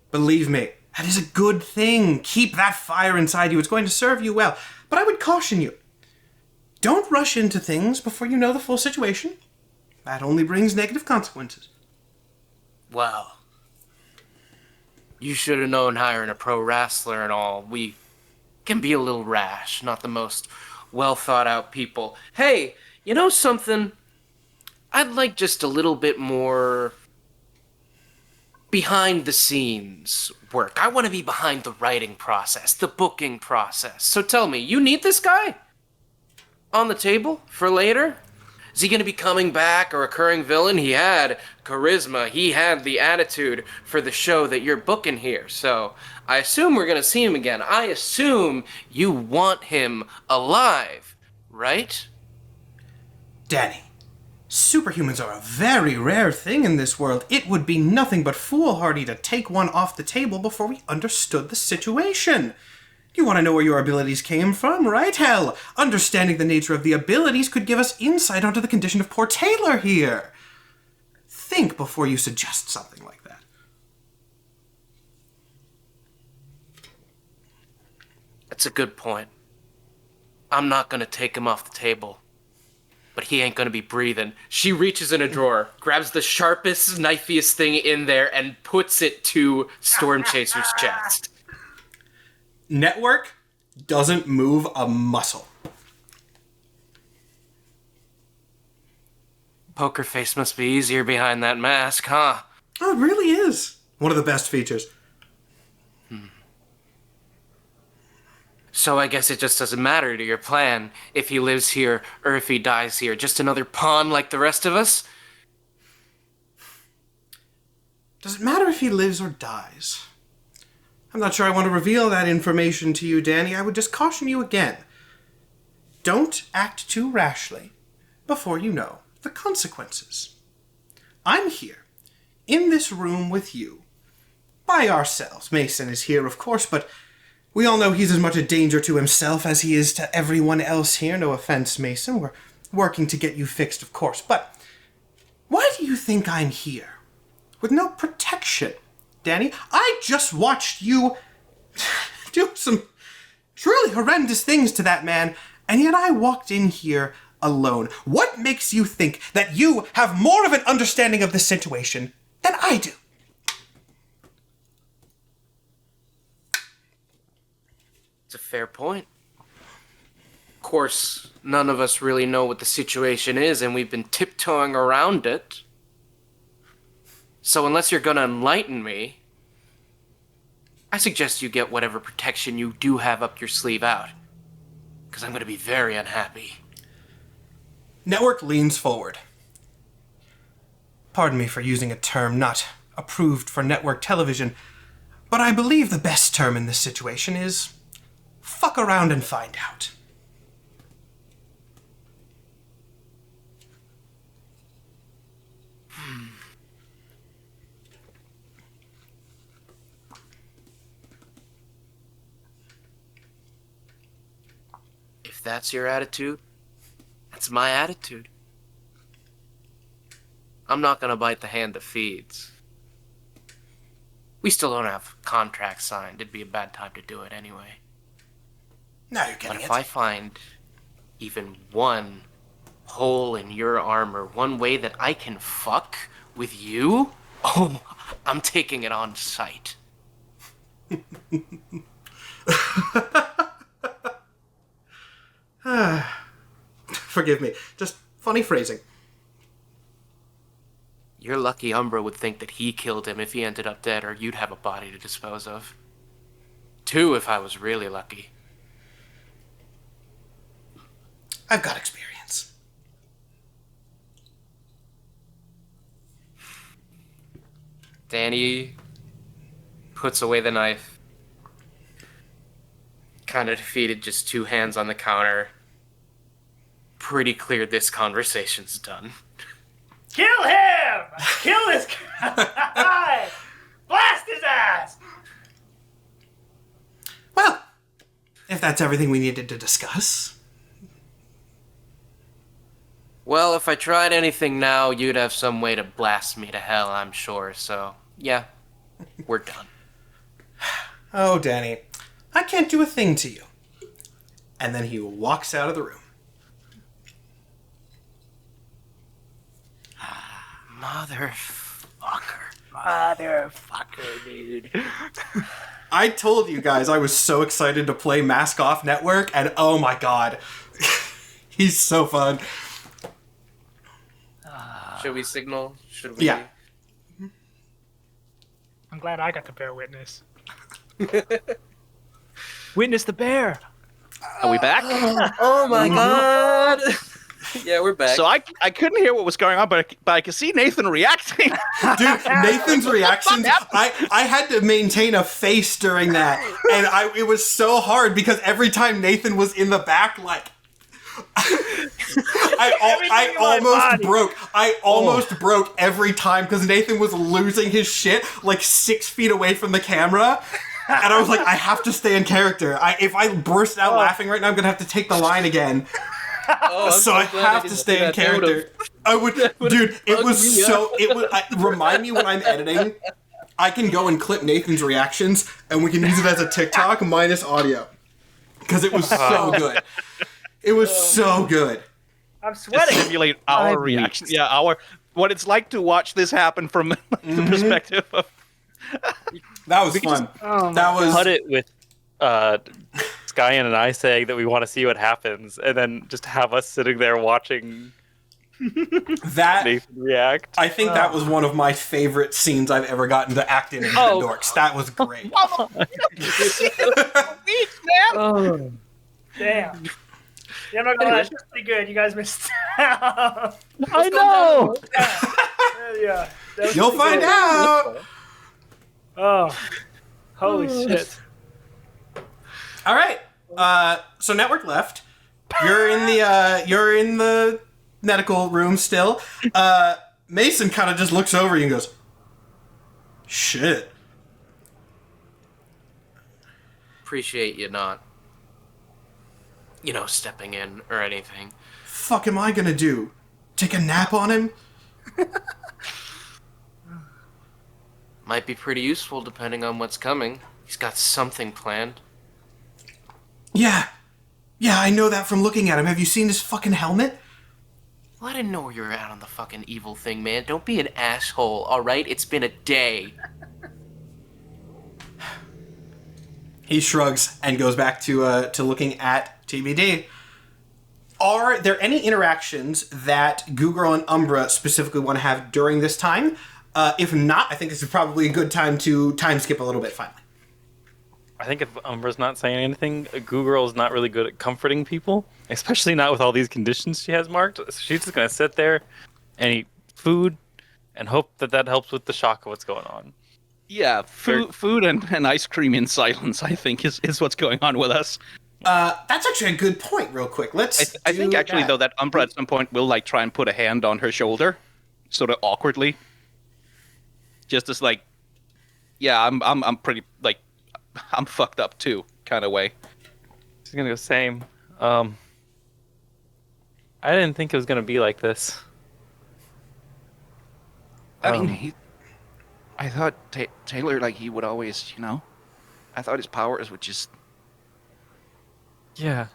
Believe me, That is a good thing. Keep that fire inside you. It's going to serve you well. But I would caution you. Don't rush into things before you know the full situation. That only brings negative consequences.
Well, you should have known hiring a pro wrestler and all. We can be a little rash, not the most well thought out people. Hey, you know something? I'd like just a little bit more behind the scenes work. I want to be behind the writing process, the booking process. So tell me, you need this guy on the table for later? Is he going to be coming back, a recurring villain? He had charisma. He had the attitude for the show that you're booking here. So I assume we're going to see him again. I assume you want him alive, right?
Danny, superhumans are a very rare thing in this world. It would be nothing but foolhardy to take one off the table before we understood the situation. You want to know where your abilities came from, right? Hell, understanding the nature of the abilities could give us insight onto the condition of poor Taylor here. Think before you suggest something like that.
That's a good point. I'm not going to take him off the table. But he ain't going to be breathing. She reaches in a drawer, grabs the sharpest, knifiest thing in there, and puts it to Stormchaser's chest.
Network doesn't move a muscle.
Poker face must be easier behind that mask, huh?
Oh, it really is. One of the best features.
So I guess it just doesn't matter to your plan if he lives here or if he dies here. Just another pawn like the rest of us?
Does it matter if he lives or dies? I'm not sure I want to reveal that information to you, Danny. I would just caution you again. Don't act too rashly before you know the consequences. I'm here, in this room with you, by ourselves. Mason is here, of course, but we all know he's as much a danger to himself as he is to everyone else here. No offense, Mason. We're working to get you fixed, of course. But why do you think I'm here? With no protection, Danny? I just watched you do some truly horrendous things to that man, and yet I walked in here alone. What makes you think that you have more of an understanding of the situation than I do?
It's a fair point. Of course, none of us really know what the situation is, and we've been tiptoeing around it. So unless you're gonna enlighten me, I suggest you get whatever protection you do have up your sleeve out. Because I'm gonna be very unhappy.
Network leans forward. Pardon me for using a term not approved for network television, but I believe the best term in this situation is fuck around and find out.
If that's your attitude, that's my attitude. I'm not gonna bite the hand that feeds. We still don't have contracts signed. It'd be a bad time to do it anyway.
Now you're
But
getting
if
it.
I find even one hole in your armor, one way that I can fuck with you, oh, I'm taking it on sight.
Forgive me. Just funny phrasing.
You're lucky Umbra would think that he killed him if he ended up dead, or you'd have a body to dispose of. 2 if I was really lucky.
I've got experience.
Danny puts away the knife. Kind of defeated, just 2 hands on the counter. Pretty clear this conversation's done.
Kill him! Kill this guy! Blast his ass!
Well, if that's everything we needed to discuss.
Well, if I tried anything now, you'd have some way to blast me to hell, I'm sure. So, yeah, we're done.
Oh, Danny, I can't do a thing to you. And then he walks out of the room.
Motherfucker, dude.
I told you guys I was so excited to play Mask Off Network, and oh my god. He's so fun.
Should we signal? Should we?
Yeah.
I'm glad I got to bear witness. Witness the bear.
Are we back?
Oh my god! Yeah, we're back.
So I couldn't hear what was going on, but I could see Nathan reacting.
Dude, Nathan's reactions, I had to maintain a face during that. And it was so hard because every time Nathan was in the back, like... I almost broke every time because Nathan was losing his shit like 6 feet away from the camera. And I was like, I have to stay in character. If I burst out laughing right now, I'm going to have to take the line again. So I have to stay in character. I would, dude. It was so. It would remind me when I'm editing. I can go and clip Nathan's reactions, and we can use it as a TikTok minus audio, because it was so good. It was so good.
I'm sweating.
Simulate our reaction. Yeah, what it's like to watch this happen from the perspective of.
That was fun. That was.
Cut it with Skyan and I saying that we want to see what happens, and then just have us sitting there watching
that
Nathan react.
I think that was one of my favorite scenes I've ever gotten to act in D&Dorks. That was great.
Oh, damn. Yeah, I'm not gonna lie, it's pretty good. You guys missed out.
I know!
Yeah.
You'll find out!
Oh. Holy shit.
All right. So Network left. You're in the medical room still. Mason kind of just looks over you and goes, "Shit."
Appreciate you not, stepping in or anything.
Fuck am I gonna do? Take a nap on him?
Might be pretty useful depending on what's coming. He's got something planned.
Yeah, I know that from looking at him. Have you seen his fucking helmet?
Well, I didn't know where you were at on the fucking evil thing, man. Don't be an asshole, alright? It's been a day.
He shrugs and goes back to looking at TBD. Are there any interactions that Google and Umbra specifically want to have during this time? If not, I think this is probably a good time to time skip a little bit finally.
I think if Umbra's not saying anything, Google is not really good at comforting people, especially not with all these conditions she has marked. So she's just going to sit there and eat food and hope that helps with the shock of what's going on.
Yeah, food and ice cream in silence, I think, is what's going on with us.
That's actually a good point, real quick. I
think, actually, though, that Umbra at some point will, try and put a hand on her shoulder, sort of awkwardly. Just as, yeah, I'm pretty, I'm fucked up, too, kind of way.
She's going to go, same. I didn't think it was going to be like this.
I mean, I thought Taylor, he would always, I thought his powers would just...
Yeah.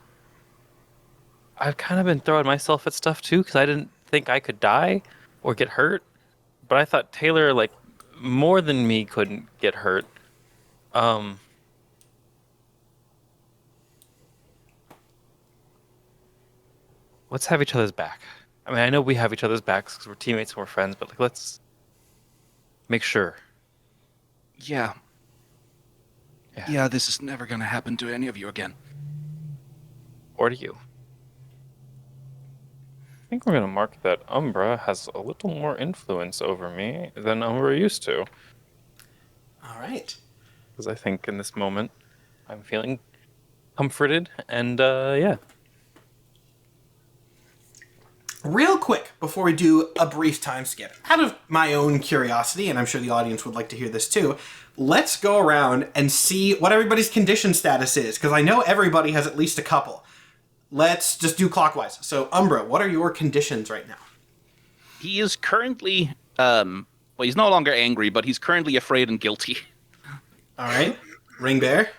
I've kind of been throwing myself at stuff, too, because I didn't think I could die or get hurt. But I thought Taylor, more than me couldn't get hurt. Let's have each other's back. I mean, I know we have each other's backs because we're teammates and we're friends, but let's make sure.
Yeah. Yeah, this is never going to happen to any of you again.
Or to you. I think we're going to mark that Umbra has a little more influence over me than Umbra used to.
All right.
Because I think in this moment, I'm feeling comforted and, yeah.
Real quick, before we do a brief time skip, out of my own curiosity, and I'm sure the audience would like to hear this too, let's go around and see what everybody's condition status is, because I know everybody has at least a couple. Let's just do clockwise. So, Umbra, what are your conditions right now?
He is currently, he's no longer angry, but he's currently afraid and guilty.
All right. Ring Bear?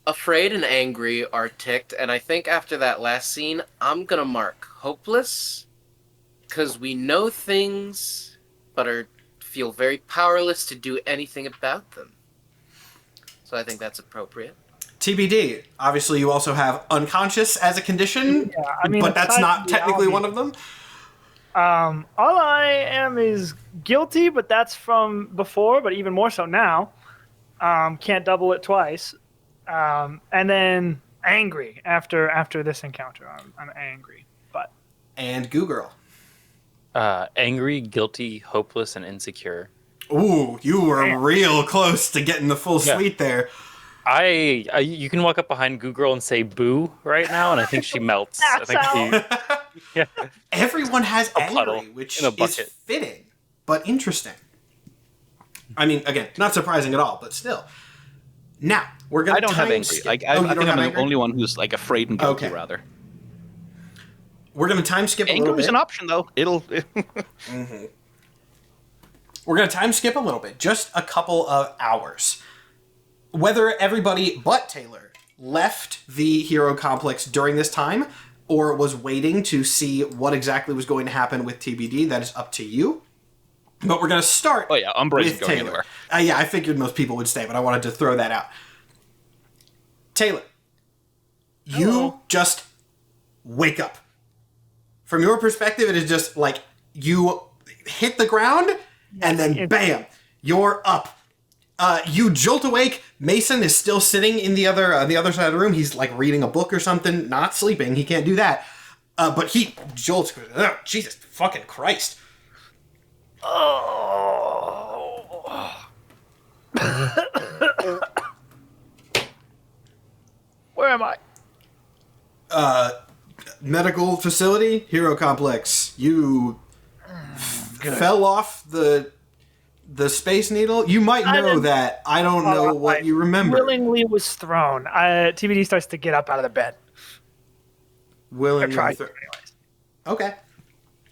Afraid and angry are ticked, and I think after that last scene, I'm gonna mark hopeless, because we know things, but feel very powerless to do anything about them. So I think that's appropriate.
TBD. Obviously, you also have unconscious as a condition,
Yeah, I mean,
but that's
aside
not
from the
technically
obvious-
one of them.
All I am is guilty, but that's from before, but even more so now. Can't double it twice. And then angry after this encounter. I'm angry, but
And Goo Girl.
Angry, guilty, hopeless, and insecure.
Ooh, you were
Damn.
real close to getting the full
Yeah.
suite there.
You can walk up behind Goo Girl and say boo right now, and I think she melts. I think she, yeah.
Everyone has
A puddle
angry, which
in a
is
bucket.
fitting, but interesting. I mean, again, not surprising at all, but still. Now, we're going
I
to
don't have
time
angry.
skip.
Like,
Oh, you
I
don't
think
have
I'm the
angry?
only one who's like afraid and guilty,
Okay.
rather.
We're going to time skip a little
Anger is
bit.
an option, though. It'll.
We're going to time skip a little bit, just a couple of hours. Whether everybody but Taylor left the hero complex during this time or was waiting to see what exactly was going to happen with TBD, that is up to you. But we're going to start
Oh yeah, Umbra isn't
with
going
Taylor.
anywhere.
Yeah, I figured most people would stay, but I wanted to throw that out. Taylor, you
Hello.
just wake up. From your perspective, it is just like you hit the ground and then bam, you're up. You jolt awake. Mason is still sitting in the other side of the room. He's like reading a book or something, not sleeping. He can't do that. But he jolts. Oh, Jesus fucking Christ.
where am I?
Medical facility, hero complex. You fell off the Space Needle. You might
I
know
didn't-
that. I don't know what you remember.
Willingly was thrown. TBD starts to get up out of the bed. Or
Willingly
try to,
thro-
anyways.
Okay.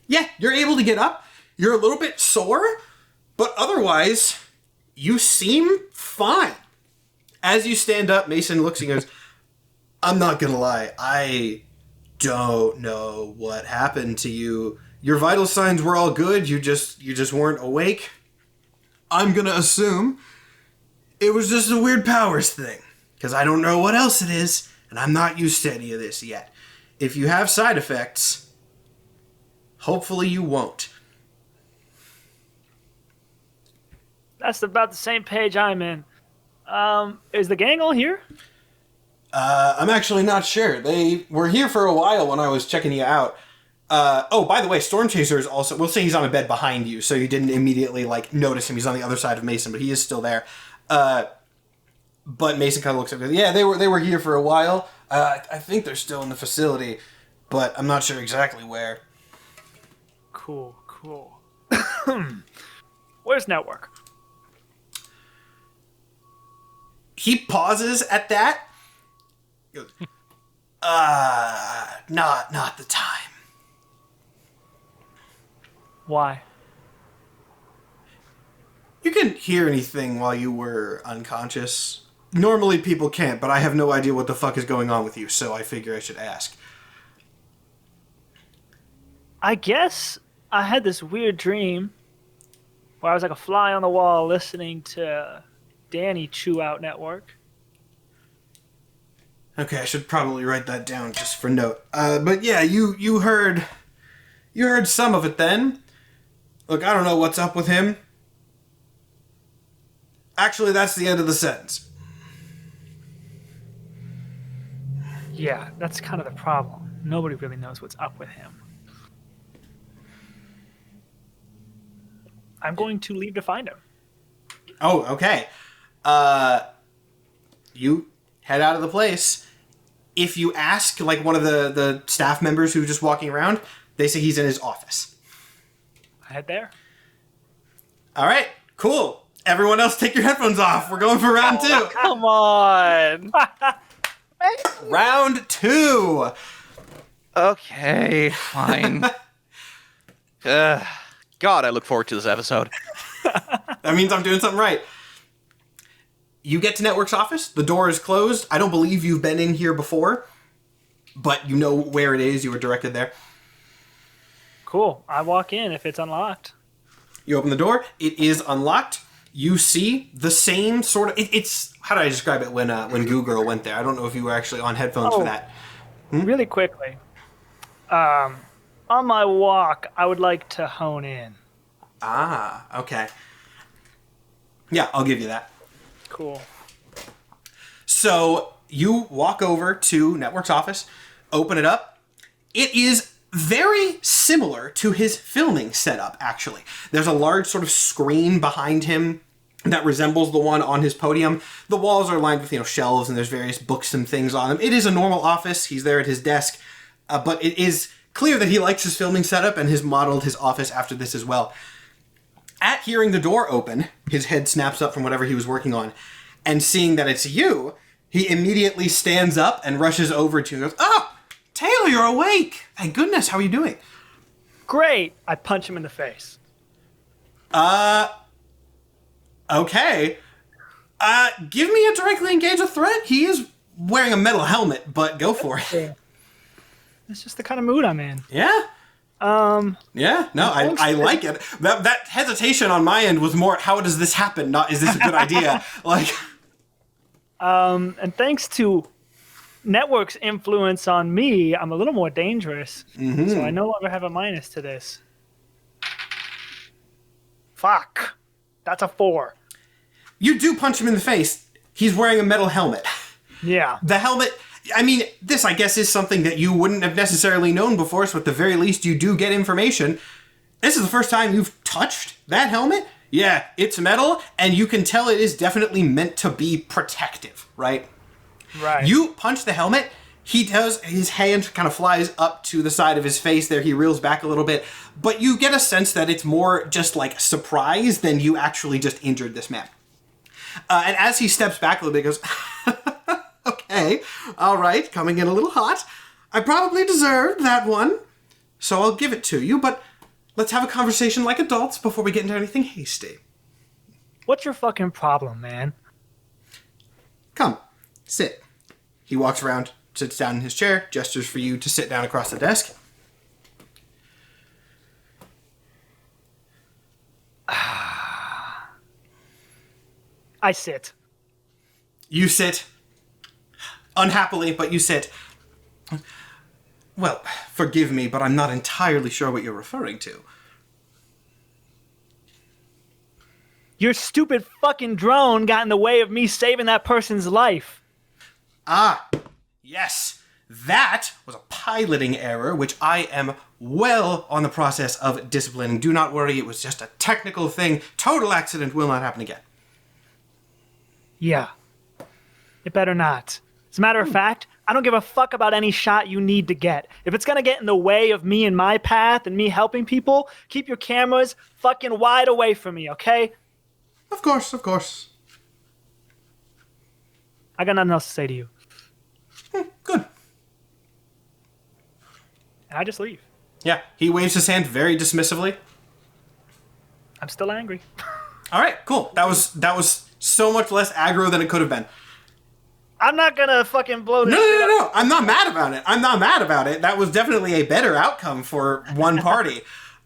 Yeah, you're able to get up. You're a little bit sore, but otherwise, you seem fine. As you stand up, Mason looks and goes, I'm not gonna lie, I don't know what happened to you. Your vital signs were all good, you just weren't awake. I'm gonna assume it was just a weird powers thing, because I don't know what else it is, and I'm not used to any of this yet. If you have side effects, hopefully you won't.
That's about the same page I'm in. Is the gang all here?
I'm actually not sure. They were here for a while when I was checking you out. Oh, by the way, Stormchaser is also... We'll say he's on a bed behind you, so you didn't immediately notice him. He's on the other side of Mason, but he is still there. But Mason kind of looks at him. Yeah, they were here for a while. I think they're still in the facility, but I'm not sure exactly where.
Cool. Where's Network?
He pauses at that. He goes, not the time.
Why?
You couldn't hear anything while you were unconscious. Normally people can't, but I have no idea what the fuck is going on with you, so I figure I should ask.
I guess I had this weird dream where I was like a fly on the wall listening to Danny chew out Network.
Okay, I should probably write that down just for note. But yeah, you heard some of it then. Look, I don't know what's up with him. Actually, that's the end of the sentence.
Yeah, that's kind of the problem. Nobody really knows what's up with him. I'm going to leave to find him.
Oh, okay. You head out of the place. If you ask, one of the staff members who are just walking around, they say he's in his office.
I head there.
All right, cool. Everyone else take your headphones off. We're going for round two.
Come on.
Round two.
Okay, fine. God, I look forward to this episode.
That means I'm doing something right. You get to Network's office. The door is closed. I don't believe you've been in here before, but you know where it is. You were directed there.
Cool. I walk in if it's unlocked.
You open the door. It is unlocked. You see the same sort of... It's... How do I describe it when Google went there? I don't know if you were actually on headphones for that.
Really quickly. On my walk, I would like to hone in.
Ah, okay. Yeah, I'll give you that.
Cool.
So you walk over to Network's office, open it up. It is very similar to his filming setup, actually. There's a large sort of screen behind him that resembles the one on his podium. The walls are lined with, shelves, and there's various books and things on them. It is a normal office. He's there at his desk, but it is clear that he likes his filming setup and has modeled his office after this as well. At hearing the door open, his head snaps up from whatever he was working on, and seeing that it's you, he immediately stands up and rushes over to you and goes, "Oh, Taylor, you're awake! Thank goodness, how are you doing?"
Great! I punch him in the face.
Okay. Give me a directly engage a threat. He is wearing a metal helmet, but go for it.
It's just the kind of mood I'm in.
Yeah? Yeah, no, I like it. That hesitation on my end was more, how does this happen? Not, is this a good idea?
And thanks to Network's influence on me, I'm a little more dangerous. Mm-hmm. So I no longer have a minus to this. Fuck. That's a 4.
You do punch him in the face. He's wearing a metal helmet.
Yeah.
The helmet... I mean, this, I guess, is something that you wouldn't have necessarily known before, so at the very least you do get information. This is the first time you've touched that helmet? Yeah, it's metal, and you can tell it is definitely meant to be protective, right?
Right.
You punch the helmet, he does, his hand kind of flies up to the side of his face there, he reels back a little bit, but you get a sense that it's more just like surprise than you actually just injured this man. And as he steps back a little bit, he goes... Okay, all right, coming in a little hot. I probably deserved that one, so I'll give it to you, but let's have a conversation like adults before we get into anything hasty.
What's your fucking problem, man?
Come, sit. He walks around, sits down in his chair, gestures for you to sit down across the desk.
I sit.
You sit. Unhappily, but you sit. Well, forgive me, but I'm not entirely sure what you're referring to.
Your stupid fucking drone got in the way of me saving that person's life.
Ah, yes. That was a piloting error, which I am well on the process of disciplining. Do not worry, it was just a technical thing. Total accident will not happen again.
Yeah. It better not. As a matter of fact, I don't give a fuck about any shot you need to get. If it's going to get in the way of me and my path and me helping people, keep your cameras fucking wide away from me, okay?
Of course, of course.
I got nothing else to say to you.
Good.
And I just leave.
Yeah, he waves his hand very dismissively.
I'm still angry.
All right, cool. That was so much less aggro than it could have been.
I'm not gonna fucking blow this shit up.
No. I'm not mad about it. That was definitely a better outcome for one party.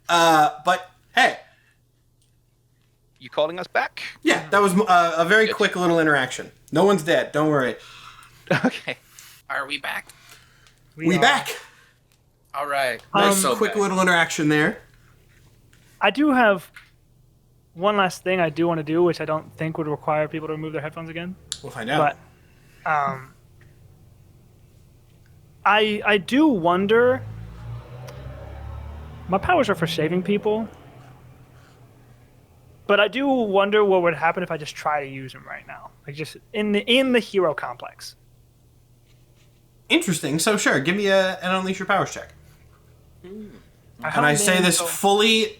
But hey.
You calling us back?
Yeah, that was a very quick little interaction. No one's dead. Don't worry.
Okay.
Are we back?
We back.
All right.
Nice
So
quick
back.
little interaction there.
I do have one last thing I do want to do, which I don't think would require people to remove their headphones again.
We'll find out.
But I do wonder. My powers are for saving people, but I do wonder what would happen if I just try to use them right now, like just in the hero complex.
Interesting. So sure, give me an unleash your powers check. And I say
honed in,
this
so-
fully.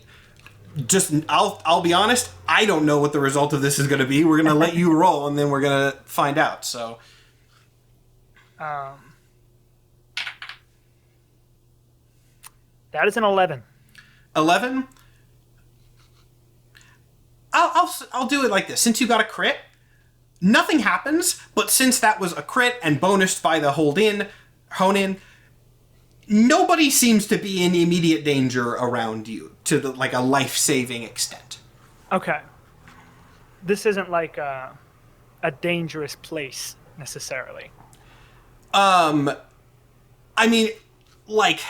Just I'll be honest. I don't know what the result of this is going to be. We're going to let you roll, and then we're going to find out. So.
That is an 11.
11. I'll do it like this. Since you got a crit, Nothing happens, but since that was a crit and bonused by the hone in, nobody seems to be in immediate danger around you to like a life-saving extent.
Okay. This isn't like a dangerous place necessarily.
I mean, like,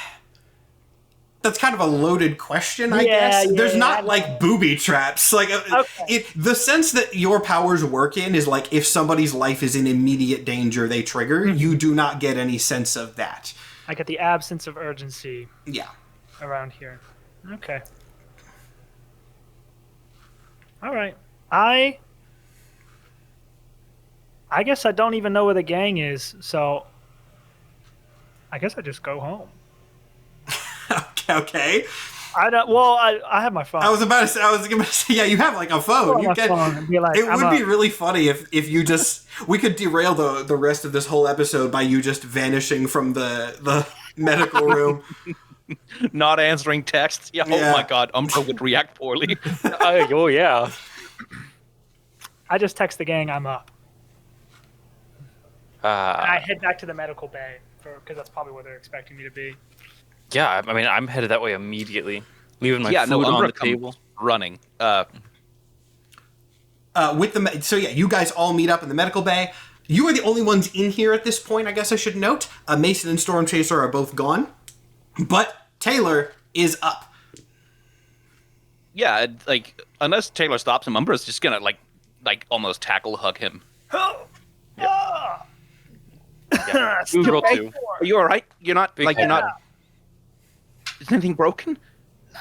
that's kind of a loaded question, I guess. There's not, like, booby traps. Like, the sense that your powers work in is, like, if somebody's life is in immediate danger, they trigger. You do not get any sense of that.
I get the absence of urgency.
Yeah.
Around here. Okay. All right. I guess I don't even know where the gang is, so I guess I just go home.
Okay.
I don't. Well, I have my phone.
I was gonna say, yeah, you have like a phone. You can. Be like, it would be really funny if you just we could derail the rest of this whole episode by you just vanishing from the medical room,
not answering texts. Yeah. Oh my God, Umbra would react poorly.
Oh yeah.
I just text the gang I'm up. And I head back to the medical bay because that's probably where they're expecting me to be.
Yeah, I mean, I'm headed that way immediately, leaving my food
Umbra
on the table.
Running.
So you guys all meet up in the medical bay. You are the only ones in here at this point, I guess I should note. Mason and Stormchaser are both gone, but Taylor is up.
Yeah, like, unless Taylor stops him, Umbra's just gonna, like almost tackle hug him.
Yeah. Google too.
Are you alright? You're not,
you're
not... Is anything broken?
No.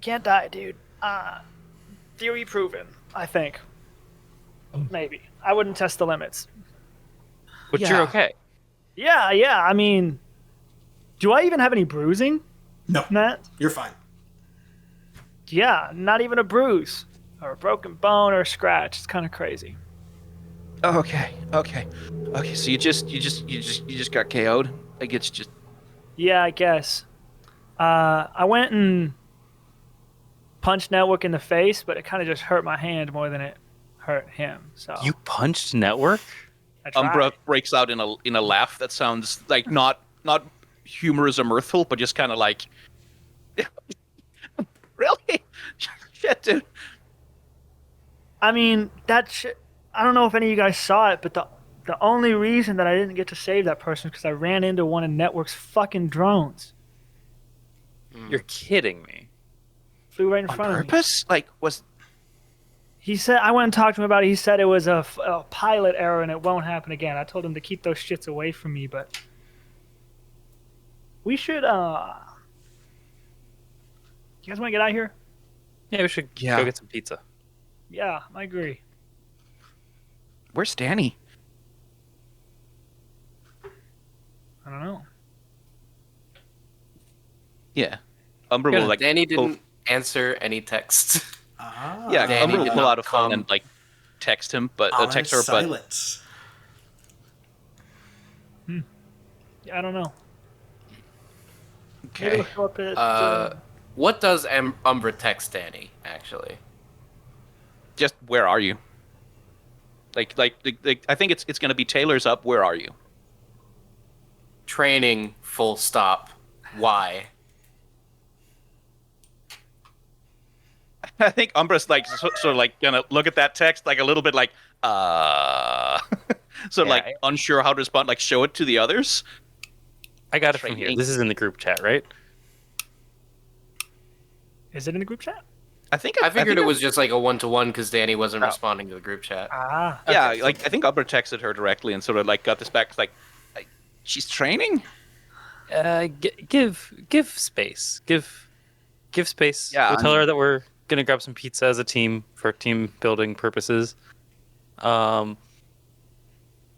Can't die, dude. Theory proven, I think. Maybe. I wouldn't test the limits.
But you're okay.
Yeah, I mean... Do I even have any bruising?
No.
Matt?
You're fine.
Yeah, not even a bruise. Or a broken bone or a scratch. It's kind of crazy.
Okay. So you just got KO'd. Like it's just.
Yeah, I guess. I went and punched Network in the face, but it kind of just hurt my hand more than it hurt him. So
you punched Network?
Umbra breaks out in a laugh that sounds like not humorous or mirthful, but just kind of like. Really? Shit, dude.
I mean, that shit. I don't know if any of you guys saw it, but the only reason that I didn't get to save that person is because I ran into one of Network's fucking drones.
You're kidding me.
Flew right in front of me.
On purpose? Like, was...
He said, I went and talked to him about it. He said it was a pilot error and it won't happen again. I told him to keep those shits away from me, but... We should, You guys want to get out of here?
Yeah, we should go get some pizza.
Yeah, I agree.
Where's Danny?
I don't know.
Yeah. Umbra will like...
Danny didn't answer any texts.
Yeah,
Danny
Umbra will
did
pull
not
out a phone and like text him, but text her,
silence.
Yeah, I don't know.
Okay.
What does Umbra text Danny, actually?
Just, where are you? Like I think it's going to be Taylor's up. Where are you?
Training, full stop. Why?
I think Umbra's like sort of like gonna look at that text like a little bit like like unsure how to respond, like show it to the others.
I got it from here. This is in the group chat, right?
Is it in the group chat?
I figured it was just like a one-to-one because Danny wasn't responding to the group chat.
Yeah, like I think Umbra texted her directly and sort of like got this back. Like, she's training.
Give space. Give space.
Yeah,
we'll tell her that we're gonna grab some pizza as a team for team building purposes.
I mean,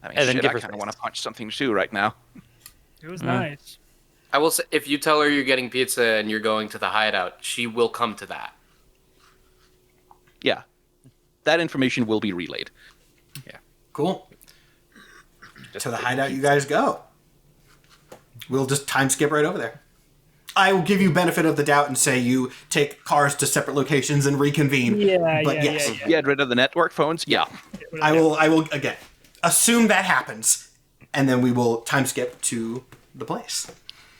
and then give her
I kind of want to punch something too right now.
It was nice.
I will say, if you tell her you're getting pizza and you're going to the hideout, she will come to that.
Yeah, that information will be relayed.
Yeah, cool. To the hideout you guys go. We'll just time skip right over there. I will give you benefit of the doubt and say you take cars to separate locations and reconvene.
Yeah,
but yes.
Get rid of the network phones? Yeah.
I will again assume that happens, and then we will time skip to the place.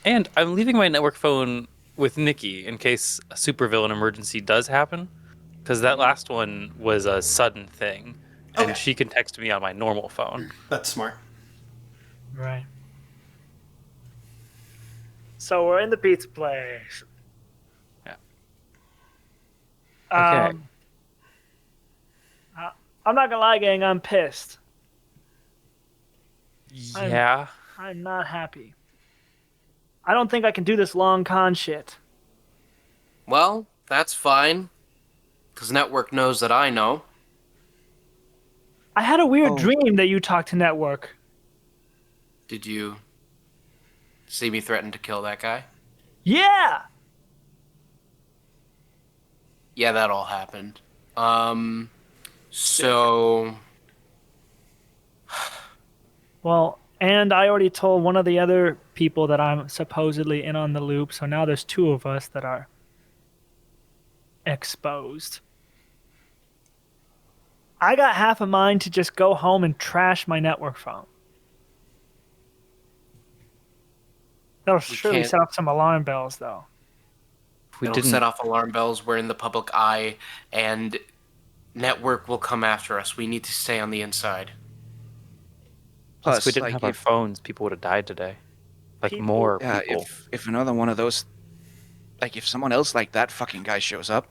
And I'm leaving my network phone with Nikki in case a supervillain emergency does happen, because that last one was a sudden thing, and
Okay.
she can text me on my normal phone.
That's smart.
Right. So we're in the pizza place.
Yeah.
Okay. I'm not gonna lie, gang. I'm pissed.
Yeah.
I'm not happy. I don't think I can do this long con shit.
Well, that's fine. Because Network knows that I know.
I had a weird dream that you talked to Network.
Did you see me threaten to kill that guy?
Yeah.
Yeah, that all happened. So...
Well, and I already told one of the other people that I'm supposedly in on the loop, so now there's two of us that are exposed. I got half a mind to just go home and trash my network phone. That'll surely
can't-
set off some alarm bells, though.
It'll set off alarm bells. We're in the public eye, and Network will come after us. We need to stay on the inside.
Plus,
Plus,
we didn't
like,
have our
if-
phones, people would have died today. Like
People-
more
Yeah,
people.
if another one of those, like if someone else like that fucking guy shows up,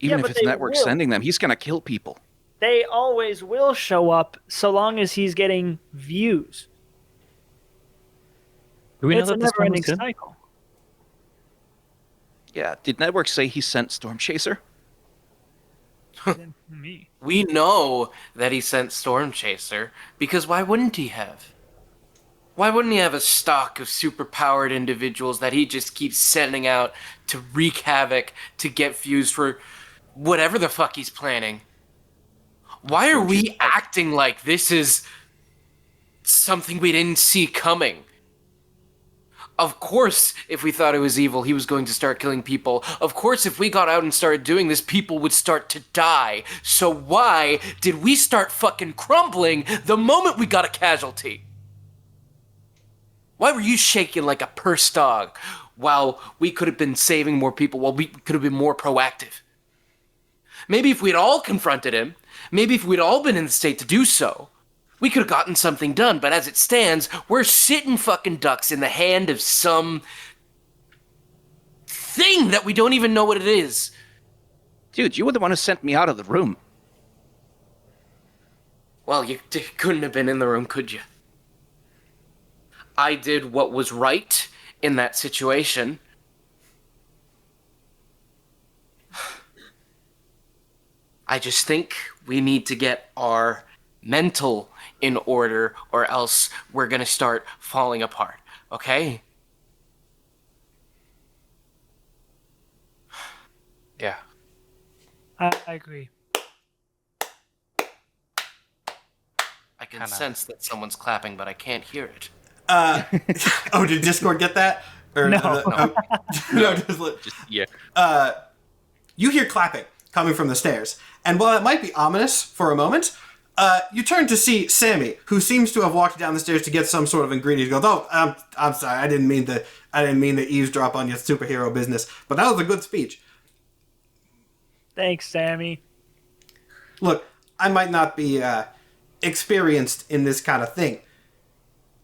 even
Yeah,
if
but
it's
they
Network
will.
sending them, he's gonna kill people.
They always will show up so long as he's getting views.
Do we know
It's a
that this one
never-ending
was good?
cycle.
Yeah, did Network say he sent Stormchaser?
Me.
We know that he sent Stormchaser, because why wouldn't he have? Why wouldn't he have a stock of superpowered individuals that he just keeps sending out to wreak havoc, to get views for whatever the fuck he's planning? Why are we acting like this is something we didn't see coming? Of course, if we thought it was evil, he was going to start killing people. Of course, if we got out and started doing this, people would start to die. So why did we start fucking crumbling the moment we got a casualty? Why were you shaking like a purse dog while we could have been saving more people, while we could have been more proactive? Maybe if we'd all confronted him, maybe if we'd all been in the state to do so, we could have gotten something done, but as it stands, we're sitting fucking ducks in the hand of some thing that we don't even know what it is.
Dude, you were the one who sent me out of the room.
Well, you couldn't have been in the room, could you? I did what was right in that situation. I just think we need to get our mental in order, or else we're gonna start falling apart, okay?
Yeah.
I agree.
I can sense that someone's clapping, but I can't hear it.
Oh, did Discord get that? Or
No.
No, just
Yeah.
you hear clapping coming from the stairs, and while it might be ominous for a moment, you turn to see Sammy, who seems to have walked down the stairs to get some sort of ingredient. He goes, "Oh, I'm sorry, I didn't mean to eavesdrop on your superhero business, but that was a good speech."
Thanks, Sammy.
Look, I might not be experienced in this kind of thing,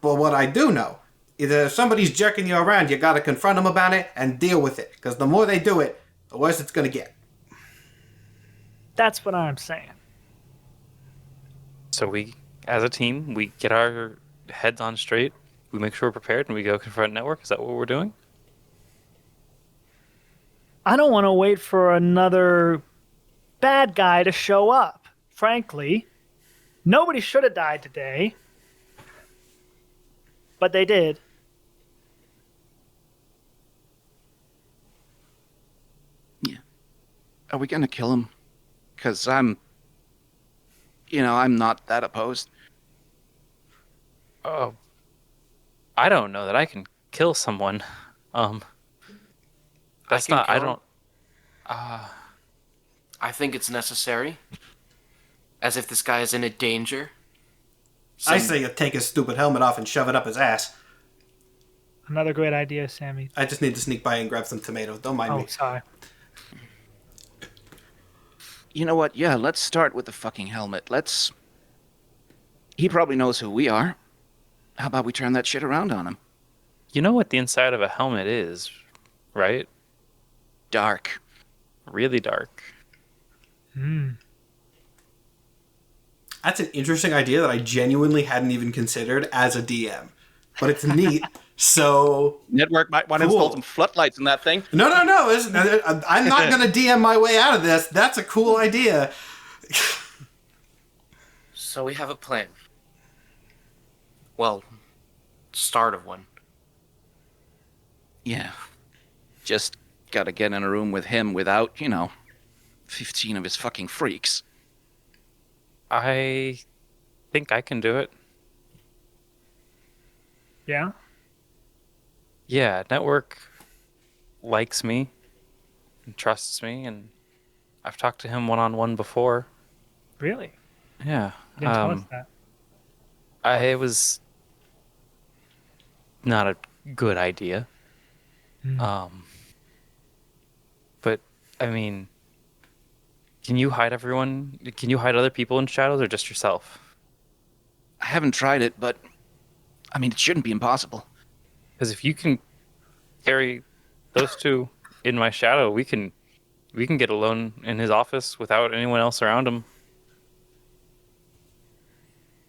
but what I do know is that if somebody's jerking you around, you gotta confront them about it and deal with it, because the more they do it, the worse it's gonna get.
That's what I'm saying.
So we, as a team, we get our heads on straight, we make sure we're prepared, and we go confront Network. Is that what we're doing?
I don't want to wait for another bad guy to show up. Frankly, nobody should have died today, but they did.
Yeah. Are we gonna kill him? Because I'm not that opposed.
Oh, I don't know that I can kill someone. That's
can
not. I
kill him.
don't.
I think it's necessary. As if this guy is in a danger.
I say you take his stupid helmet off and shove it up his ass.
Another great idea, Sammy.
I just need to sneak by and grab some tomatoes. Don't mind
Oh,
me.
sorry.
You know what? Yeah, let's start with the fucking helmet. He probably knows who we are. How about we turn that shit around on him?
You know what the inside of a helmet is, right?
Dark.
Really dark.
That's an interesting idea that I genuinely hadn't even considered as a DM. But it's neat. So
Network might want to
Cool.
install some floodlights in that thing.
no. I'm not going to DM my way out of this. That's a cool idea.
So we have a plan. Well, start of one.
Yeah. Just gotta get in a room with him without, 15 of his fucking freaks.
I think I can do it.
Yeah?
Yeah, Network likes me and trusts me, and I've talked to him one-on-one before.
Really?
Yeah.
You didn't tell us that.
It was not a good idea. But, I mean, can you hide everyone? Can you hide other people in shadows or just yourself?
I haven't tried it, but, it shouldn't be impossible.
Because if you can carry those two in my shadow, we can get alone in his office without anyone else around him.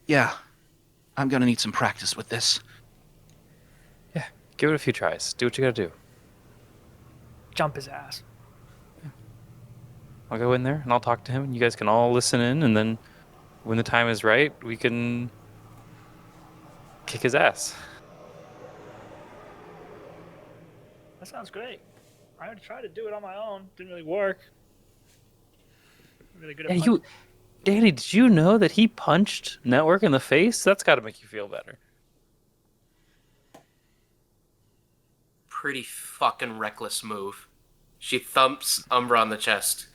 Yeah. I'm gonna need some practice with this.
Yeah, give it a few tries. Do what you gotta do.
Jump his ass.
I'll go in there and I'll talk to him, and you guys can all listen in, and then when the time is right, we can kick his ass.
That sounds great. I tried to do it on my own. Didn't really work. Really good at punching.
Danny, did you know that he punched Network in the face? That's got to make you feel better.
Pretty fucking reckless move. She thumps Umbra on the chest.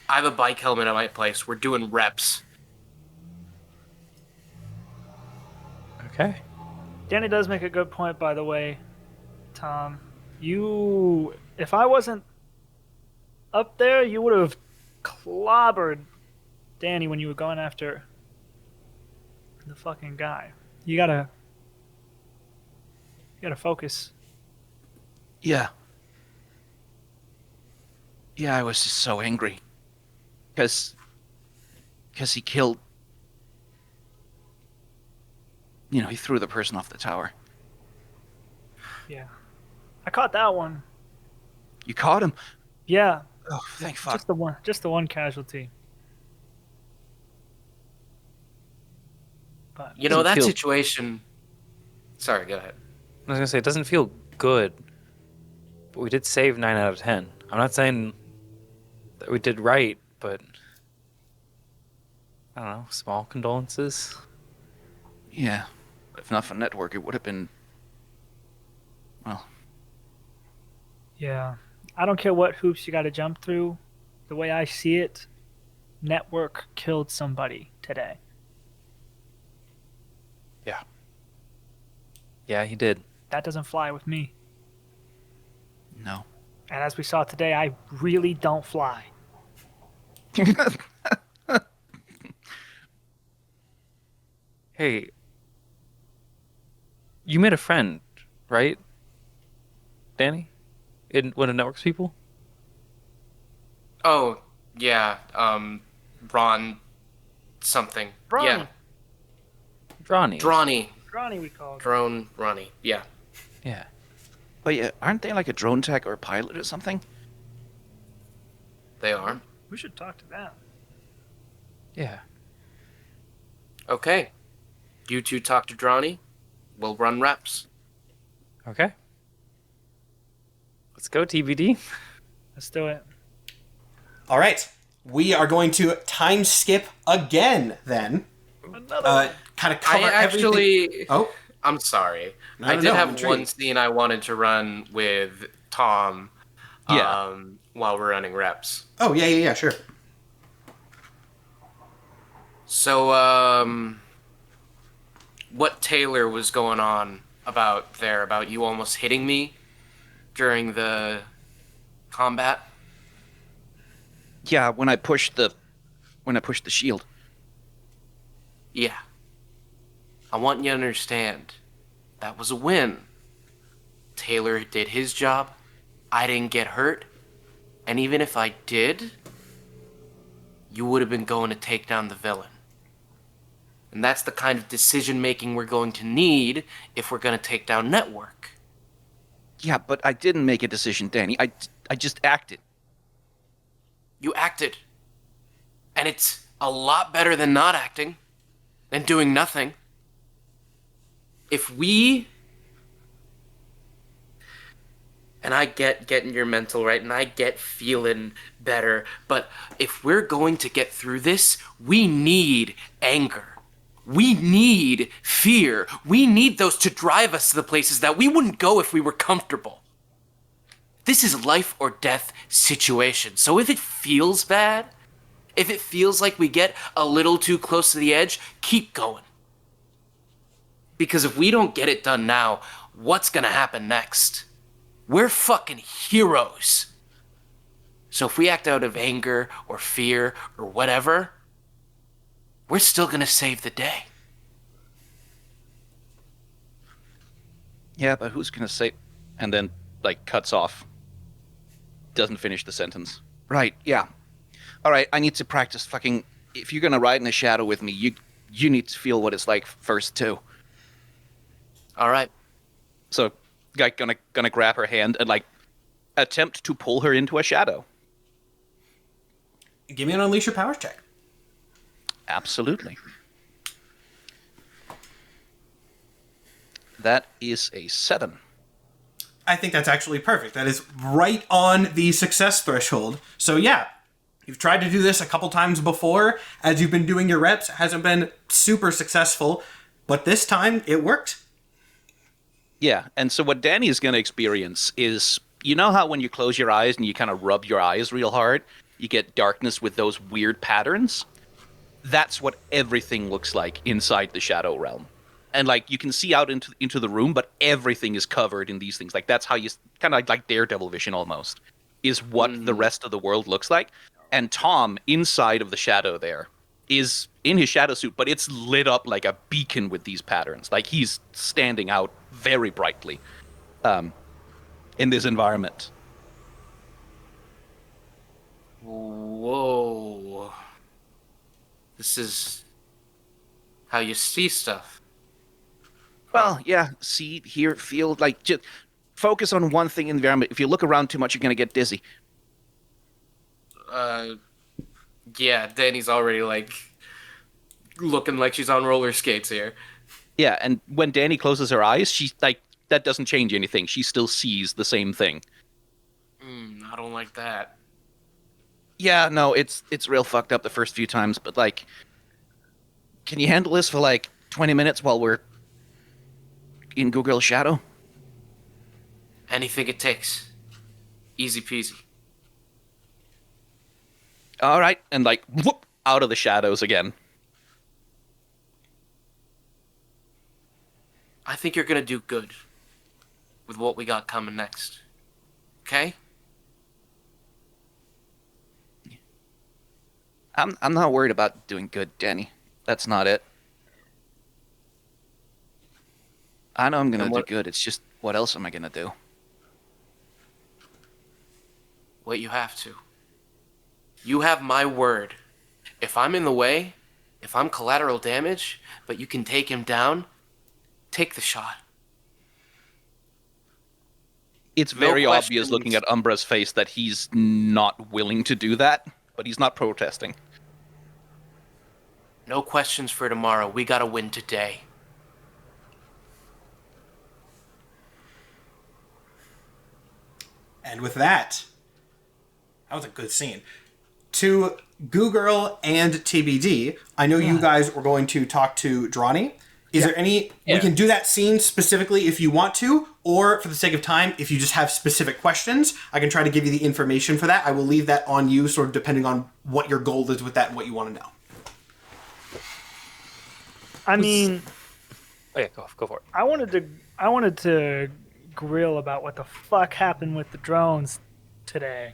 I have a bike helmet at my place. We're doing reps.
Okay.
Danny does make a good point, by the way, Tom. If I wasn't up there, you would have clobbered Danny when you were going after the fucking guy. You gotta focus.
Yeah. Yeah, I was just so angry. Because he killed... he threw the person off the tower.
Yeah. I caught that one.
You caught him?
Yeah.
Oh, thank fuck.
Just the one casualty. But
You know,
Doesn't
that
feel-
situation... Sorry, go ahead.
I was going to say, it doesn't feel good, but we did save 9 out of 10. I'm not saying that we did right, but I don't know, small condolences.
Yeah. If not for Network, it would have been... Well...
yeah. I don't care what hoops you got to jump through. The way I see it, Network killed somebody today.
Yeah, he did.
That doesn't fly with me.
No.
And as we saw today, I really don't fly.
Hey, you made a friend, right, Danny? In one of Network's people?
Oh, yeah, Ron something.
Ronnie.
Yeah,
Ronnie.
Drawny.
Ronnie, we called.
Drone Ronnie. Yeah.
Yeah.
But yeah, aren't they like a drone tech or a pilot or something?
They are.
We should talk to them.
Yeah.
Okay. You two talk to Drawny. We'll run reps.
Okay. Let's go, TBD.
Let's do it.
All right. We are going to time skip again then.
Another
Kind of cover
I actually...
everything. Oh,
I'm sorry.
No,
I
no,
did
no, I'm
have
intrigued.
one scene I wanted to run with Tom
Yeah.
while we're running reps.
oh, yeah, sure.
So, what Taylor was going on about you almost hitting me during the combat?
Yeah, when I pushed the shield.
Yeah. I want you to understand, that was a win. Taylor did his job, I didn't get hurt, and even if I did, you would have been going to take down the villain. And that's the kind of decision-making we're going to need if we're going to take down Network.
Yeah, but I didn't make a decision, Danny. I just acted.
You acted. And it's a lot better than not acting, than doing nothing. If we... And I get getting your mental right, and I get feeling better, but if we're going to get through this, we need anger. We need fear. We need those to drive us to the places that we wouldn't go if we were comfortable. This is life or death situation. So if it feels bad, if it feels like we get a little too close to the edge, keep going. Because if we don't get it done now, what's gonna happen next? We're fucking heroes. So if we act out of anger or fear or whatever, we're still gonna save the day.
Yeah, but who's gonna say... And then, cuts off. Doesn't finish the sentence. Right, yeah. Alright, I need to practice fucking... If you're gonna ride in the shadow with me, you need to feel what it's like first, too.
Alright.
So, gonna grab her hand and, attempt to pull her into a shadow.
Give me an Unleash Your Powers check.
Absolutely. That is a 7.
I think that's actually perfect. That is right on the success threshold. So yeah, you've tried to do this a couple times before. As you've been doing your reps, it hasn't been super successful, but this time it worked.
Yeah, and so what Danny is going to experience is, you know how when you close your eyes and you kind of rub your eyes real hard, you get darkness with those weird patterns? That's what everything looks like inside the Shadow Realm. And, you can see out into the room, but everything is covered in these things. That's how you... Kind of like Daredevil vision, almost. Is what the rest of the world looks like. And Tom, inside of the shadow there, is in his shadow suit, but it's lit up like a beacon with these patterns. He's standing out very brightly in this environment.
Whoa. This is how you see stuff.
Well, yeah, see, hear, feel, just focus on one thing in the environment. If you look around too much, you're going to get dizzy.
Yeah, Danny's already, looking like she's on roller skates here.
Yeah, and when Danny closes her eyes, she's, that doesn't change anything. She still sees the same thing.
I don't like that.
Yeah, no, it's real fucked up the first few times, but, can you handle this for, 20 minutes while we're in Google's shadow?
Anything it takes. Easy peasy.
All right, and whoop, out of the shadows again.
I think you're gonna do good with what we got coming next. Okay?
I'm not worried about doing good, Danny. That's not it. I know I'm gonna do good. It's just, what else am I gonna do?
What you have to. You have my word. If I'm in the way, if I'm collateral damage, but you can take him down, take the shot.
It's very obvious looking at Umbra's face that he's not willing to do that, but he's not protesting.
No questions for tomorrow. We gotta win today.
And with that was a good scene. To Goo Girl and TBD, I know you guys were going to talk to Drawny. Is there any... We can do that scene specifically if you want to, or for the sake of time, if you just have specific questions, I can try to give you the information for that. I will leave that on you, sort of depending on what your goal is with that and what you want to know.
I mean,
Oh yeah, go for it.
I wanted to grill about what the fuck happened with the drones today,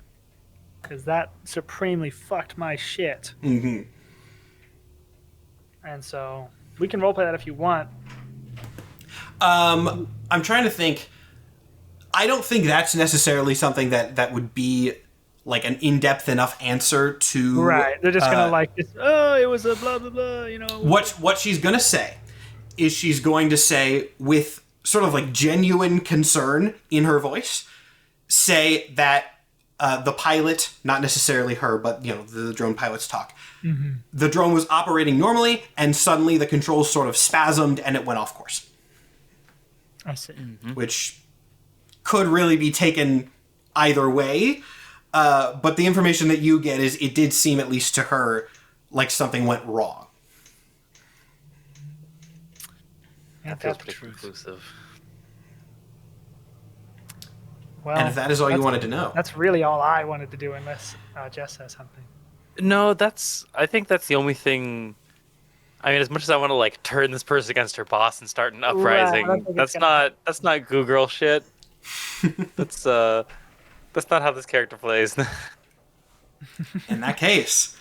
because that supremely fucked my shit.
Mm-hmm.
And so we can roleplay that if you want.
I'm trying to think. I don't think that's necessarily something that would be like an in-depth enough answer to.
Right. They're just gonna it was a blah blah blah. You know.
What she's gonna say is she's going to say with sort of like genuine concern in her voice, say that the pilot, not necessarily her, but the drone pilot's talk. Mm-hmm. The drone was operating normally, and suddenly the controls sort of spasmed and it went off course.
I see.
Mm-hmm. Which could really be taken either way, but the information that you get is it did seem, at least to her, like something went wrong.
That feels pretty conclusive.
Well,
and if that is all you wanted to know.
That's really all I wanted to do, unless Jess says something.
No, I think that's the only thing. I mean, as much as I want to like turn this person against her boss and start an uprising,
Right,
that's not Goo Girl shit. That's not how this character plays.
In that case,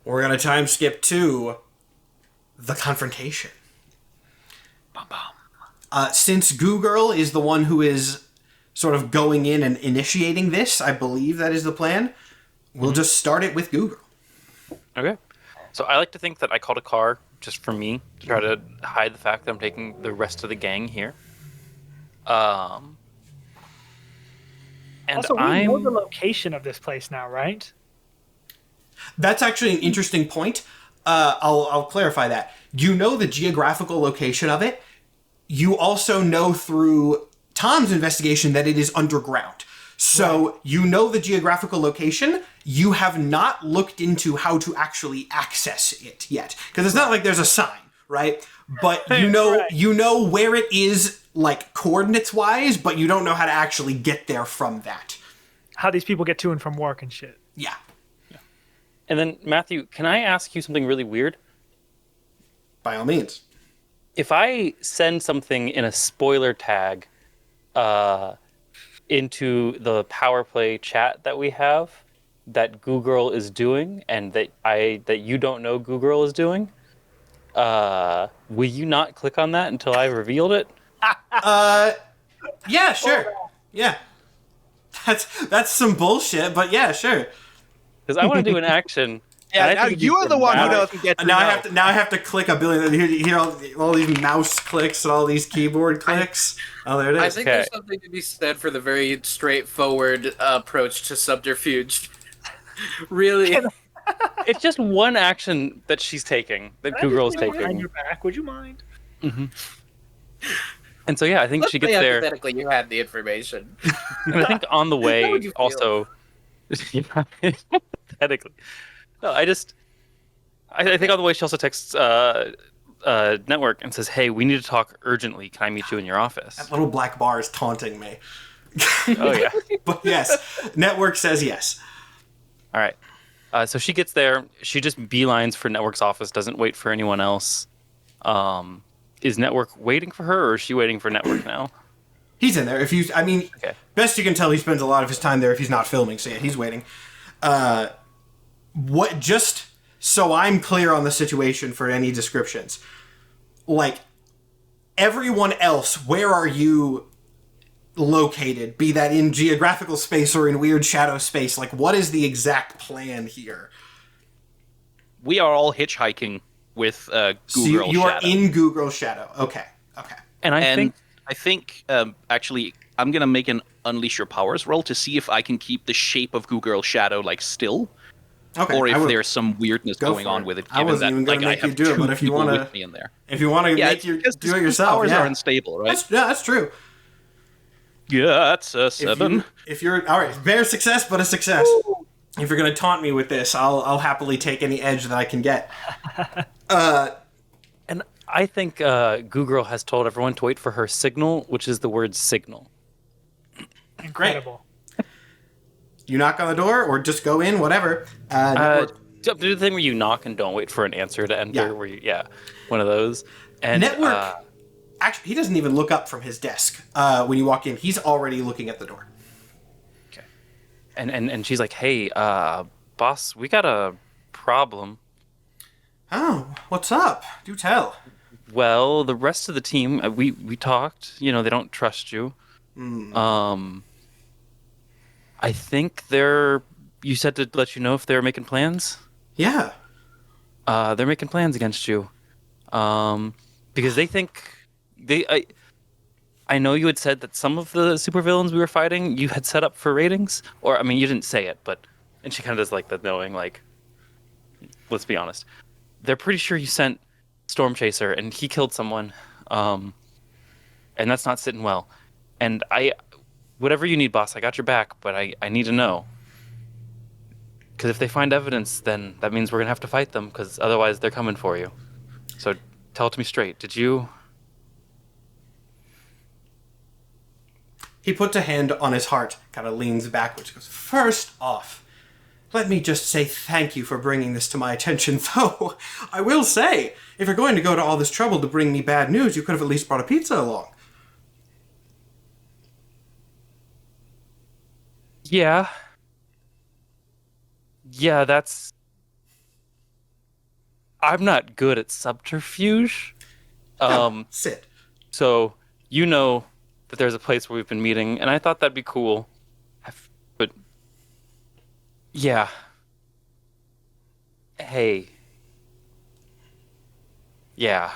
we're gonna time skip to the confrontation. Since Goo Girl is the one who is sort of going in and initiating this, I believe that is the plan. We'll just start it with Goo Girl.
Okay. So I like to think that I called a car just for me to try to hide the fact that I'm taking the rest of the gang here. And
Also, we know the location of this place now, right?
That's actually an interesting point. I'll clarify that. You know the geographical location of it. You also know through Tom's investigation that it is underground. So you know the geographical location. You have not looked into how to actually access it yet, because it's not like there's a sign, right? But you know where it is, like coordinates wise, but you don't know how to actually get there from that.
How these people get to and from work and shit.
Yeah.
And then Matthew, can I ask you something really weird?
By all means.
If I send something in a spoiler tag into the Power Play chat that we have that Goo Girl is doing and that you don't know Goo Girl is doing, will you not click on that until I revealed it?
Yeah, sure. Yeah. That's some bullshit, but yeah, sure.
Because I want to do an action.
Yeah, now you are the one who doesn't get to
now
know.
I have to click a billion. Hear all these mouse clicks and all these keyboard clicks. Oh, there it is.
I think there's something to be said for the very straightforward approach to subterfuge. Really,
It's just one action that she's taking, that Goo Girl is
On
taking.
your back, would you mind?
Mm-hmm. And so yeah, I think
let's
she
say
gets there.
hypothetically, you had the information.
And I think on the
How
way
would you feel?
also. Hypothetically. No, I think on the way she also texts Network and says, "Hey, we need to talk urgently. Can I meet you in your office?"
That little black bar is taunting me.
Oh yeah.
But yes, Network says yes.
All right. So she gets there. She just beelines for Network's office. Doesn't wait for anyone else. Is Network waiting for her, or is she waiting for Network now?
He's in there.
Okay.
Best you can tell, he spends a lot of his time there if he's not filming. So yeah, he's waiting. Just so I'm clear on the situation for any descriptions, like everyone else, where are you located? Be that in geographical space or in weird shadow space. Like, what is the exact plan here?
We are all hitchhiking with
So
Goo Girl
you are
Shadow.
in Goo Girl Shadow. Okay.
And I
think actually I'm gonna make an Unleash Your Powers roll to see if I can keep the shape of Goo Girl Shadow like still,
Okay.
or if
I will-
there's some weirdness
Go
going
for
on
it.
with it.
I
Given
wasn't
that
even gonna
like I
make you
have
do it,
two
but if you
people
wanna-
with me in there.
If you want to
Yeah,
make you
because
do it yourself,
powers
yeah.
are unstable, right?
That's true.
Yeah, that's a 7.
If you're all right, bare success, but a success. If you're gonna taunt me with this, I'll happily take any edge that I can get.
And I think Goo Girl has told everyone to wait for her signal, which is the word signal.
Incredible.
You knock on the door, or just go in, whatever.
do the thing where you knock and don't wait for an answer to enter.
Yeah.
One of those. And
Network. Actually, he doesn't even look up from his desk when you walk in. He's already looking at the door.
Okay. And she's like, "Hey, boss, we got a problem."
Oh, what's up? Do tell.
Well, the rest of the team, we talked. They don't trust you. I think you said to let you know if they're making plans.
Yeah.
They're making plans against you. Because they think I know you had said that some of the supervillains we were fighting you had set up for ratings, or I mean you didn't say it, and she kind of does like the knowing, like, let's be honest. They're pretty sure you sent Stormchaser and he killed someone, and that's not sitting well. And whatever you need, boss, I got your back, but I need to know. Because if they find evidence, then that means we're gonna have to fight them, because otherwise they're coming for you. So tell it to me straight. Did you?
He puts a hand on his heart, kind of leans backwards, goes, "First off, let me just say thank you for bringing this to my attention, though I will say, if you're going to go to all this trouble to bring me bad news, you could have at least brought a pizza along."
Yeah. Yeah, that's... I'm not good at subterfuge.
Sit.
So, that there's a place where we've been meeting, and I thought that'd be cool. But, yeah. Hey. Yeah.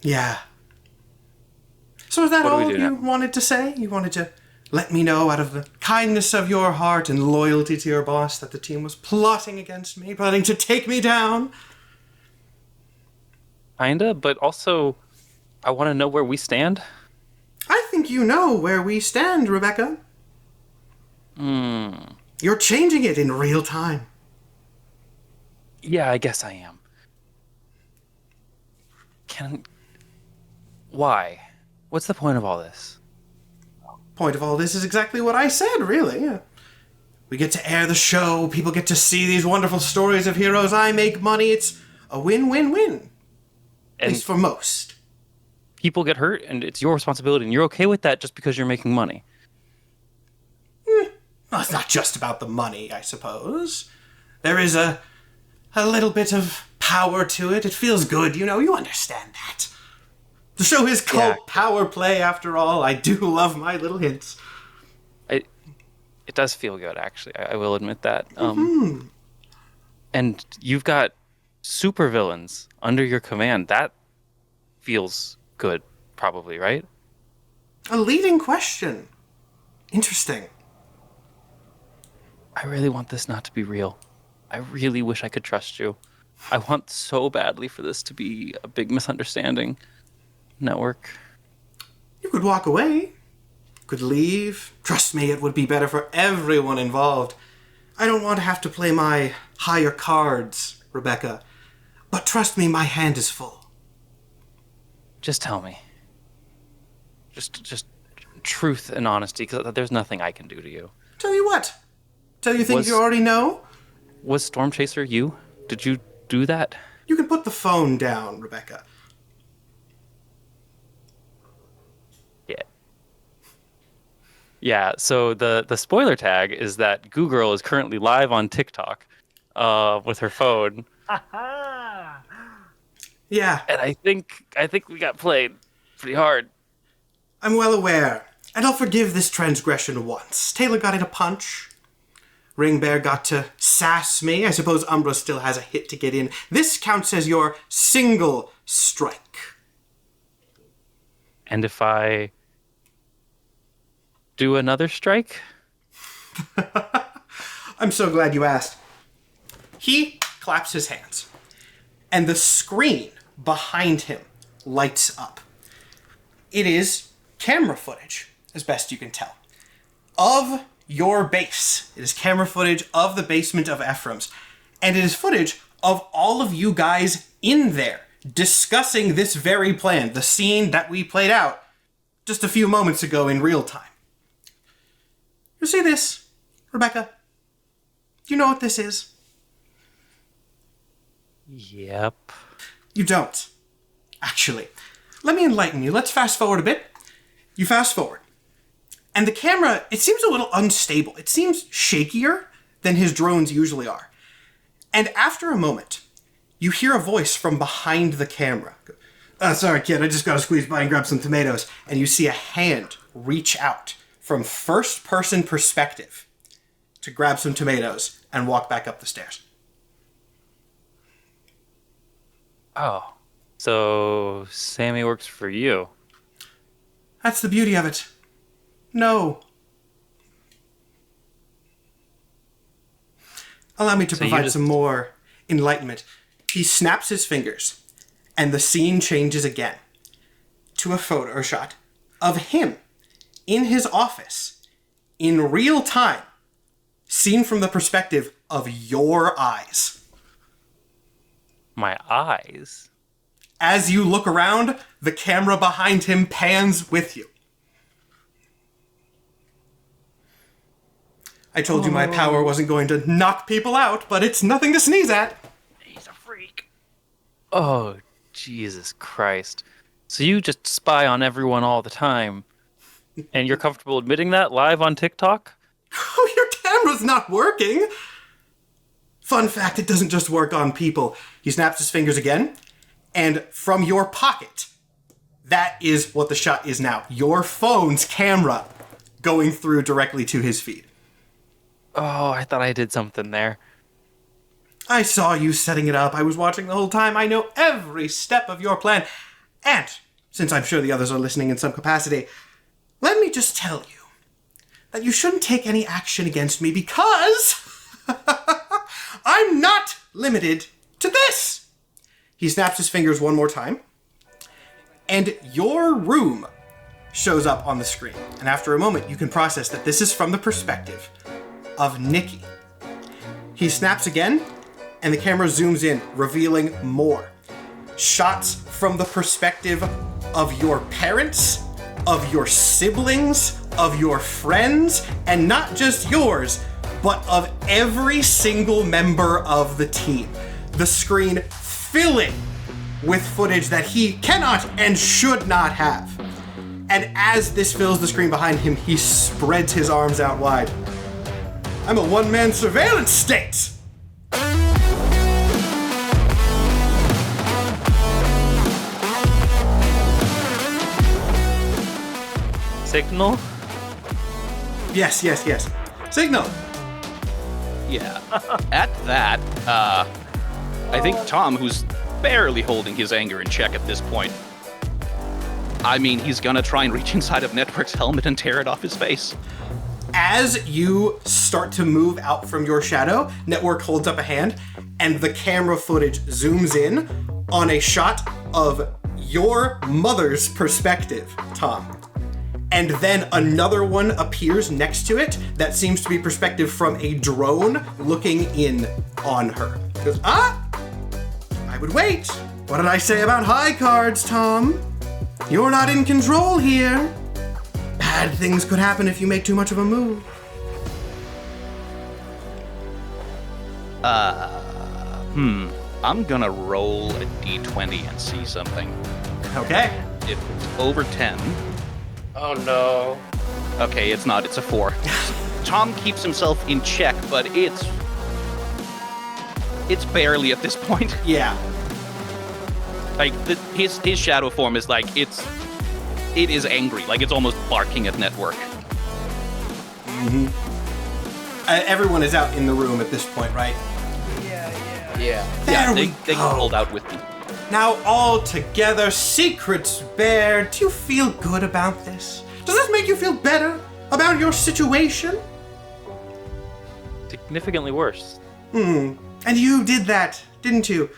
Yeah. So is that
What do we
all
do
you
now?
wanted to say? You wanted to let me know out of the kindness of your heart and loyalty to your boss that the team was plotting against me, plotting to take me down?
Kinda, but also, I want to know where we stand.
I think you know where we stand, Rebecca. You're changing it in real time.
Yeah, I guess I am. Why? What's the point of all this?
Point of all this is exactly what I said, really. We get to air the show, people get to see these wonderful stories of heroes, I make money, it's a win-win-win. At least for most.
People get hurt, and it's your responsibility, and you're okay with that just because you're making money.
Well, it's not just about the money, I suppose. There is a little bit of power to it. It feels good, you understand that. The show is called Power Play, after all. I do love my little hints.
It does feel good, actually. I will admit that. And you've got supervillains under your command. That feels good, probably, right?
A leading question. Interesting.
I really want this not to be real. I really wish I could trust you. I want so badly for this to be a big misunderstanding. Network.
You could walk away. Could leave. Trust me, it would be better for everyone involved. I don't want to have to play my higher cards, Rebecca. But trust me, my hand is full.
Just tell me. Just truth and honesty, because there's nothing I can do to you.
Tell you what? Tell you things you already know?
Was Stormchaser you? Did you do that?
You can put the phone down, Rebecca.
Yeah, so the spoiler tag is that Goo Girl is currently live on TikTok with her phone.
Yeah.
And I think we got played pretty hard.
I'm well aware. And I'll forgive this transgression once. Taylor got in a punch. Ringbear got to sass me. I suppose Umbra still has a hit to get in. This counts as your single strike.
And if I do another strike?
I'm so glad you asked. He claps his hands, and the screen behind him lights up. It is camera footage, as best you can tell, of your base. It is camera footage of the basement of Ephraim's, and it is footage of all of you guys in there discussing this very plan, the scene that we played out just a few moments ago in real time. You see this, Rebecca? Do you know what this is?
Yep.
You don't. Actually, let me enlighten you. Let's fast forward a bit. You fast forward. And the camera, it seems a little unstable. It seems shakier than his drones usually are. And after a moment, you hear a voice from behind the camera. Sorry, kid, I just gotta squeeze by and grab some tomatoes. And you see a hand reach out from first-person perspective to grab some tomatoes and walk back up the stairs.
Oh. So, Sammy works for you.
That's the beauty of it. No. Allow me to
So you
provide
just-
some more enlightenment. He snaps his fingers, and the scene changes again to a photo or shot of him in his office in real time, seen from the perspective of your eyes.
My eyes?
As you look around, the camera behind him pans with you. I told you my power wasn't going to knock people out, but it's nothing to sneeze at.
He's a freak.
Oh, Jesus Christ. So you just spy on everyone all the time. And you're comfortable admitting that live on TikTok?
Oh, your camera's not working! Fun fact, it doesn't just work on people. He snaps his fingers again, and from your pocket, that is what the shot is now. Your phone's camera going through directly to his feed.
Oh, I thought I did something there.
I saw you setting it up. I was watching the whole time. I know every step of your plan. And, since I'm sure the others are listening in some capacity, let me just tell you that you shouldn't take any action against me because I'm not limited to this. He snaps his fingers one more time, and your room shows up on the screen. And after a moment, you can process that this is from the perspective of Nikki. He snaps again, and the camera zooms in, revealing more. Shots from the perspective of your parents, of your siblings, of your friends, and not just yours, but of every single member of the team. The screen filling with footage that he cannot and should not have. And as this fills the screen behind him, he spreads his arms out wide. I'm a one-man surveillance state!
Signal?
Yes. Signal!
Yeah. At that, I think Tom, who's barely holding his anger in check at this point, I mean, he's gonna try and reach inside of Network's helmet and tear it off his face.
As you start to move out from your shadow, Network holds up a hand, and the camera footage zooms in on a shot of your mother's perspective, Tom. And then another one appears next to it that seems to be perspective from a drone looking in on her. He goes, I would wait. What did I say about high cards, Tom? You're not in control here. Bad things could happen if you make too much of a move.
I'm gonna roll a d20 and see something.
Okay.
If it's over 10,
Oh no.
okay, it's not, it's a 4. Tom keeps himself in check, but it's barely at this point.
Yeah.
Like, his shadow form is like, it is angry, like it's almost barking at Network.
Everyone is out in the room at this point, right?
Yeah.
There
they
we
can
go.
hold out with me.
Now all together, secrets bared. Do you feel good about this? Does this make you feel better about your situation?
Significantly worse.
And you did that, didn't you?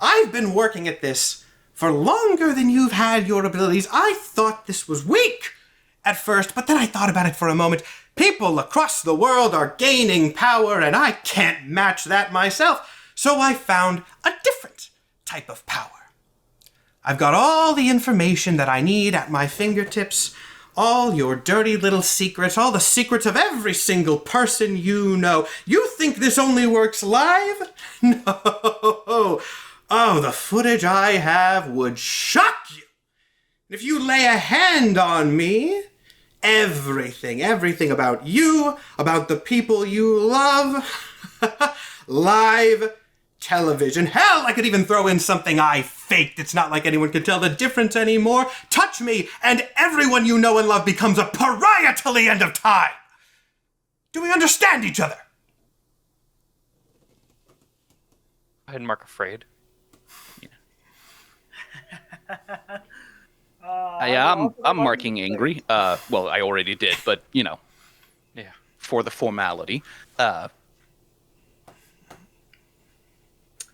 I've been working at this for longer than you've had your abilities. I thought this was weak at first, but then I thought about it for a moment. People across the world are gaining power, and I can't match that myself. So I found a different type of power. I've got all the information that I need at my fingertips, all your dirty little secrets, all the secrets of every single person you know. You think this only works live? No. Oh, the footage I have would shock you. If you lay a hand on me, everything about you, about the people you love, live television. Hell, I could even throw in something I faked. It's not like anyone could tell the difference anymore. Touch me, and everyone you know and love becomes a pariah till the end of time. Do we understand each other?
Go ahead and mark afraid.
I'm marking angry. Well, I already did, but yeah, for the formality. And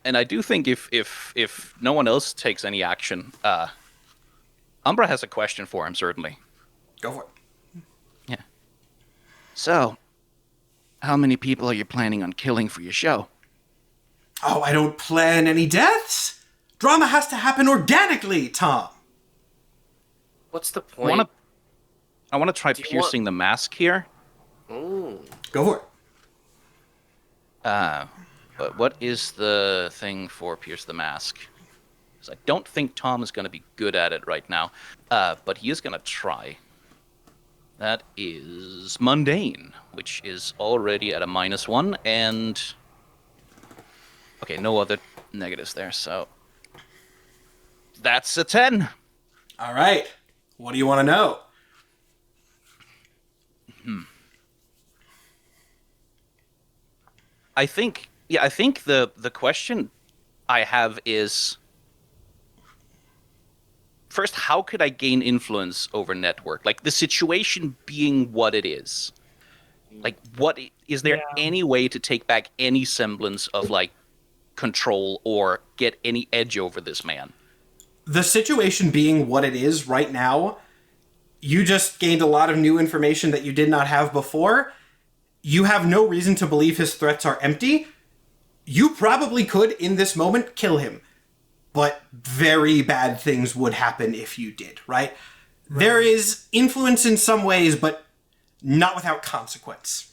I do think if no one else takes any action, Umbra has a question for him, certainly.
Go for it.
Yeah. So, how many people are you planning on killing for your show?
Oh, I don't plan any deaths. Drama has to happen organically, Tom.
What's the point?
I want to try piercing the mask here.
Ooh.
Go for it.
But what is the thing for pierce the mask? Because I don't think Tom is going to be good at it right now, but he is going to try. That is mundane, which is already at a -1, and okay, no other negatives there, so that's a 10.
All right. What do you want to know?
I think the question I have is, first, how could I gain influence over Network? Like, the situation being what it is. Like, is there any way to take back any semblance of, like, control or get any edge over this man?
The situation being what it is right now, you just gained a lot of new information that you did not have before. You have no reason to believe his threats are empty. You probably could, in this moment, kill him. But very bad things would happen if you did, right? There is influence in some ways, but not without consequence.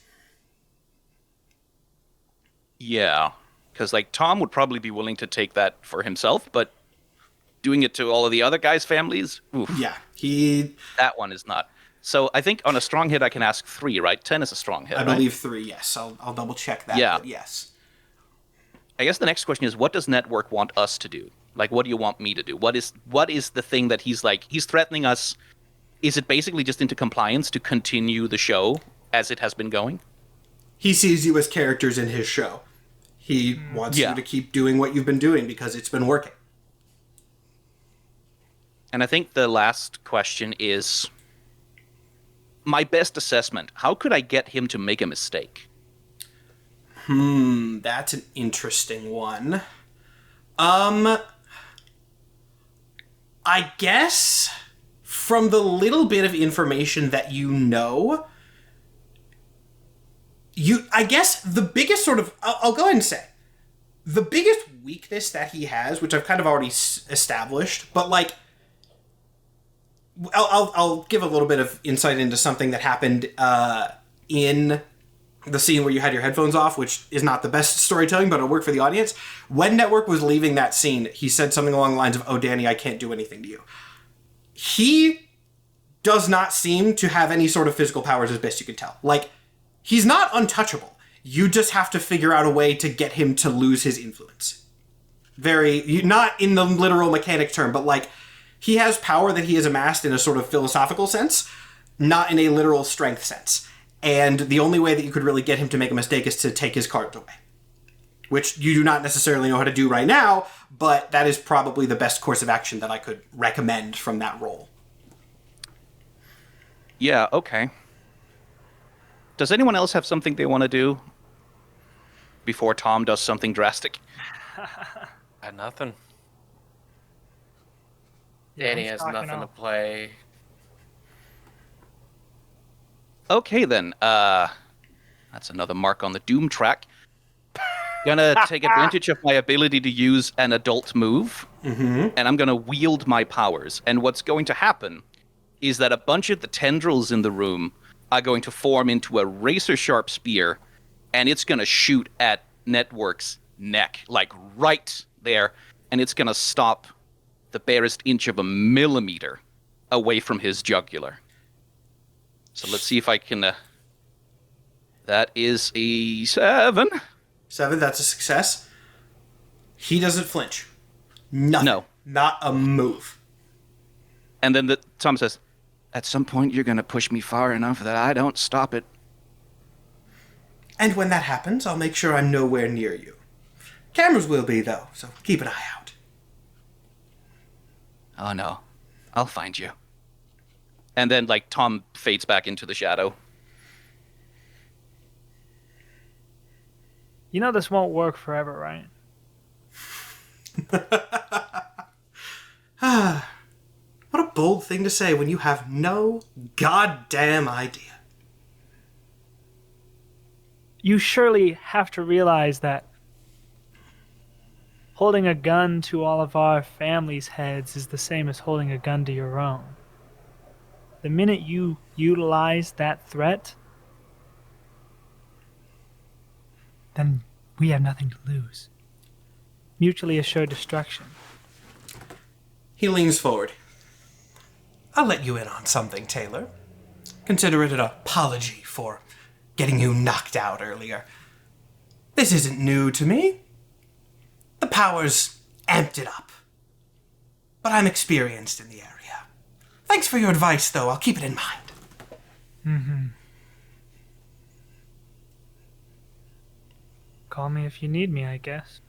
Yeah, because, like, Tom would probably be willing to take that for himself, but doing it to all of the other guys' families? Oof.
Yeah,
that one is not. So I think on a strong hit I can ask 3, right? 10 is a strong hit,
I
right?
believe 3, yes. I'll double check that,
Yeah.
but yes.
I guess the next question is, what does Network want us to do? Like, what do you want me to do? What is the thing that he's threatening us? Is it basically just into compliance to continue the show as it has been going?
He sees you as characters in his show. He wants you to keep doing what you've been doing because it's been working.
And I think the last question is, my best assessment, how could I get him to make a mistake?
That's an interesting one. I guess from the little bit of information that you know, I guess the biggest sort of, I'll go ahead and say, the biggest weakness that he has, which I've kind of already established, but like, I'll give a little bit of insight into something that happened in the scene where you had your headphones off, which is not the best storytelling, but it'll work for the audience. When Network was leaving that scene, he said something along the lines of, "Oh, Danny, I can't do anything to you." He does not seem to have any sort of physical powers, as best you can tell. Like, he's not untouchable. You just have to figure out a way to get him to lose his influence. Not in the literal mechanic term, but like, he has power that he has amassed in a sort of philosophical sense, not in a literal strength sense. And the only way that you could really get him to make a mistake is to take his cards away. Which you do not necessarily know how to do right now, but that is probably the best course of action that I could recommend from that role.
Yeah, okay. Does anyone else have something they want to do before Tom does something drastic?
Got nothing.
Danny
he's
has
talking
nothing to
up.
play.
Okay, then. That's another mark on the Doom track. Gonna take advantage of my ability to use an adult move, and I'm gonna wield my powers. And what's going to happen is that a bunch of the tendrils in the room are going to form into a razor-sharp spear, and it's gonna shoot at Network's neck, like right there. and it's going to stop the barest inch of a millimeter away from his jugular. So let's see if I can... that is a 7.
7, that's a success. He doesn't flinch. Nothing.
No.
Not a move.
And then Tom says, at some point you're going to push me far enough that I don't stop it.
And when that happens, I'll make sure I'm nowhere near you. Cameras will be, though, so keep an eye out.
Oh no, I'll find you. And then, like, Tom fades back into the shadow.
You know this won't work forever, right?
What a bold thing to say when you have no goddamn idea.
You surely have to realize that holding a gun to all of our families' heads is the same as holding a gun to your own. The minute you utilize that threat, then we have nothing to lose. Mutually assured destruction.
He leans forward. I'll let you in on something, Taylor. Consider it an apology for getting you knocked out earlier. This isn't new to me. The powers amped it up. But I'm experienced in the area. Thanks for your advice, though. I'll keep it in mind.
Mm-hmm. Call me if you need me, I guess.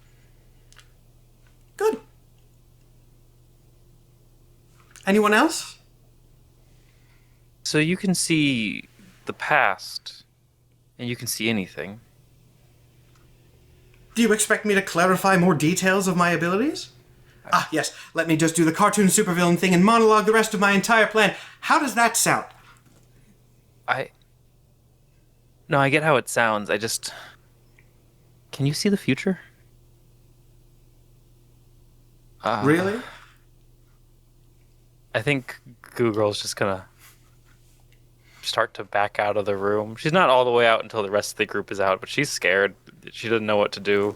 Good. Anyone else?
So you can see the past, and you can see anything.
Do you expect me to clarify more details of my abilities? Yes. Let me just do the cartoon supervillain thing and monologue the rest of my entire plan. How does that sound?
No, I get how it sounds. Can you see the future?
Really?
I think Google's just gonna start to back out of the room. She's not all the way out until the rest of the group is out, but she's scared. She doesn't know what to do.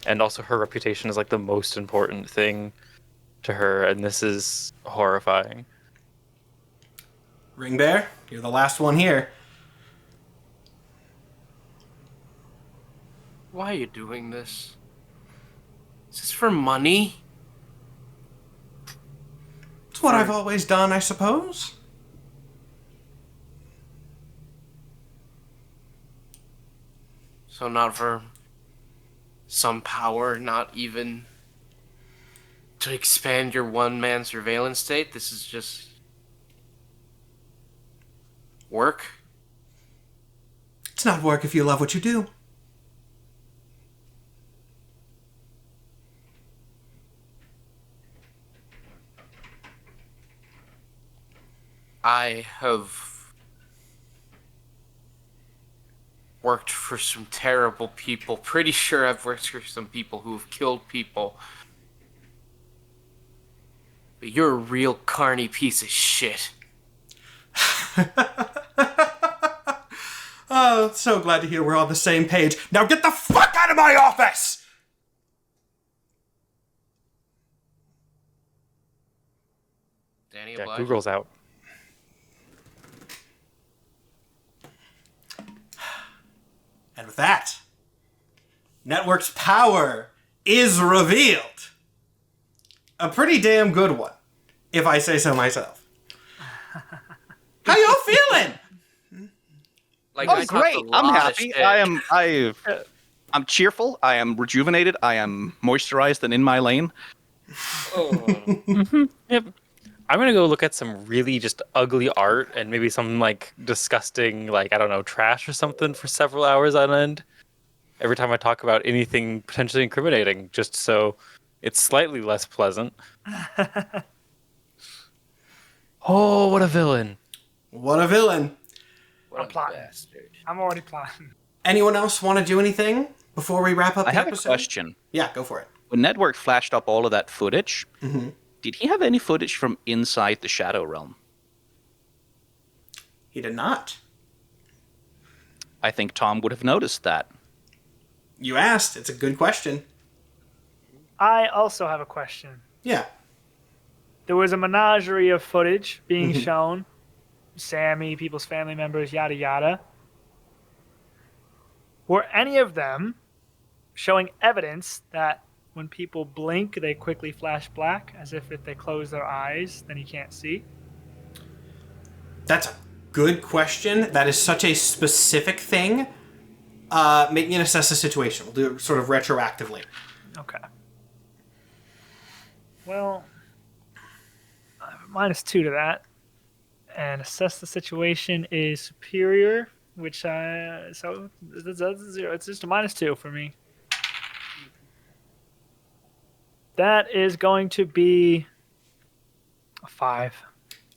And also her reputation is like the most important thing to her, and this is horrifying.
Ring Bear, you're the last one here.
Why are you doing this? Is this for money?
It's what I've always done, I suppose.
So not for some power, not even to expand your one-man surveillance state? This is just work?
It's not work if you love what you do.
I have worked for some terrible people. Pretty sure I've worked for some people who have killed people. But you're a real carny piece of shit.
Oh, so glad to hear we're on the same page. Now get the fuck out of my office!
Danny
Yeah,
obliged.
Google's out.
And with that, Network's power is revealed. A pretty damn good one, if I say so myself. How y'all feeling?
Like,
Oh,
I talked
great!
a lot
I'm
of
happy.
shit.
I'm cheerful. I am rejuvenated. I am moisturized and in my lane.
Yep. I'm gonna go look at some really just ugly art and maybe some like disgusting, like, I don't know, trash or something for several hours on end. Every time I talk about anything potentially incriminating, just so it's slightly less pleasant. Oh, what a villain!
What a villain.
What
I'm
a
plotting.
bastard.
I'm already plotting.
Anyone else want to do anything before we wrap up the
I have
episode?
a question.
Yeah, go for it.
When Network flashed up all of that footage, did he have any footage from inside the Shadow Realm?
He did not.
I think Tom would have noticed that.
You asked. It's a good question.
I also have a question.
Yeah.
There was a menagerie of footage being shown. Sammy, people's family members, yada yada. Were any of them showing evidence that when people blink, they quickly flash black, as if they close their eyes, then you can't see?
That's a good question. That is such a specific thing. Make me an assess the situation. We'll do it sort of retroactively.
Okay. Well, -2 to that. And assess the situation is superior, which so that's a 0. It's just a -2 for me. That is going to be a 5.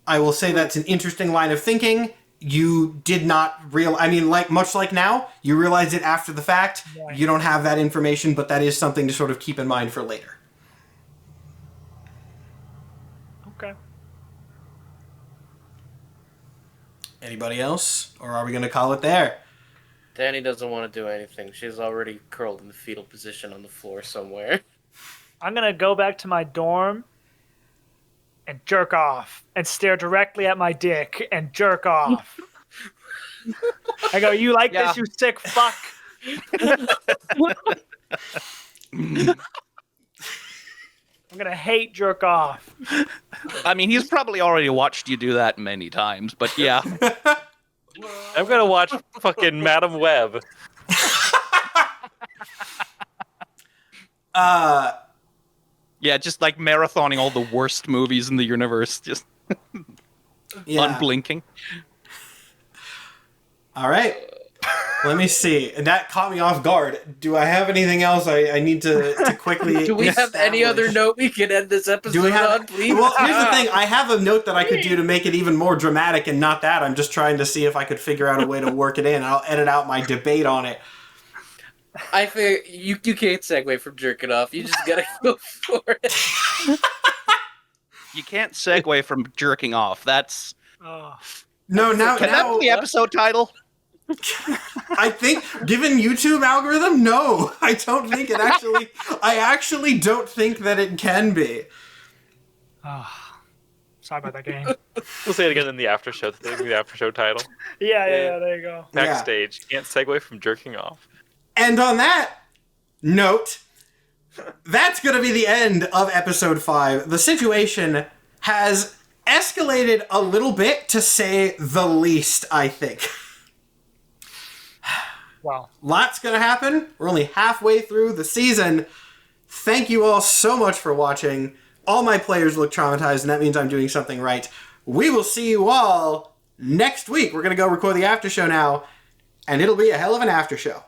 I will say that's an interesting line of thinking. You did not much like now, you realize it after the fact.
Right.
You don't have that information, but that is something to sort of keep in mind for later.
Okay.
Anybody else? Or are we going to call it there?
Danny doesn't want to do anything. She's already curled in the fetal position on the floor somewhere.
I'm going to go back to my dorm and jerk off and stare directly at my dick and jerk off. I go, you like this, you sick fuck? I'm going to hate jerk off.
I mean, he's probably already watched you do that many times, but yeah.
I'm gonna watch fucking Madam Web.
Yeah, just like marathoning all the worst movies in the universe, just unblinking.
All right. Let me see. That caught me off guard. Do I have anything else I need to quickly
Do we have any other note we can end this episode on, please?
Well, here's the thing. I have a note that I could do to make it even more dramatic, and not that. I'm just trying to see if I could figure out a way to work it in. I'll edit out my debate on it.
I think you can't segue from jerking off. You just gotta go for it.
You can't segue from jerking off. That's...
Now
Can that be the episode title?
I think, given YouTube algorithm, no. I don't think it actually... I actually don't think that it can be.
Sorry about that game.
We'll say it again in the after show. The after show title.
Yeah, there you go.
Backstage. Can't segue from jerking off.
And on that note, that's going to be the end of episode 5. The situation has escalated a little bit, to say the least, I think.
Wow.
Lots going to happen. We're only halfway through the season. Thank you all so much for watching. All my players look traumatized, and that means I'm doing something right. We will see you all next week. We're going to go record the after show now, and it'll be a hell of an after show.